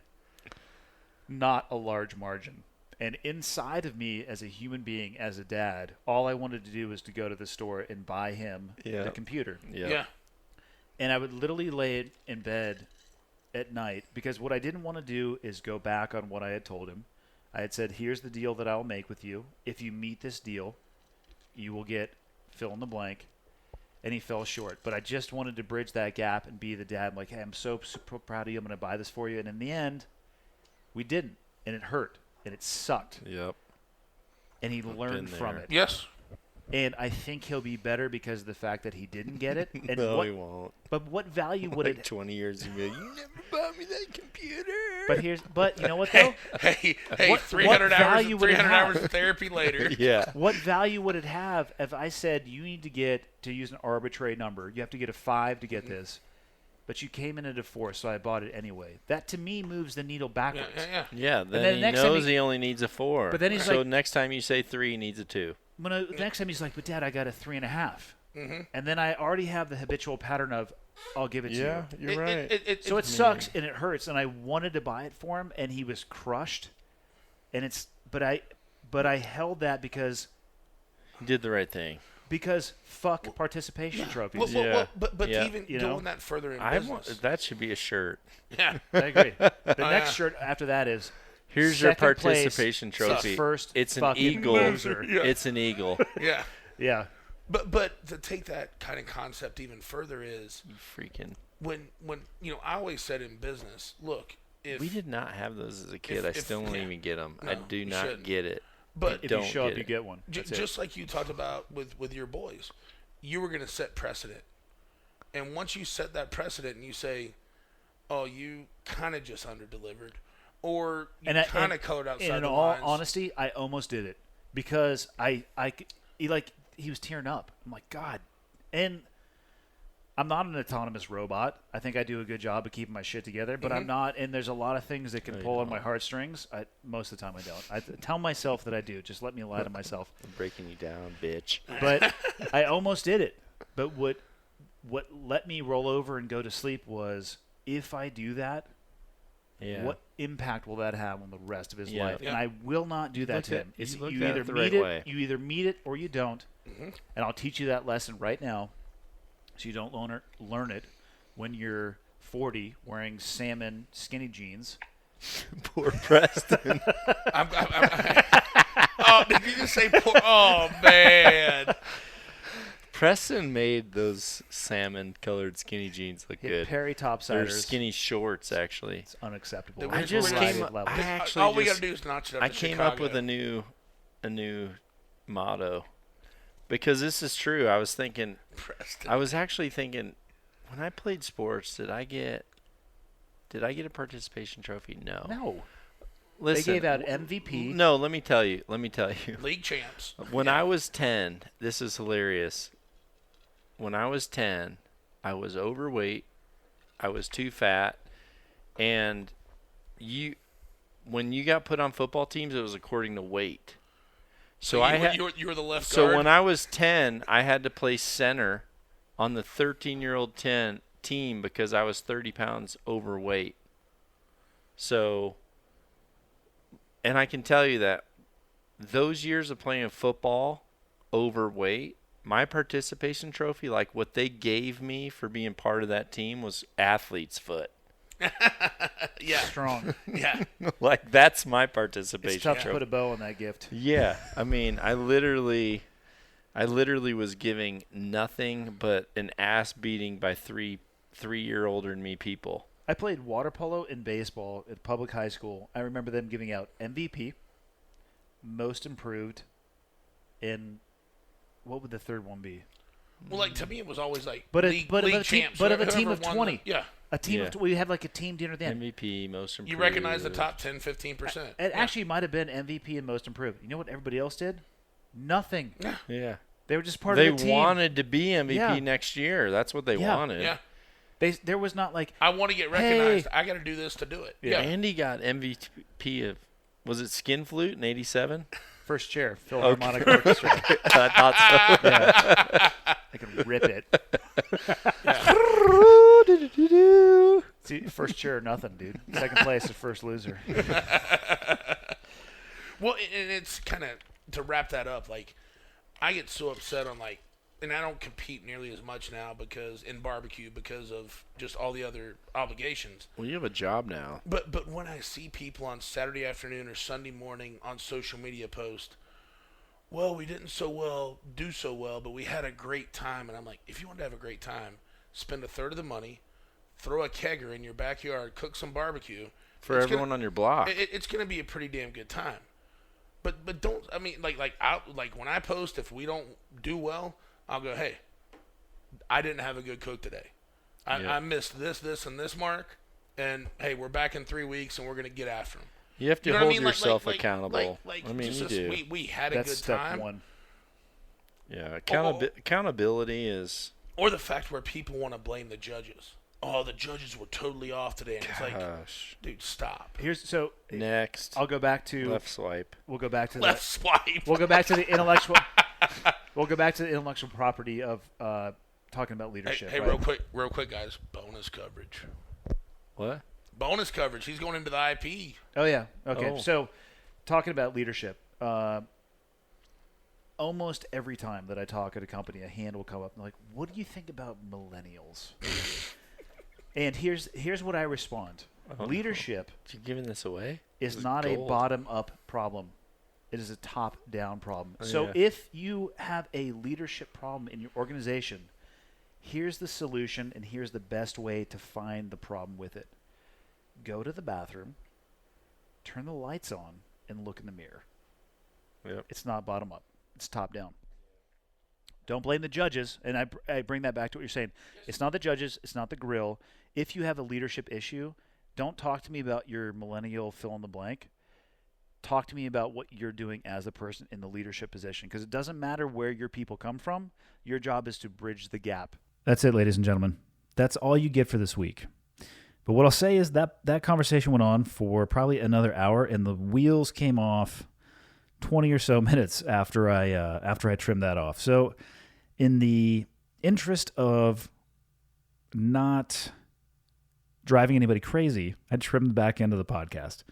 not a large margin. And inside of me, as a human being, as a dad, all I wanted to do was to go to the store and buy him the computer. Yeah. And I would literally lay it in bed at night, because what I didn't want to do is go back on what I had told him. I had said, here's the deal that I'll make with you. If you meet this deal, you will get fill in the blank. And he fell short. But I just wanted to bridge that gap and be the dad. I'm like, hey, I'm so super proud of you. I'm going to buy this for you. And in the end, we didn't. And it hurt. And it sucked. Yep. And he learned from it. Yes. And I think he'll be better because of the fact that he didn't get it. And No, he won't. But what value would Like it? 20 years ago, you never bought me that computer. But you know what though? Hey, What 300 value would it 300 have? hours of therapy later. Yeah. What value would it have if I said you need to get, to use an arbitrary number, you have to get a 5 to get this, but you came in at a 4, so I bought it anyway. That to me moves the needle backwards. Yeah, then then the he next time knows he only needs a 4. But then he's so like- next time you say 3, he needs a 2. The next time he's like, but Dad, I got a 3.5. And then I already have the habitual pattern of, I'll give it to you. You're right. So it sucks and it hurts, and I wanted to buy it for him, and he was crushed. And but I held that because You did the right thing. fuck participation trophies. But Yeah. even You going know? that further in I business. want, that should be a shirt. Yeah. I agree. The next shirt after that is, Here's your second place participation trophy. First It's an fucking eagle. loser. It's an eagle. Yeah. Yeah. But to take that kind of concept even further is Freaking. when I always said in business, look, if We did not have those as a kid. I still don't even get them. I No, do you not shouldn't. get it. but If Don't you show get up, you it. get one. That's it. just like you talked about with your boys, you were going to set precedent. And once you set that precedent and you say, oh, you kind of just under-delivered, or you kind of colored outside and in the all lines. honesty, I almost did it because he was tearing up. I'm like, God. And I'm not an autonomous robot. I think I do a good job of keeping my shit together, but I'm not. And there's a lot of things that can pull on my heartstrings. Most of the time I don't. I tell myself that I do. Just let me lie to myself. I'm breaking you down, bitch. But I almost did it. But what let me roll over and go to sleep was, if I do that, Yeah. what impact will that have on the rest of his Yeah. life? Yeah. And I will not do that look to at- him. you It's, look you at either it the meet right it, way. you either meet it or you don't. And I'll teach you that lesson right now, so you don't learn it when you're 40 wearing salmon skinny jeans. Poor Preston. Oh, Oh, did you just say poor? Oh, man. Preston made those salmon-colored skinny jeans look good. Perry They're topsiders. skinny shorts, actually. It's unacceptable. Dude, I we're just gonna came keep- up. levels. I actually All we just- got to do is notch it up I to came Chicago. up with a new motto because this is true. I was thinking. Preston. I was actually thinking when I played sports, did I get a participation trophy? No. No. Listen, They gave out MVP. No, let me tell you. League champs. When I was 10, this is hilarious. When I was 10, I was overweight. I was too fat. And when you got put on football teams, it was according to weight. So you were the left guard. So when I was 10, I had to play center on the 13-year-old team because I was 30 pounds overweight. So, and I can tell you that those years of playing football overweight, my participation trophy, like what they gave me for being part of that team, was athlete's foot. yeah, Strong. yeah. Like that's my participation It's tough to trophy. put a bow on that gift. Yeah, I mean, I literally was giving nothing but an ass beating by three-year older than me people. I played water polo and baseball at public high school. I remember them giving out MVP, most improved, and what would the third one be? Well, like to me, it was always like But league of a team, champs. but of a whoever team of won 20. yeah, A team Yeah. of we had like a team dinner at the end. MVP, most improved. you recognize the top 10, 15%. It actually might have been MVP and most improved. You know what everybody else did? Nothing. Yeah. They were just part They of the team. wanted to be MVP Yeah. next year. That's what they Yeah. wanted. Yeah, There was not like I want to get recognized. I got to do this to do it. Yeah, Andy got MVP of, was it Skin Flute in 87? first chair Philharmonic Orchestra. I thought so. Yeah. I can rip it. See, first chair, nothing, dude. Second place is first loser. Well, and it's kind of to wrap that up. Like, I get so upset on like, and I don't compete nearly as much now because in barbecue because of just all the other obligations. Well, you have a job now. But when I see people on Saturday afternoon or Sunday morning on social media post, well, we didn't do so well, but we had a great time, and I'm like, if you want to have a great time, spend a third of the money, throw a kegger in your backyard, cook some barbecue For everyone on your block. It's gonna be a pretty damn good time. But don't, I mean, like when I post, if we don't do well, I'll go, hey, I didn't have a good cook today. I missed this, and this mark, and hey, we're back in 3 weeks, and we're gonna get after them. You have to You know what I hold mean? yourself accountable. Like I mean, just you do. we had a That's good step time. one. Yeah, accountability is. Or the fact where people want to blame the judges. Oh, the judges were totally off today. And it's like, Gosh. dude, stop. Next. I'll go back to Left swipe. We'll go back to Left swipe. We'll go back to the intellectual. We'll go back to the intellectual property of talking about leadership. Hey, right? real quick, guys. Bonus coverage. What? Bonus coverage. He's going into the IP. Oh yeah. Okay. Oh. So, talking about leadership, almost every time that I talk at a company, a hand will come up and like, "What do you think about millennials?" And here's what I respond: Leadership You giving this away? is This not a gold. bottom-up problem. It is a top-down problem. Oh, So yeah. if you have a leadership problem in your organization, here's the solution and here's the best way to find the problem with it. Go to the bathroom, turn the lights on, and look in the mirror. Yep. It's not bottom-up. It's top-down. Don't blame the judges, and I bring that back to what you're saying. It's not the judges. It's not the grill. If you have a leadership issue, don't talk to me about your millennial fill-in-the-blank. Talk to me about what you're doing as a person in the leadership position, because it doesn't matter where your people come from. Your job is to bridge the gap. That's it, ladies and gentlemen. That's all you get for this week. But what I'll say is that conversation went on for probably another hour, and the wheels came off 20 or so minutes after I trimmed that off. So in the interest of not driving anybody crazy, I trimmed the back end of the podcast.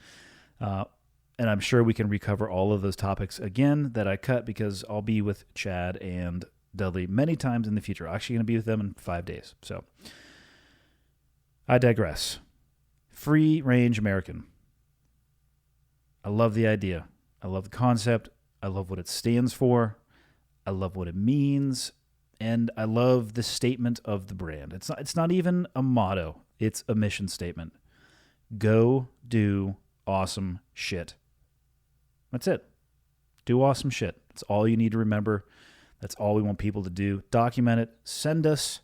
And I'm sure we can recover all of those topics again that I cut, because I'll be with Chad and Dudley many times in the future. I'm actually going to be with them in 5 days. So I digress. Free range American. I love the idea. I love the concept. I love what it stands for. I love what it means. And I love the statement of the brand. It's not even a motto. It's a mission statement. Go do awesome shit. That's it. Do awesome shit. That's all you need to remember. That's all we want people to do. Document it. Send us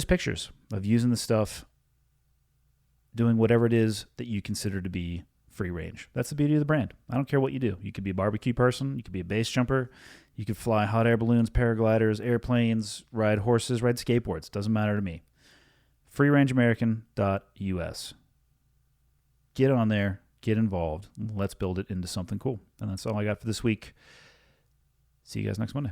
pictures of using the stuff, doing whatever it is that you consider to be free range. That's the beauty of the brand. I don't care what you do. You could be a barbecue person. You could be a base jumper. You could fly hot air balloons, paragliders, airplanes, ride horses, ride skateboards. Doesn't matter to me. freerangeamerican.us. Get on there. Get involved. Let's build it into something cool. And that's all I got for this week. See you guys next Monday.